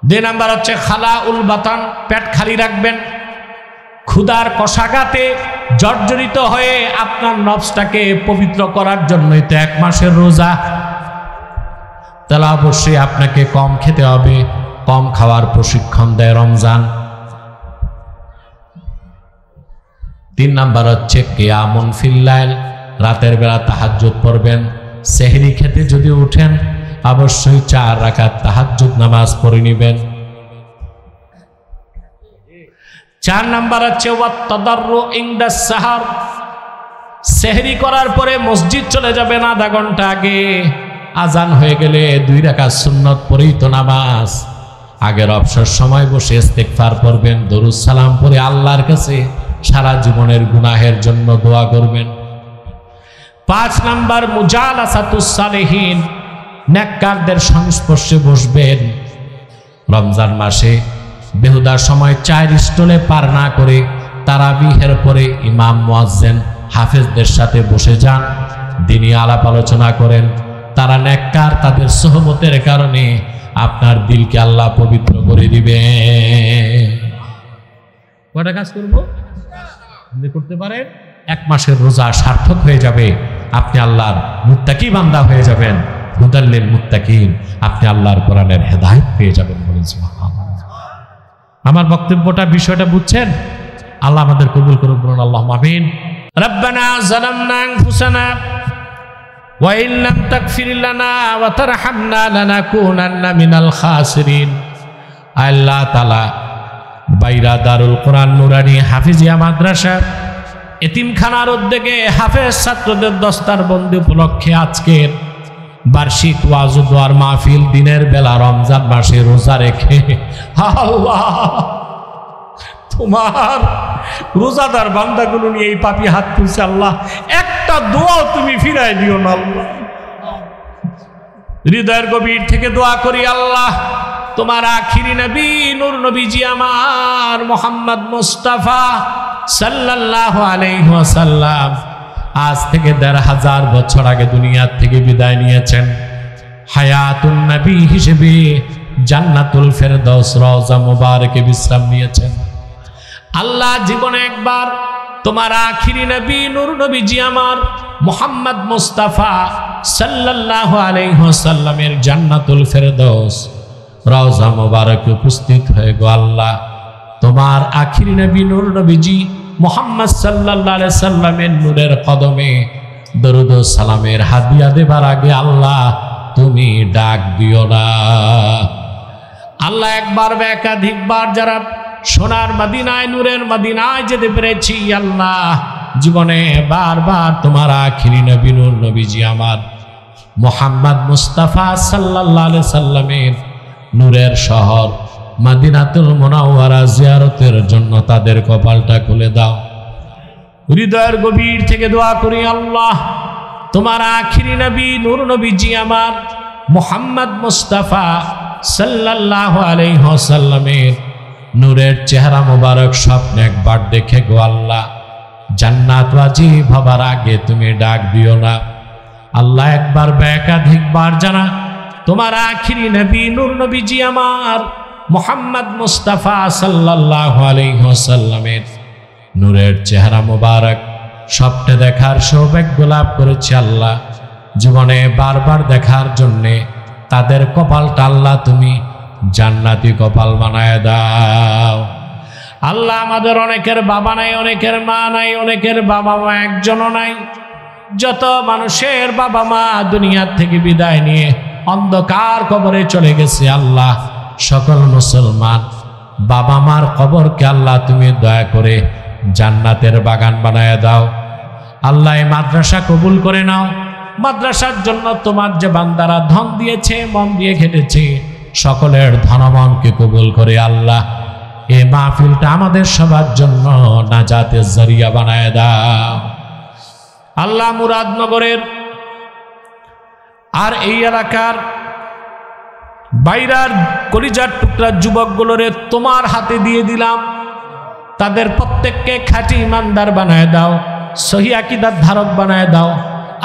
2 নাম্বার হচ্ছে খালাউল বাতান, পেট খালি রাখবেন। ক্ষুধার কষাঘাতে জর্জরিত হয়ে আপনার নফসটাকে পবিত্র করার জন্যই তো 1 মাসের রোজা। তাহলে অবশ্যই আপনাকে কম খেতে হবে, কম খাওয়ার প্রশিক্ষণ দেয় রমজান। 3 নাম্বার হচ্ছে কিয়ামুন ফিল লাইল, রাতের বেলা তাহাজ্জুদ পড়বেন। সেহরি খেতে যদি উঠেন অবশ্যই 4 রাকাত তাহাজ্জুদ নামাজ পড়ে নেবেন। 4 নাম্বার হচ্ছে ওয়াত তাদাররু ইনদা সাহার, সেহরি করার পরে মসজিদ চলে যাবেন আধা ঘন্টা আগে, আজান হয়ে গেলে 2 রাকাত সুন্নত পড়েই তো নামাজ। আগের অবসর সময় বসে ইস্তেগফার পড়বেন, দরুদ সালাম পড়ে আল্লাহর কাছে সারা জীবনের গুনাহের জন্য দোয়া করবেন। 5 নাম্বার মুজালাসাতুস সালিহিন, নেককারদের সংস্পর্শে বসবেন। রমজান মাসে বেহুদা সময় চায়ের স্টলে পার না করে তারাবিহের পরে ইমাম মুয়াজ্জিন হাফেজদের সাথে বসে যান, দিনী আলাপ আলোচনা করেন। তারা নেককার, তাদের সোহবতের কারণে আপনার দিলকে আল্লাহ পবিত্র করে দিবে। কয়টা কাজ করবো? করতে পারেন, 1 মাসের রোজা সার্থক হয়ে যাবে, আপনি আল্লাহর মুত্তাকি বান্দা হয়ে যাবেন। হুদাল্লিল মুত্তাকিন, আপনি আল্লাহর কোরআনের হেদায়েত পেয়ে যাবেন। বলেন সুবহানাল্লাহ। আমার বক্তব্যটা, বিষয়টা বুঝছেন? আল্লাহ আমাদের কবুল করুন, বলুন আল্লাহুম্মা আমিন। রব্বানা যালামনা আনফুসানা ওয়া ইন লাম তাগফির লানা ওয়া তারহামনা লানাকুনান্না মিনাল খাসিরিন। আল্লাহ তাআলা বাইরা দারুল কোরআন নুরানি হাফিজিয়া মাদ্রাসা এতিমখানার উদ্যোগে হাফেজ ছাত্রদের দস্তারবন্দি উপলক্ষে আজকের বার্ষিক ওয়াজ ও দোয়ার মাহফিল দিনের বেলা রমজান মাসে রোজা রেখে, আল্লাহ তোমার রোজাদার বান্দাগুলো নিয়ে এই পাপী হাত তুলছে, আল্লাহ একটা দোয়াও তুমি ফিরাই দিও না। আল্লাহ হৃদয়ের গভীর থেকে দোয়া করি, আল্লাহ তোমার আখিরি নবী নূর নবীজি আমার মুহাম্মদ মুস্তাফা সাল্লাল্লাহু আলাইহি ওয়াসাল্লাম আজ থেকে ১৫০০ বছর আগে দুনিয়ার থেকে বিদায় নিয়েছেন। হায়াতুন নবী হিসেবে জান্নাতুল ফেরদৌস রওজা মুবারকে বিশ্রাম নিয়েছেন। আল্লাহ জীবনে একবার তোমার আখিরি নবী নূর নবীজি আমার মুহাম্মদ মুস্তাফা সাল্লাল্লাহু আলাইহি ওয়াসাল্লামের জান্নাতুল ফেরদৌস রওজা মুবারকে উপস্থিত হয়ে গো আল্লাহ, তোমার আখিরি নবী নূর নবীজি মুহাম্মদ সাল্লাল্লাহু আলাইহি সাল্লামের নূরের কদমে দরুদ ও সালামের হাদিয়া দেবার আগে আল্লাহ তুমি ডাক দিও না। আল্লাহ একবার বা একাধিকবার যারা সোনার মদিনায় নূরের মদিনায় যেতে পেরেছি আল্লাহ, জীবনে বারবার তোমার আখিরি নবী নূর নবীজি আমার মুহাম্মদ মুস্তাফা সাল্লাল্লাহু আলাইহি সাল্লামের নূরের শহর মদিনাতুল মুনাওয়ারা জিয়ারতের জন্য তাদের কপালটা খুলে দাও। হৃদয়ের গভীর থেকে দোয়া করি আল্লাহ, তোমার আখিরি নবী নূর নবীজি আমার মুহাম্মদ মুস্তাফা সাল্লাল্লাহু আলাইহি ওয়াসাল্লামের নূরের চেহারা মোবারক স্বপ্নে একবার দেখে গো আল্লাহ, জান্নাত ওয়াজিব হবার আগে তুমি ডাক দিও না। আল্লাহ একবার বা একাধিকবার জানা তোমার আখিরি নবী নূর নবীজি আমার মুহাম্মদ মুস্তাফা সাল্লাল্লাহু আলাইহি ওয়াসাল্লামের নূরের চেহারা মোবারক স্বপ্নে দেখার সৌভাগ্য লাভ করেছে আল্লাহ, জীবনে বারবার দেখার জন্যে তাদের কপালটা আল্লাহ তুমি জান্নাতি কপাল বানায় দাও। আল্লাহ আমাদের অনেকের বাবা নাই, অনেকের মা নাই, অনেকের বাবা মা একজনও নাই। যত মানুষের বাবা মা দুনিয়ার থেকে বিদায় নিয়ে অন্ধকার কবরে চলে গেছে আল্লাহ, সকল মুসলমান বাবা মার কবরকে আল্লাহ তুমি দয়া করে জান্নাতের বাগান বানায় দাও। আল্লাহ এই মাদ্রাসা কবুল করে নাও। মাদ্রাসার জন্য তোমার যে বান্দারা ধন দিয়েছে, মন দিয়ে খেটেছে, সকলের ধনমনকে কবুল করে আল্লাহ এই মাহফিলটা আমাদের সবার জন্য নাজাতের জরিয়া বানায় দাও। আল্লাহ মুরাদনগরের আর এই এলাকার বাইরার কলিজার টুকরা যুবকগুলোরে তোমার হাতে দিয়ে দিলাম, তাদের প্রত্যেককে খাঁটি ইমানদার বানায় দাও, সহি আকীদার ধারক বানায় দাও,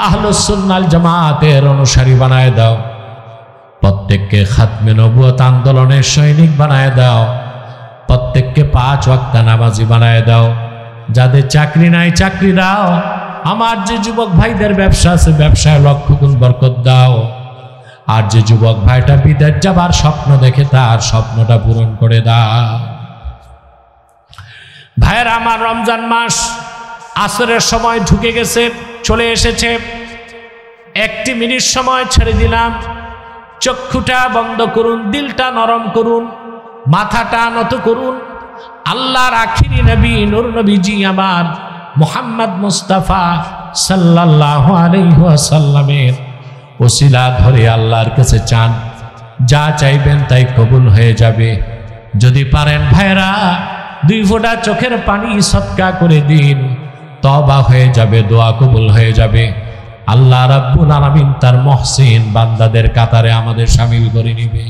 আহলুস সুন্নাল জামাতের অনুসারী বানায় দাও, প্রত্যেককে খাতমে নবুয়ত আন্দোলনের সৈনিক বানায় দাও, প্রত্যেককে 5 ওয়াক্ত নামাজি বানায় দাও। যাদের চাকরি নাই চাকরি দাও, আমার যে যুবক ভাইদের ব্যবসা আছে ব্যবসায় লক্ষ গুণ বরকত দাও, আর যে যুবক ভাইটা বিদেশ যাবার স্বপ্ন দেখে তার স্বপ্নটা পূরণ করে দাও। ভাইয়ের আমার রমজান মাস আসরের সময় ঢুকে গেছে, চলে এসেছে। 1 মিনিট সময় ছেড়ে দিলাম, চক্ষুটা বন্ধ করুন, দিলটা নরম করুন, মাথাটা নত করুন। আল্লাহর আখিরি নবী নূর নবীজি আমার মুহাম্মদ মুস্তাফা সাল্লাল্লাহু আলাইহি ওয়াসাল্লামের ওসিলা ধরে আল্লাহর কাছে চান, যা চাইবেন তাই কবুল হয়ে যাবে। যদি পারেন ভাইরা 2 ফোঁটা চোখের পানি সদকা করে দিন, তওবা হয়ে যাবে, দোয়া কবুল হয়ে যাবে। আল্লাহ রাব্বুল আলামিন তার মুহসিন বান্দাদের কাতারে আমাদের শামিল করে নিবে।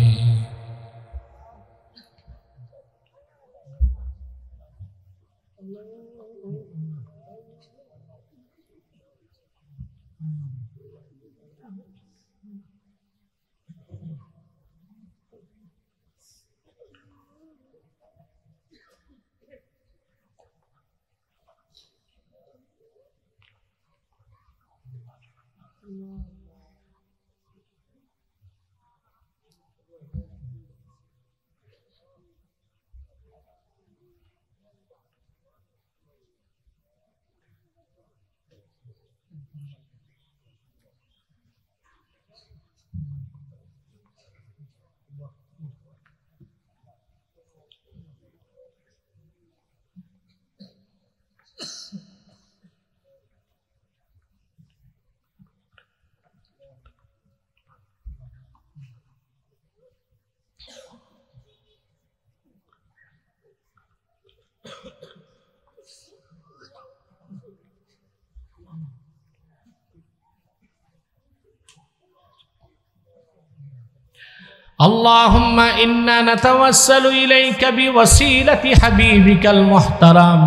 اللهم إنا نتوسل إليك بوسيلة حبيبك المحترم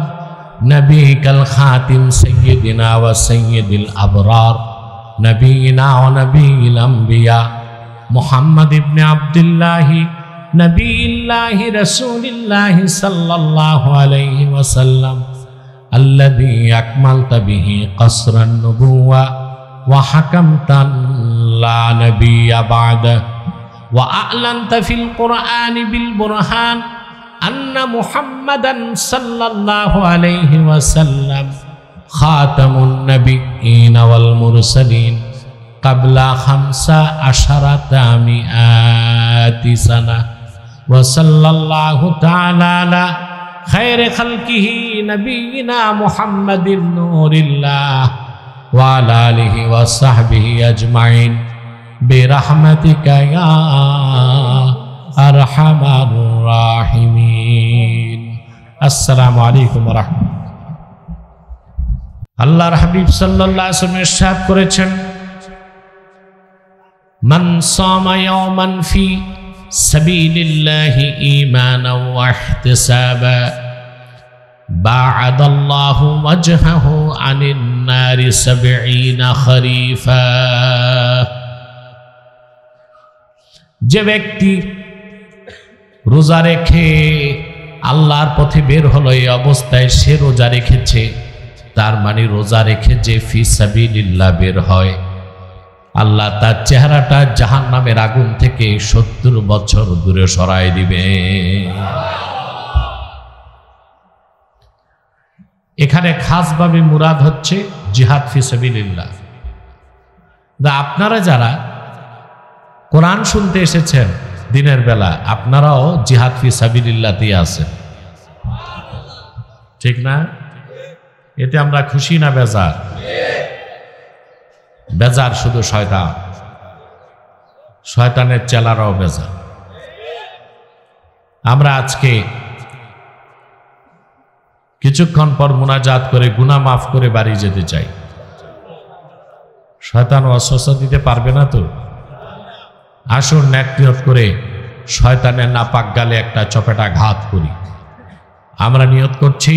নবিকাল খাতিম সাইয়্যিদিনা ওয়া সাইয়্যিদিল আবরার নবিয়িনা ওয়া নবিয়িল আমবিয়া মুহাম্মদ ইবনে আব্দুল্লাহ নবিয়িল্লাহি রাসূলিল্লাহি সাল্লাল্লাহু আলাইহি ওয়াসাল্লাম আল্লাযী আকমালতা বিহি কসরান নুবুওয়া ওয়া হাকামতান লা নাবিয়্যা বা'দা ওয়া আ'লানতা ফিল কুরআনি বিল বুরহান আন্না মুহাম্মাদান সাল্লাল্লাহু আলাইহি ওয়াসাল্লাম খাতামুন নাবিয়্যিনা ওয়াল মুরসালিন ক্বাবলা 15 মিআতি সানা ওয়া সাল্লাল্লাহু তাআলা আলা খায়রি খালকিহি নাবিয়িনা মুহাম্মাদিন নূরিল্লাহ ওয়া আলা আলিহি ওয়া সাহবিহি আজমাইন বিরহমাতিকা ইয়া আরহামার রাহিমিন। আসসালামু আলাইকুম ওয়া রাহমাতুল্লাহ। আল্লাহর হাবিব সাল্লাল্লাহু আলাইহি ওয়াসাল্লাম ইরশাদ করেছেন, মান সামা ইয়াওমান ফি সাবিলিল্লাহি ঈমানান ওয়া ইহতিসাবা বা'আদাল্লাহু ওয়াজহাহু আনিন নারি 70 খরিফা। যে ব্যক্তি রোজা রেখে আল্লাহর পথে বের হলো, এই অবস্থায় সে রোজা রেখেছে, তার মানে রোজা রেখে যে ফি সাবিলিল্লাহ বের হয়, আল্লাহ তার চেহারাটা জাহান্নামের আগুন থেকে 70 বছর দূরে সরায় দিবে। এখানে খাসভাবে মুরাদ হচ্ছে জিহাদ ফি সাবিলিল্লাহ। আপনারা যারা কোরআন শুনতে এসেছেন দিনের বেলা, আপনারাও জিহাদ ফি সাবিলিল্লাহতে আছেন, ঠিক না? এতে আমরা খুশি না বেজার? বেজার শুধু শয়তান, শয়তানের চেলারাও বেজার। আমরা আজকে কিছুক্ষণ পর মুনাজাত করে গুনাহ মাফ করে বাড়ি যেতে চাই। শয়তান ওয়াসওয়াসা দিতে পারবে না তো? আসুন নিয়ত করে শয়তানের নাপাক গালে একটা চপেটা ঘাত করি। আমরা নিয়ত করছি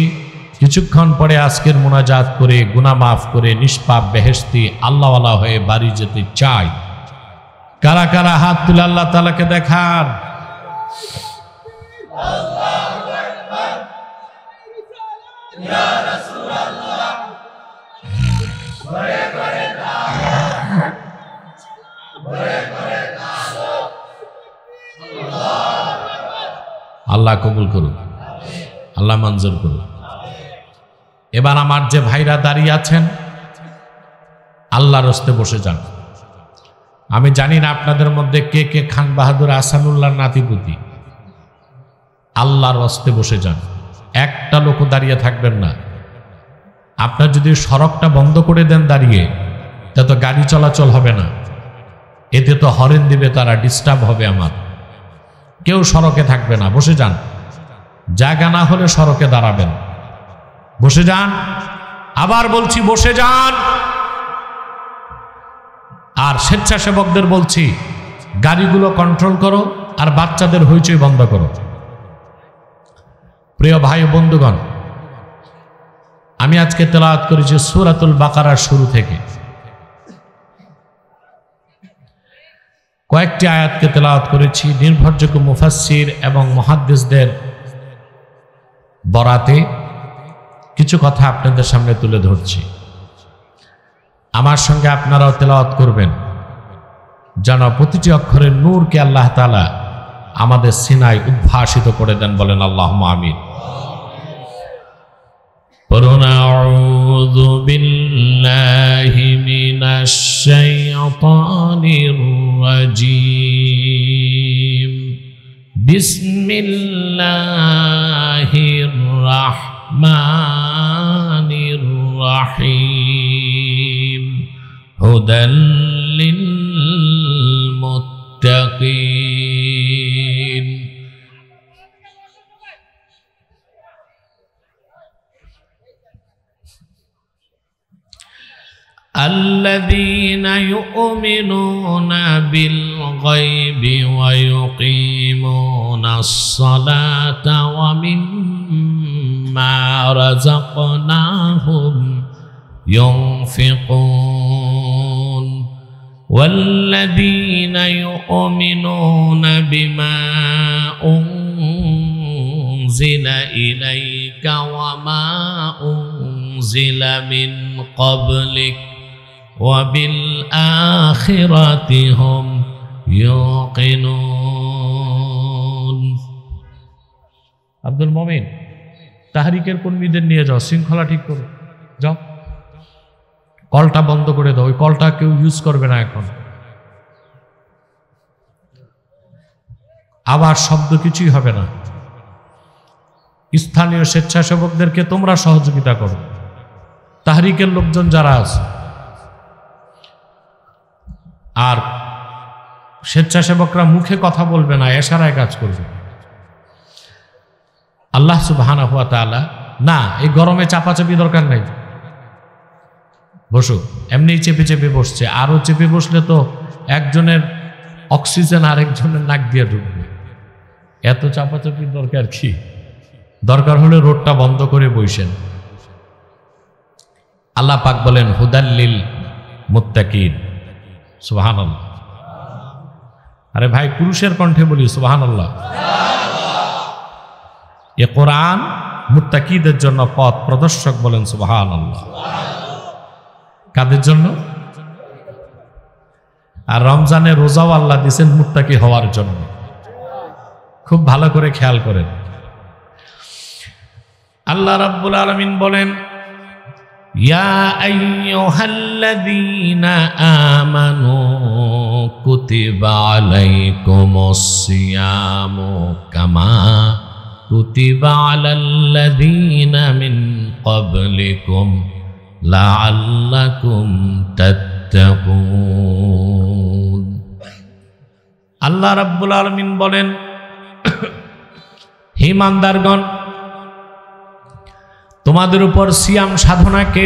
কিছুক্ষণ পরে আজকের মুনাজাত করে গুনাহ মাফ করে নিষ্পাপ বেহেশতি আল্লাহওয়ালা হয়ে বাড়ি যেতে চাই। কারা কারা হাত তুলে আল্লাহ তাআলাকে দেখান। আল্লাহ কবুল করুন, আল্লাহ মঞ্জুর করুন। এবার আমার যে ভাইরা দাঁড়িয়ে আছেন, আল্লাহর রাস্তায় বসে যান। আমি জানি না আপনাদের মধ্যে কে কে খান বাহাদুর আহসানুল্লাহর নাতিপুতি। আল্লাহর রাস্তায় বসে যান, একটা লোক দাঁড়িয়ে থাকবেন না। আপনার যদি সড়কটা বন্ধ করে দেন দাঁড়িয়ে, তা তো গাড়ি চলাচল হবে না, এতে তো হরেন দিবে, তারা ডিস্টার্ব হবে আমার। কেউ সড়কে থাকবে না, বসে যান। জায়গা না হলে সড়কে দাঁড়াবেন, বসে যান। আবার বলছি বসে যান। আর স্বেচ্ছাসেবকদের বলছি গাড়িগুলো কন্ট্রোল করো আর বাচ্চাদের হইচই বন্ধ করো। প্রিয় ভাই বন্ধুগণ, আমি আজকে তেলাওয়াত করেছি সূরাতুল বাকারার শুরু থেকে কয়েকটি আয়াতকে তেলাওয়াত করেছি। নির্ভরযোগ্য মুফাসসির এবং মুহাদ্দিসদের বরাতে কিছু কথা আপনাদের সামনে তুলে ধরছি। আমার সঙ্গে আপনারাও তেলাওয়াত করবেন, যেন প্রতিটি অক্ষরের নূরকে আল্লাহ তাআলা আমাদের সিনায় উদ্ভাসিত করে দেন। বলেন আল্লাহুম্মা আমিন। আউযু বিল্লাহি মিনাশ শাইতানির রাজীম। বিসমিল্লাহির রাহমানির রাহিম। হুদাল লিল মুত্তাকিন। الذين يؤمنون بالغيب ويقيمون الصلاة ومما মিম্মা রাযাকনাহুম ইউনফিকুন ওয়াল্লাযীনা ইউমিনুনা বিমা উনজিলা ইলাইকা ওয়া মা উনজিলা মিন ক্বাবলিক ওয়া বিল আখিরাতি হুম ইউকিনুন। আব্দুল মোমিন, তাহরিকের কর্মীদের নিয়ে যাও, শৃঙ্খলা ঠিক করো, যাও, কলটা বন্ধ করে দাও, ওই কলটা কেউ ইউজ করবে না এখন। আবার শব্দ কিছুই হবে না। স্থানীয় স্বেচ্ছাসেবকদেরকে তোমরা সহযোগিতা করো, তাহরিকের লোকজন যারা আছে। আর স্বেচ্ছাসেবকরা মুখে কথা বলবে না, ইশারায় কাজ করবে। আল্লাহ সুবহানাহু ওয়া তাআলা না, এই গরমে চাপাচাপি দরকার নাই, বসো, এমনি চেপে চেপে বসছে, আরো চেপে বসলে তো একজনের অক্সিজেন আরেকজনের নাক দিয়ে ঢুকবে। এত চাপাচাপির দরকার কি? দরকার হলে রোডটা বন্ধ করে বসেন। আল্লাহ পাক বলেন হুদাল্লিল মুত্তাকিন। সুবহানাল্লাহ। আরে ভাই, পুরুষের কণ্ঠে বলি সুবহানাল্লাহ। এ কোরআন মুত্তাকিদের জন্য পথ প্রদর্শক, বলেন সুবহানাল্লাহ। কাদের জন্য? আর রমজানের রোজাও আল্লাহ দিয়েছেন মুত্তাকি হওয়ার জন্য। খুব ভালো করে খেয়াল করেন। আল্লাহ রাব্বুল আলামিন বলেন ইয়া আইয়ুহাল্লাযীনা আমানু কুতিবা আলাইকুমুস সিয়ামু কামা কুতিবা আলাল্লাযীনা মিন ক্বাবলিকুম লাআল্লাকুম তাত্তাকুন। আল্লাহ রাব্বুল আলামিন বলেন হে ইমানদারগণ, তোমাদের উপর সিয়াম সাধনাকে,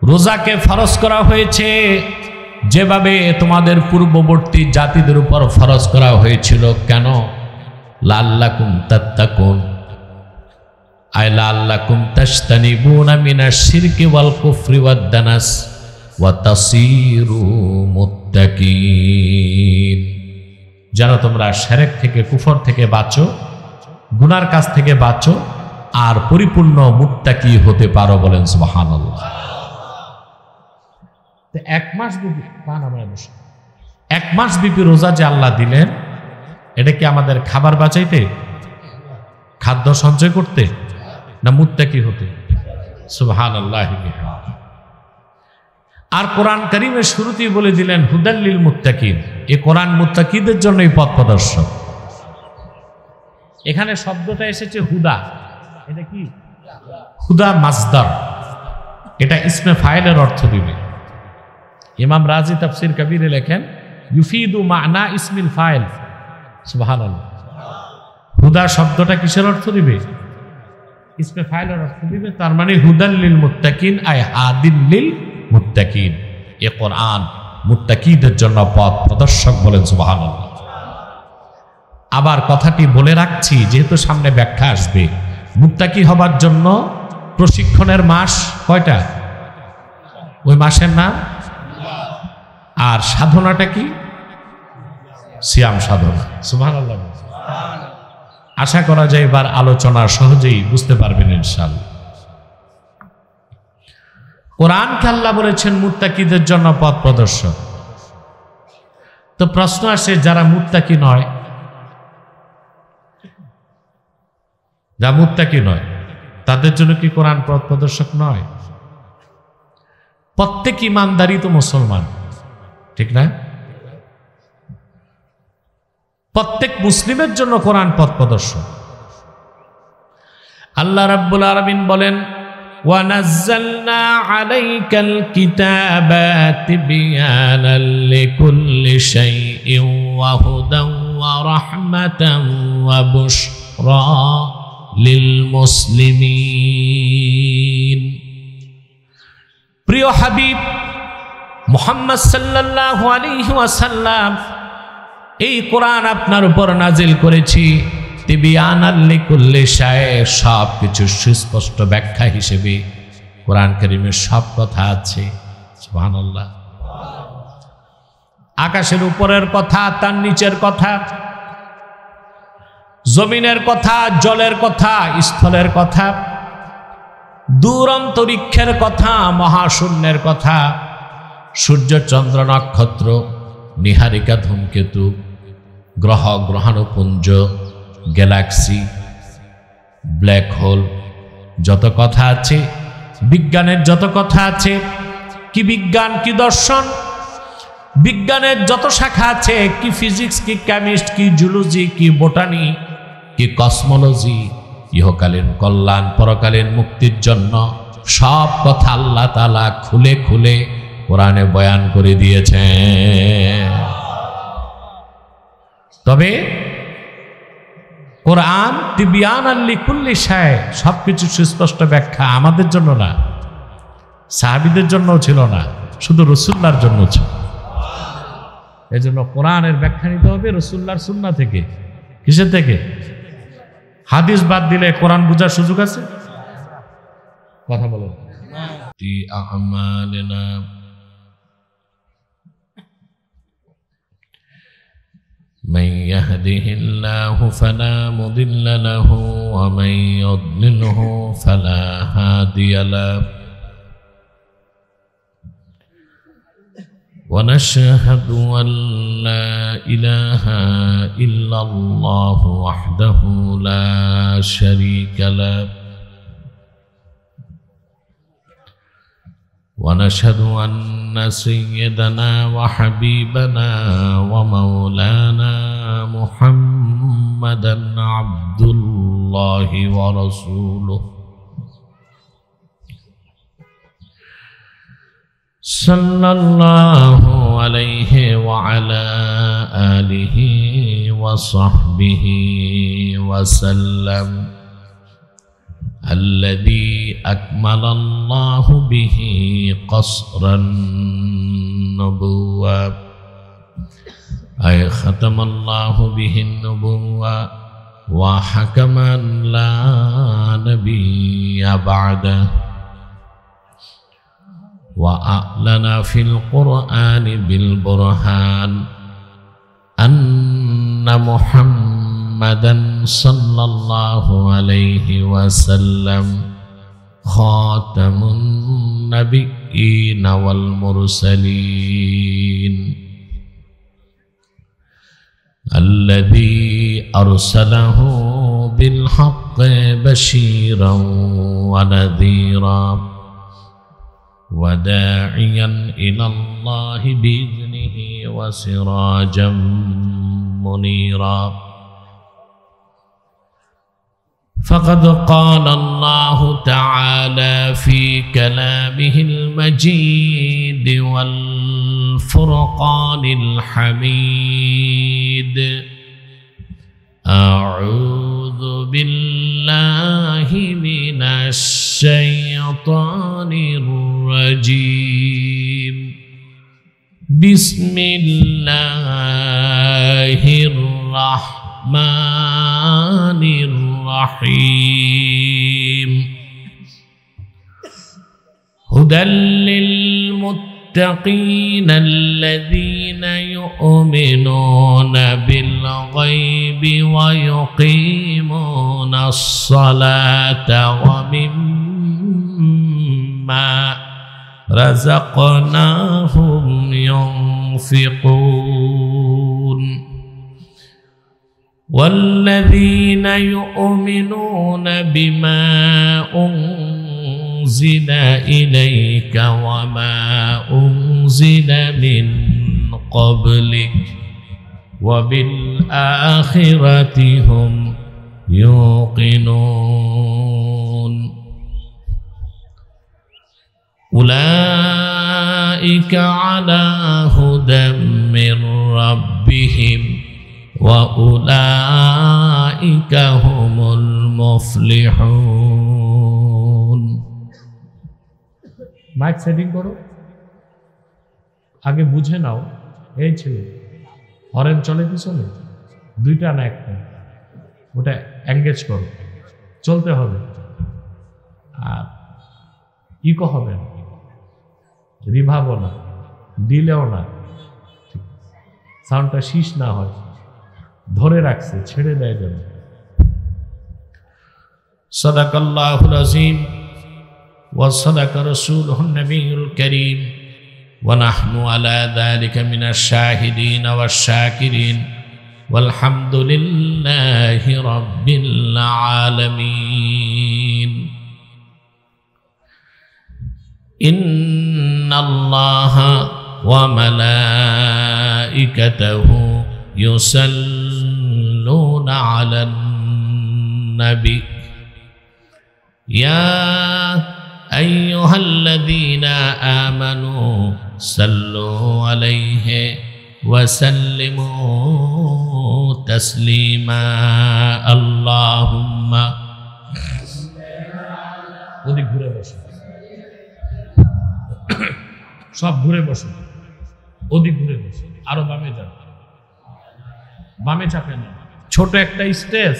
রোজাকে ফরজ করা হয়েছে, যেভাবে তোমাদের পূর্ববর্তী জাতিদের উপর ফরজ করা হয়েছিল। কেন? লাআল্লাকুম তাত্তাকুন, আই লাআল্লাকুম তাজতানিবুনা মিনাশ শিরকি ওয়াল কুফরি ওয়াদ দানাস ওয়া তাসিরু মুত্তাকিন। যেন তোমরা শিরক থেকে, কুফর থেকে বাঁচো, গুনার কাজ থেকে বাঁচো, আর পরিপূর্ণ মুত্তাকি হতে পারো, বলেন সুবহানাল্লাহ। এক মাস ব্যাপী এক মাস ব্যাপী রোজা যে আল্লাহ দিলেন, এটা কি আমাদের খাবার বাঁচাইতে, খাদ্য সঞ্চয় করতে, না মুত্তাকি হতে? সুবহানাল্লাহ। আর কোরআন কারীমের শুরুতেই বলে দিলেন হুদাল্লিল মুত্তাকিন। এই কোরআন মুত্তাকিদের জন্যই পথ প্রদর্শক। এখানে শব্দটা এসেছে হুদা। এটা কি? হুদা মাসদার, এটা ইসমে ফাইলের অর্থ দিবে। ইমাম রাজি তাফসির কবিরে লেখেন ইউফিদু মানা ইসমিল ফাইল। সুবহানাল্লাহ। হুদা শব্দটা কিসের অর্থ দিবে? ইসমে ফাইলের অর্থ দিবে। তার মানে হুদাল্লিল মুত্তাকিন আই হাদিল লিল মুত্তাকিন। এ কোরআন মুত্তাকিদের জন্য পথ প্রদর্শক, বলেন সুবহানাল্লাহ। আবার কথাটি বলে রাখছি, যেহেতু সামনে ব্যাখ্যা আসবে। মুত্তাকি হবার জন্য প্রশিক্ষণের মাস কয়টা? ওই মাসের নাম। আর সাধনাটা কি? সিয়াম সাধনা। সুবহানাল্লাহ। আশা করা যায় এবার আলোচনা সহজেই বুঝতে পারবেন ইনশাআল্লাহ। কোরআনকে আল্লাহ বলেছেন মুত্তাকিদের জন্য পথ প্রদর্শক। তো প্রশ্ন আসে, যারা মুত্তাকি নয়, যারা মুত্তাকি নয়, তাদের জন্য কি কোরআন পথ প্রদর্শক নয়? প্রত্যেক ইমানদারই তো মুসলমান, ঠিক না? প্রত্যেক মুসলিমের জন্য কোরআন পথ প্রদর্শক। আল্লাহ রাব্বুল আলামিন বলেন ওয়ানাজ্জালনা আলাইকাল কিতাবা তিবয়ানাল লিকুল্লি শাইইন ওয়া হুদান ওয়া রাহমাতান ওয়া বুশরা লিল মুসলিমিন। প্রিয় হাবিব মুহাম্মদ সাল্লাল্লাহু আলাইহি ওয়াসাল্লাম, এই কোরআন আপনার উপর নাজিল করেছি তিবিয়ানাল লিকুল্লি শাই, সব কিছু সুস্পষ্ট ব্যাখ্যা হিসেবে কোরআন কারীমের সব কথা আছে। সুবহানাল্লাহ। আকাশের উপরের কথা, তার নিচের কথা, জমিনের কথা, জলের কথা, স্থলের কথা, দূর অন্তরিক্ষের কথা, মহাশূন্যের কথা, সূর্য চন্দ্র নক্ষত্র, নীহারিকা ধূমকেতু, গ্রহ গ্রহাণুপুঞ্জ, গ্যালাক্সি, ব্ল্যাক হোল, যত কথা আছে, বিজ্ঞানের যত কথা আছে, কি বিজ্ঞান কি দর্শন, বিজ্ঞানের যত শাখা আছে, কি ফিজিক্স কি কেমিস্ট কি জুলজি কি বোটানি কি কসমোলজি, ইহকালীন কল্যাণ পরকালীন মুক্তির জন্য সব কথা আল্লাহ তাআলা খুলে খুলে কোরআনে বয়ান করে দিয়েছেন। তবে কোরআন তিবিয়ানাল লিকুল্লি শাই, সবকিছু সুস্পষ্ট ব্যাখ্যা আমাদের জন্য না, সাহাবীদের জন্যও ছিল না, শুধু রাসূলুল্লাহর জন্য ছিল। এজন্য কোরআনের ব্যাখ্যা নিতে হবে রাসূলুল্লাহর সুন্নাহ থেকে। কিসের থেকে? হাদিস বাদ দিলে কোরআন বোঝার সুযোগ আছে? কথা বলেন। আমালিনা من يهده الله فلا مضل له ومن يضلله فلا هادي له ونشهد أن لا إله إلا الله وحده لا شريك له ونشهد أن سيدنا وحبيبنا ومولانا محمدا عبد الله ورسوله صلى الله عليه وعلى آله وصحبه وسلم الذي أكمل الله به قصر النبوة أي ختم الله به النبوة وحكما لا نبي بعده وأعلن في القرآن بالبرهان أن محمدا صلى الله عليه وسلم خاتم النبيين والمرسلين الذي أرسله بالحق بشيرا ونذيرا وداعيا إلى الله بإذنه وسراجا منيرا فقد قال الله تعالى في كلامه المجيد والفرقان الحميد أعوذ بالله من الشيطان الرجيم بسم الله الرحمن الرحيم هدى للمتقين الذين يؤمنون بالغيب ويقيمون الصلاة ومما رزقناهم ينفقون والذين يؤمنون بما أنزل إليك وما أنزل من قبلك وبالآخرة هم يوقنون أولئك على هدى من ربهم وأولئك هم المفلحون মাইক সেটিং করো, আগে বুঝে নাও। এই ছেলে হরেন চলে পিছনে, দুইটা না একটা? ওটা এঙ্গেজ করো, চলতে হবে। আর ইকো হবে না, রিভাবও না, ডিলেও না, সাউন্ডটা শীষ না হয়, ধরে রাখছে, ছেড়ে দেয় যেন। সাদাকাল্লাহুল আযীম ওয়া সাদাকা রাসূলুহুন নবিয়্যুল কারীম ওয়া নাহনু আলা যালিকা মিনাশ শাহিদিন ওয়াশ শাকিরিন ওয়ালহামদুলিল্লাহি রাব্বিল আলামিন। ইন্নাল্লাহা ওয়া মালাইকাতাহু ইউসাল্লুনা আলান নবী ইয়া আইয়ুহাল্লাযীনা আমানু সাল্লু আলাইহি ওয়া সাল্লিমু তাসলিমা। আল্লাহুম্মা, ওদিক ঘুরে বসো, সব ঘুরে বসো, ওদিক ঘুরে বসো, আরো বামে যান, বামে চাপে না। ছোট একটা স্টেজ,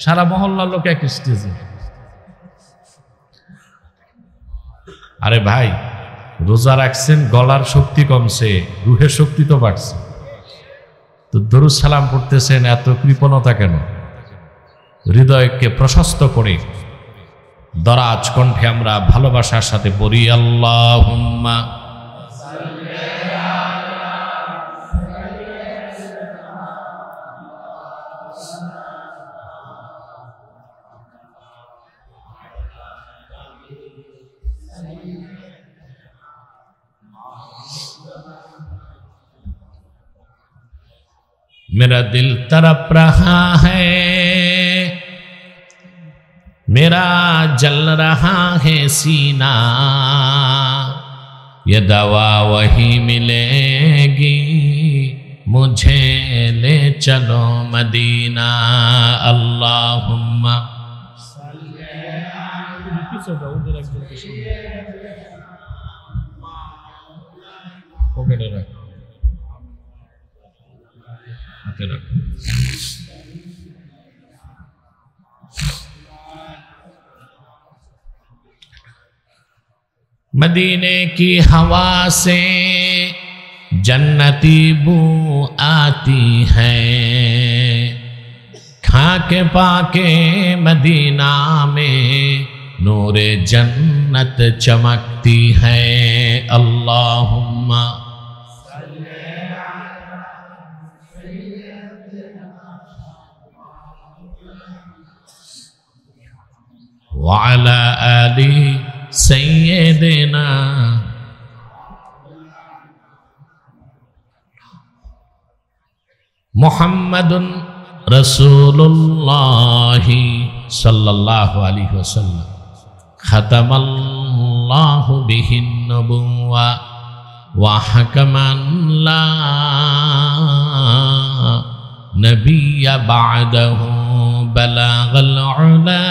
সারা মহল্লার লোক এক স্টেজে। আরে ভাই, রোজা রাখছেন, গলার শক্তি কমছে, রুহের শক্তি তো বাড়ছে, তো দরুদ সালাম পড়তেছেন, এত কৃপণতা কেন? হৃদয়কে প্রশস্ত করে দরাজ কণ্ঠে আমরা ভালোবাসার সাথে পড়ি আল্লাহুম্মা मेरा दिल तड़प रहा है, मेरा जल रहा है सीना, ये दवा वही मिलेगी, मुझे ले चलो मदीना। अल्लाहुम्मा मदीने की हवा से जन्नती बू आती है, खाके पाके मदीना में नूरे जन्नत चमकती है। अल्लाहुम्मा वाला आली सैयदना मुहम्मदुन रसूलुल्लाहि सल्लल्लाहु अलैहि वसल्लम खतमल्लाहु बिहिन नबुव्वा व हकमन ला नबिय्य बअदहु बलागल उला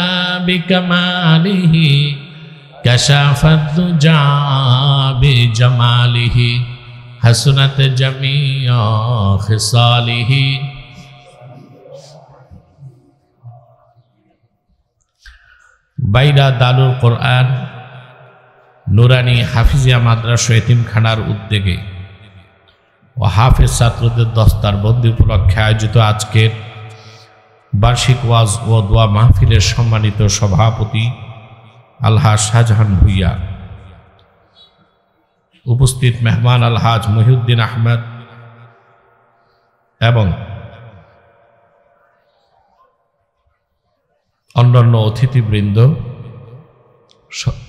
बिकमालिहि कशाफत दुजा बिजमालिहि हसनत जमीअ खिसालिहि। বাইরা দারুল কোরআন নুরানি হাফিজিয়া মাদ্রাসা এতিমখানার উদ্যোগে ও হাফেজ ছাত্রদের দস্তারবন্দি উপলক্ষে আয়োজিত আজকের বার্ষিক ওয়াজ ও দোয়া মাহফিলের সম্মানিত সভাপতি আলহাজ শাহজাহান ভুইয়া, উপস্থিত মেহমান আলহাজ মহিউদ্দিন আহমেদ এবং অন্যান্য অতিথিবৃন্দ,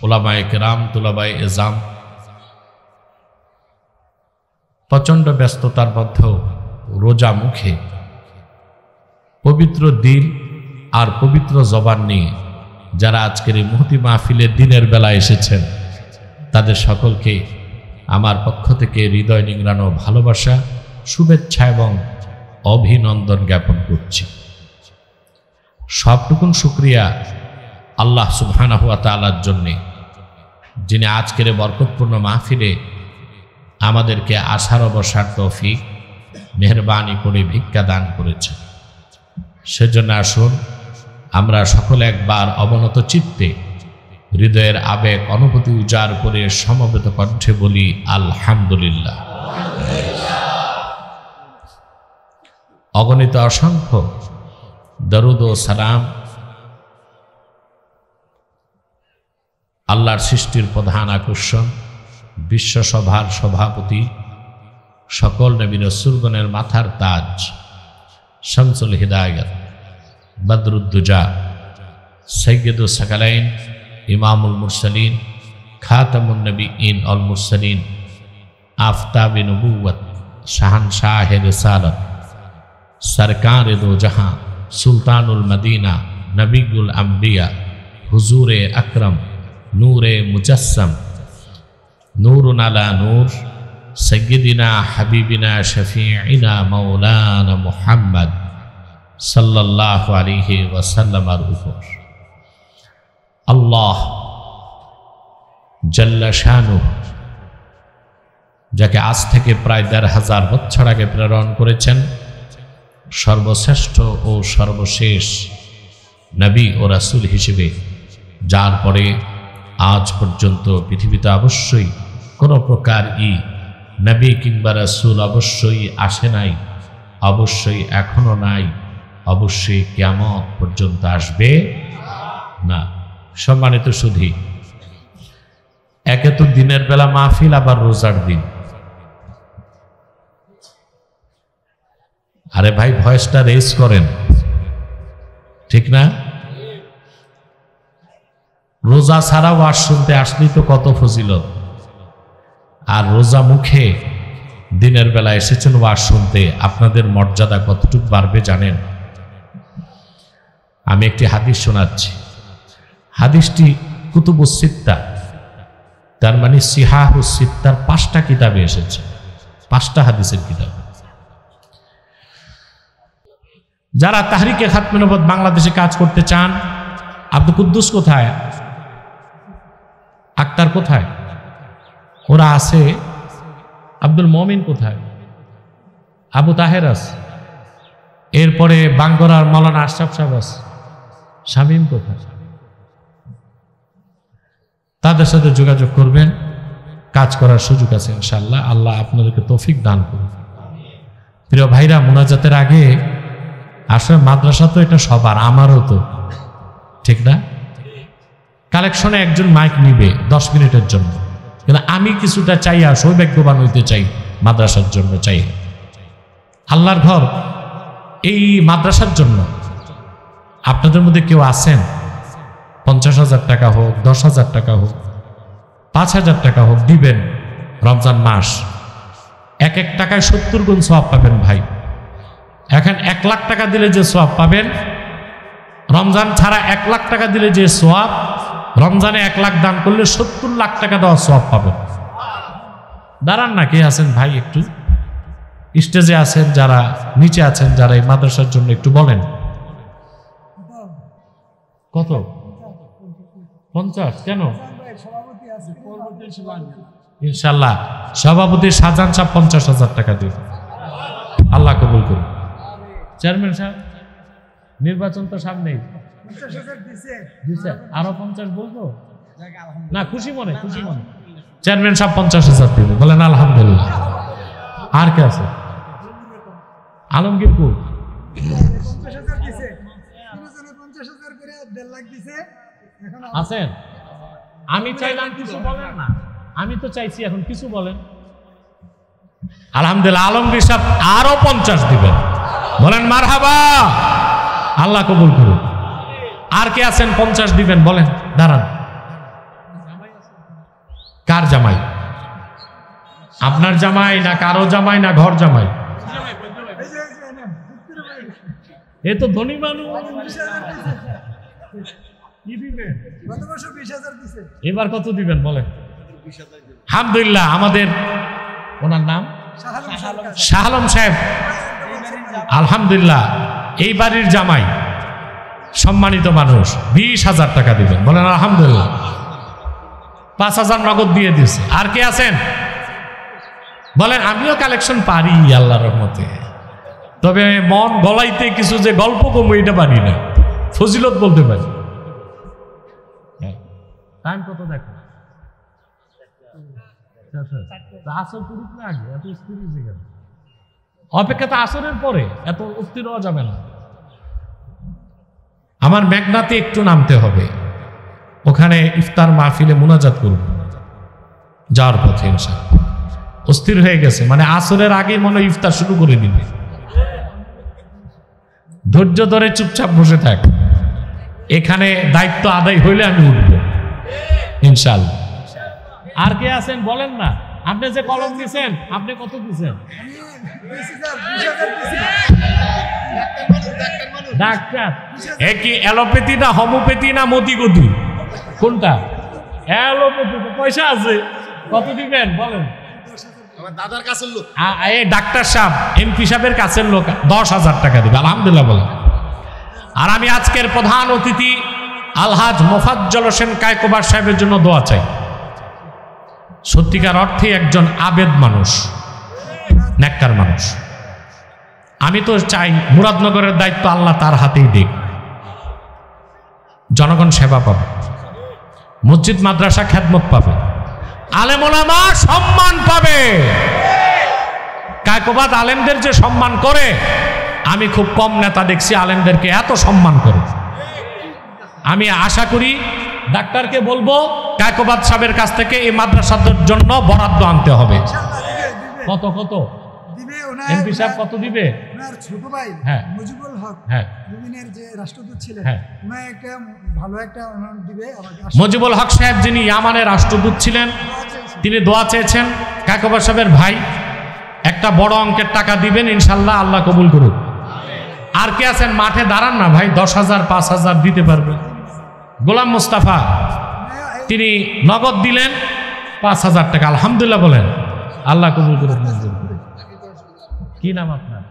উলামায়ে কেরাম, তুলাবায়ে এজাম, প্রচণ্ড ব্যস্ততার মধ্যেও রোজা মুখে পবিত্র দিল আর পবিত্র জবান নিয়ে যারা আজকের এই মুহতি মাহফিলের দিনের বেলা এসেছেন, তাদের সকলকে আমার পক্ষ থেকে হৃদয় নিংড়ানো ভালোবাসা, শুভেচ্ছা এবং অভিনন্দন জ্ঞাপন করছি। সবটুকুন শুকরিয়া আল্লাহ সুবহানাহু ওয়া তাআলার জন্যে, যিনি আজকের বরকতপূর্ণ মাহফিলে আমাদেরকে আসার বসার তৌফিক মেহরবানি করে ভিক্ষা দান করেছেন। সেজন্য আসুন আমরা সকলে একবার অবনত চিত্তে হৃদয়ের আবেগ অনুভূতি উজাড় করে সমবেত কণ্ঠে বলি আলহামদুলিল্লাহ। অগণিত অসংখ্য দরুদ ও সালাম আল্লাহর সৃষ্টির প্রধান আকর্ষণ, বিশ্বসভার সভাপতি, সকল নবী রাসূলগণের মাথার তাজ, শামসুল হিদায়াত, বদরুদ্দুজা, সৈয়দুস সাকালাইন, ইমামুল মুরসালিন, খাতামুন নবীন অল মুরসালিন, আফতাবে নবুওয়াত, শাহানশাহে রিসালাত, সরকার দো জাহাঁ, সুলতানুল মদিনা, নবীউল আম্বিয়া, হুজুরে আকরম, নূরে মুজাসসাম, নূরুন আলা নূর, সৈয়দিনা হাবিবিনা শফিঈনা মাওলানা মুহাম্মদ সাল্লাল্লাহু আলাইহি ওয়াসাল্লামের উপর আল্লাহ জাল্লা শানুহু, যাকে আজ থেকে প্রায় ১৫০০ বছর আগে প্রেরণ করেছেন, সর্বশ্রেষ্ঠ ও সর্বশেষ নবী ও রাসূল হিসেবে, যার পরে আজ পর্যন্ত পৃথিবীতে অবশ্যই কোনো প্রকার নবী কিংবা রাসূল অবশ্যই আসে নাই, অবশ্যই এখনো নাই, অবশ্যই কিয়ামত পর্যন্ত আসবে না। সম্মানিত সুধী, একে তো দিনের বেলা মাহফিল, আবার রোজার দিন। আরে ভাই, ভয়েসটা রেজ করেন, ঠিক না? রোজা ছাড়া ওয়াজ শুনতে আসলেই তো কত ফজিলত, আর রোজা মুখে দিনের বেলা এসেছেন ওয়াজ শুনতে, আপনাদের মর্যাদা কতটুকু বাড়বে জানেন? আমি একটি হাদিস শোনাচ্ছি। হাদিসটি কুতুবুস সিত্তা, তার মানে সিহাহুস সিত্তার 5টা কিতাবে এসেছে, 5টা হাদিসের কিতাব। যারা তাহরিকে খাতমে নবুয়ত বাংলাদেশে কাজ করতে চান, আব্দুল কুদ্দুস কোথায়, আক্তার কোথায়, ওরা আছে। আব্দুল মমিন কোথায়, আবু তাহের আছে। এরপরে বাঙ্গরার মৌলানা আশরাফ সাহেব আছে। শামীম কোথায়? তাদের সাথে যোগাযোগ করবেন, কাজ করার সুযোগ আছে ইনশাআল্লাহ। আল্লাহ আপনাদেরকে তৌফিক দান করুন। প্রিয় ভাইরা, মুনাজাতের আগে আসলে মাদ্রাসা তো এটা সবার, আমারও তো, ঠিক না? কালেকশনে একজন মাইক নিবে 10 মিনিটের জন্য, কিন্তু আমি কিছুটা চাই, আর সৌভাগ্যবান হইতে চাই, মাদ্রাসার জন্য চাই। আল্লাহর ঘর এই মাদ্রাসার জন্য আপনাদের মধ্যে কেউ আছেন? 50,000 টাকা হোক, 10,000 টাকা হোক, 5,000 টাকা হোক, দিবেন। রমজান মাস, এক টাকায় 70 গুণ সওয়াব পাবেন ভাই। এখন 1 লাখ টাকা দিলে যে সওয়াব পাবেন, রমজান ছাড়া 1 লাখ টাকা দিলে যে সওয়াব, রমজানে 1 লাখ দান করলে 70 লাখ টাকা দেওয়া সওয়াব পাবেন। দাঁড়ান না, কে আছেন ভাই? একটু স্টেজে আছেন, যারা নিচে আছেন, যারা এই মাদ্রাসার জন্য একটু বলেন। কত? 50? কেন? ইনশাল্লাহ সভাপতি শাহজাহান সাহেব 50,000 টাকা দিন। আল্লাহ কবুল করুন। চেয়ারম্যান সাহেব, নির্বাচন তো সামনেই, আরো 50 বলবো না? খুশি মনে, খুশি মনে চেয়ারম্যান সাহেব 50,000 দিবে, বলেন আলহামদুলিল্লাহ। আর কে আছে? আলমগীর কো আছেন? আমি চাইলাম কিছু বলেন না, আমি তো চাইছি এখন কিছু বলেন। আলহামদুলিল্লাহ, আলমগীর সাহেব আরো 50 দিবেন, বলেন মারহাবা। আল্লাহ কবুল করুন। আর কে আছেন 50 দিবেন? বলেন, দাঁড়ান। কার জামাই? আপনার জামাই না কারো জামাই না ঘর জামাই? এ তো ধনী মানুষ। এবার কত দিবেন বলেন? আলহামদুলিল্লাহ, আমাদের ওনার নাম শাহ আলম সাহেব, আলহামদুলিল্লাহ এই বাড়ির জামাই, সম্মানিত মানুষ, 20,000 টাকা দিবেন, বলেন আলহামদুলিল্লাহ। 5,000 নগদ দিয়ে দিয়েছে। আর কে আছেন বলেন? আমিও কালেকশন পারি আল্লাহর রহমতে। তবে মন গলাইতে কিছু যে গল্প কমু এটা পারি না, ফজিলত বলতে পারি। টাইম কত দেখো? আসর পুরুষ না আগে এত স্থির হয়েছে কেন? অপেক্ষা তো আসরের পরে, এত অস্থির হওয়া যাবে না। আমার মেঘনাতে একটু নামতে হবে, ওখানে ইফতার মাহফিলে মুনাজাত করব যাওয়ার পথে ইনশাআল্লাহ। অস্থির হয়ে গেছে, মানে আসরের আগে মনে হয় ইফতার শুরু করে দিবে। ধৈর্য ধরে চুপচাপ বসে থাক, এখানে দায়িত্ব আদায় হইলে আমি উঠব ইনশাআল্লাহ। আর কে আছেন বলেন না? আপনি যে কলম দিয়েছেন, আপনি কত দিয়েছেন? ডাক্তার কি অ্যালোপ্যাথি না হোমিওপ্যাথি না মতিগতি, কোনটা? অ্যালোপ্যাথি তো পয়সা আছে, কত দিবেন বলেন? দাদার কাছের লোক, এই ডাক্তার সাহেব এমপি সাহেবের কাছের লোক 10,000 টাকা দিবে, আলহামদুলিল্লাহ বলেন। আর আমি আজকের প্রধান অতিথি আলহাজ মোফাজ্জল হোসেন কায়কোবার সাহেবের জন্য দোয়া চাই। সত্যিকার অর্থে একজন আবেদ মানুষ, নেককার মানুষ। আমি তো চাই মুরাদনগরের দায়িত্ব আল্লাহ তার হাতেই দিক, জনগণ সেবা পাবে, মসজিদ মাদ্রাসা খেদমত পাবে, আলেম ওলামা সম্মান পাবে। কায়কোবাদ আলেমদের যে সম্মান করে, আমি খুব কম নেতা দেখছি আলেমদেরকে এত সম্মান করে। আমি আশা করি ডাক্তারকে বলবো কায়কোবাদ সাহেবের কাছ থেকে এই মাদ্রাসার জন্য বরাদ্দ আনতে হবে। কত কত এমপি সাহেব কত দিবে? ওনার ছোট ভাই মুজিবুল হক, মুমিনের যে রাষ্ট্রদূত ছিলেন, উনি একটা ভালো একটা অ্যামাউন্ট দিবে আমাকে। মুজিবুল হক সাহেব যিনি ইয়ামানের রাষ্ট্রদূত ছিলেন, তিনি দোয়া চেয়েছেন কায়কোবাদ সাহেবের ভাই, একটা বড় অঙ্কের টাকা দিবেন ইনশাআল্লাহ, আল্লাহ কবুল করুন। আর কে আছেন মাঠে দাঁড়ান না ভাই, 10,000 5,000 দিতে পারবেন? গোলাম মুস্তাফা তিনি নগদ দিলেন 5,000 টাকা, আলহামদুলিল্লাহ বলেন, আল্লাহ কবুল করুন। কি নাম আপনার?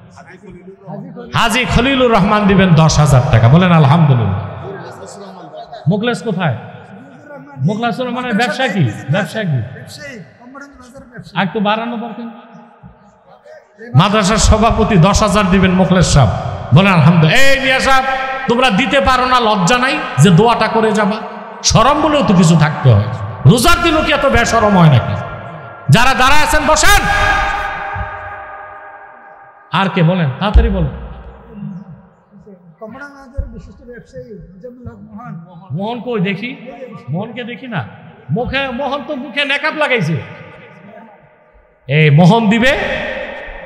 হাজী খলিলুর রহমান দিবেন 10,000 টাকা, বলেন আলহামদুলিল্লাহ। মুখলেস কোথায়? মুখলেসুর রহমানের ব্যবসা কি? ব্যবসা কি? আর একটু বাড়ানো দরকার। মাদ্রাসার সভাপতি 10,000 দিবেন মুখলেস সাহেব, বলেন আলহামদুলিল্লাহ। এই মিয়া সাহেব, তোমরা দিতে পারো না, লজ্জা নাই যে দোয়াটা করে যাবা? শরম বলেও তো কিছু থাকতে হয়, রোজার দিনও কি এত বেশরম হয় নাকি? যারা দাঁড়ায় আছেন বসেন। আর কে বলেন, তাড়াতাড়ি বলেন। মোহন কই দেখি? মোহনকে দেখি না, মুখে মোহন তো মুখে নেকাব লাগাইছে। এই মোহন দিবে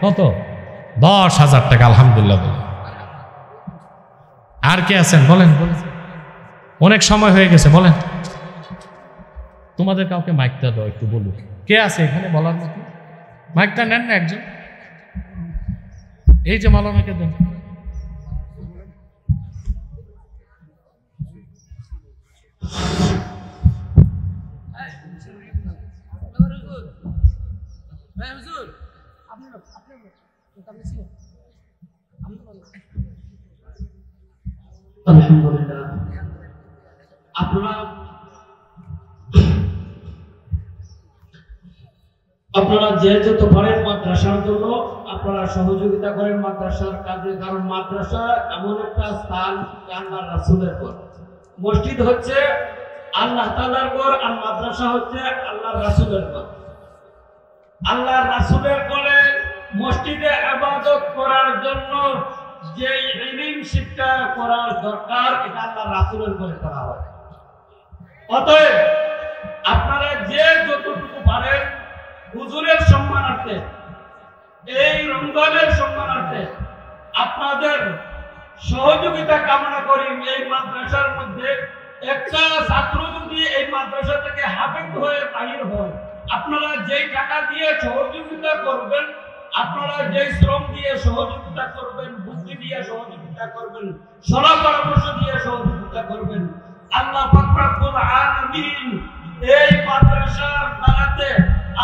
কত? 10,000 টাকা, আলহামদুলিল্লাহ বলেন। আর কে আছেন বলেন? অনেক সময় হয়ে গেছে, বলেন। তোমাদের কাউকে মাইকটা দাও, একটু বলুন কে আছে এখানে বলার মতো। মাইকটা নেন না একজন, এই যে মালানাকে দেন। আলহামদুলিল্লাহ, আপনারা যে যত পারেন মাদ্রাসার জন্য আপনারা সহযোগিতা করেন মাদ্রাসার কাজে, কারণ মাদ্রাসা এমন একটা স্থান, আল্লাহ রাসূলের ঘর। মসজিদ হচ্ছে আল্লাহ তাআলার ঘর, আর মাদ্রাসা হচ্ছে আল্লাহ রাসূলের ঘর। আল্লাহ রাসূলের ঘরে মসজিদে ইবাদত করার জন্য যে ইলম শিক্ষা করার দরকার, এটা আল্লাহ রাসূলের ঘরে করা হয়। অতএব আপনারা যে যতটুকু পারেন হুজুরের সম্মানার্থে, এই রমজানের সম্মানার্থে আপনাদের সহযোগিতা কামনা করি। এই মাদ্রাসার মধ্যে একটা ছাত্র যদি এই মাদ্রাসা থেকে হাফেজ হয়ে বাহির হয়, আপনারা যেই টাকা দিয়ে সহযোগিতা করবেন, আপনারা যে শ্রম দিয়ে সহযোগিতা করবেন, বুদ্ধি দিয়ে সহযোগিতা করবেন, সলা পরামর্শ দিয়ে সহযোগিতা করবেন, আল্লাহ পাক রব্বুল আলামিন এই মাদ্রাসার দ্বারাতে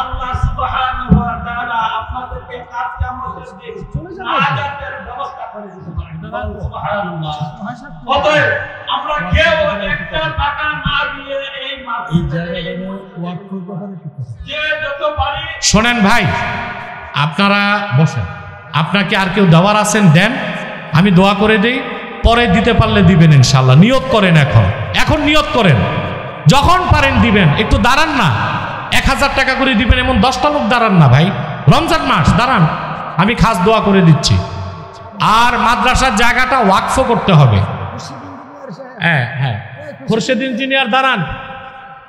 আল্লাহ সুবহানাহু ওয়া তাআলা আপনাদেরকে কাজ কামের দিন নাজাতের ব্যবস্থা করে দিবেন। সুবহানাল্লাহ। অতএব আমরা কেউ একটা টাকা না দিয়ে এই মাদ্রাসায় ওয়াকফ যে যত পারি। শোনেন ভাই, আপনারা বসেন, আপনাকে আর কেউ দেওয়ার আছেন দেন, আমি দোয়া করে দেই, পরে দিতে পারলে দিবেন ইনশাল্লাহ। নিয়ত করেন, এখন নিয়ত করেন, যখন পারেন দিবেন। একটু দাঁড়ান না, 1000 টাকা করে দিবেন এমন 10টা লোক দাঁড়ান না ভাই, রমজান মাস দাঁড়ান, আমি খাস দোয়া করে দিচ্ছি। আর মাদ্রাসার জায়গাটা ওয়াকফ করতে হবে। হ্যাঁ হ্যাঁ, খুরশেদ ইঞ্জিনিয়ার দাঁড়ান।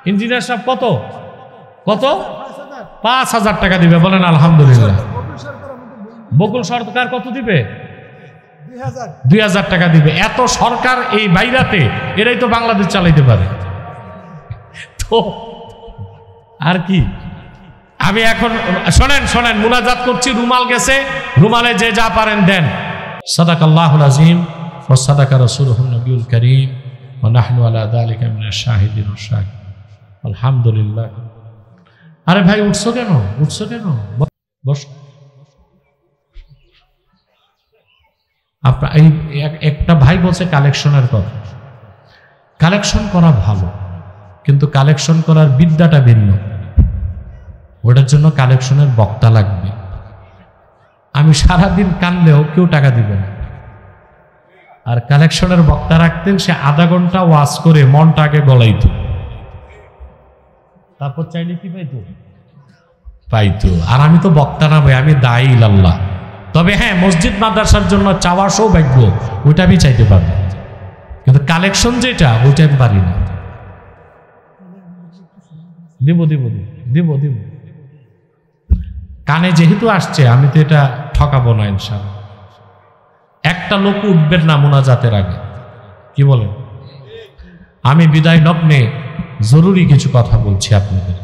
ইঞ্জিনিয়ার সাহেব কত 5000 টাকা দিবে, বলেন আলহামদুলিল্লাহ। বকুল সরকার কত দিবে? 2000 টাকা দিবে। এত সরকার এই বাইরাতে, এরাই তো বাংলাদেশ চালাইতে পারে। তো আর কি, আমি এখন শোনেন মুনাজাত করছি, রুমাল গেছে, রুমালে যে যা পারেন দেন। সাদাকাল্লাহুল আযীম ওয়া সাদাকা রাসূলুহুন নবিয়ুল কারীম ওয়া নাহনু আলা যালিকা মিনাশ শাহিদিন ওয়াশ শাকিরিন। আলহামদুলিল্লাহ। আরে ভাই উঠছো কেন? বস। আপনার একটা ভাই বলছে কালেকশনের কথা। কালেকশন করা ভালো, কিন্তু কালেকশন করার বিদ্যাটা ভিন্ন। ওটার জন্য কালেকশনের বক্তা লাগবে। আমি সারাদিন কানলেও কেউ টাকা দিবে না। আর কালেকশনের বক্তা রাখতেন, সে আধা ঘন্টা ওয়াজ করে মনটাকে গলাইত, তারপর চাইলে কি পাইতো। আর আমি তো বক্তা না ভাই, আমি দায়ী ইলাল্লাহ। তবে হ্যাঁ, মসজিদ মাদ্রাসার জন্য চাওয়া সৌভাগ্য, ওইটা আমি চাইতে পারবো, কিন্তু কালেকশন যেটা, ওইটা আমি পারি না। দিব কানে যেহেতু আসছে, আমি তো এটা ঠকাবো না ইনশাআল্লাহ। একটা লোক উঠবেন না মুনাজাতের আগে, কি বলেন? আমি বিদায় লগ্নে জরুরি কিছু কথা বলছি আপনাদের।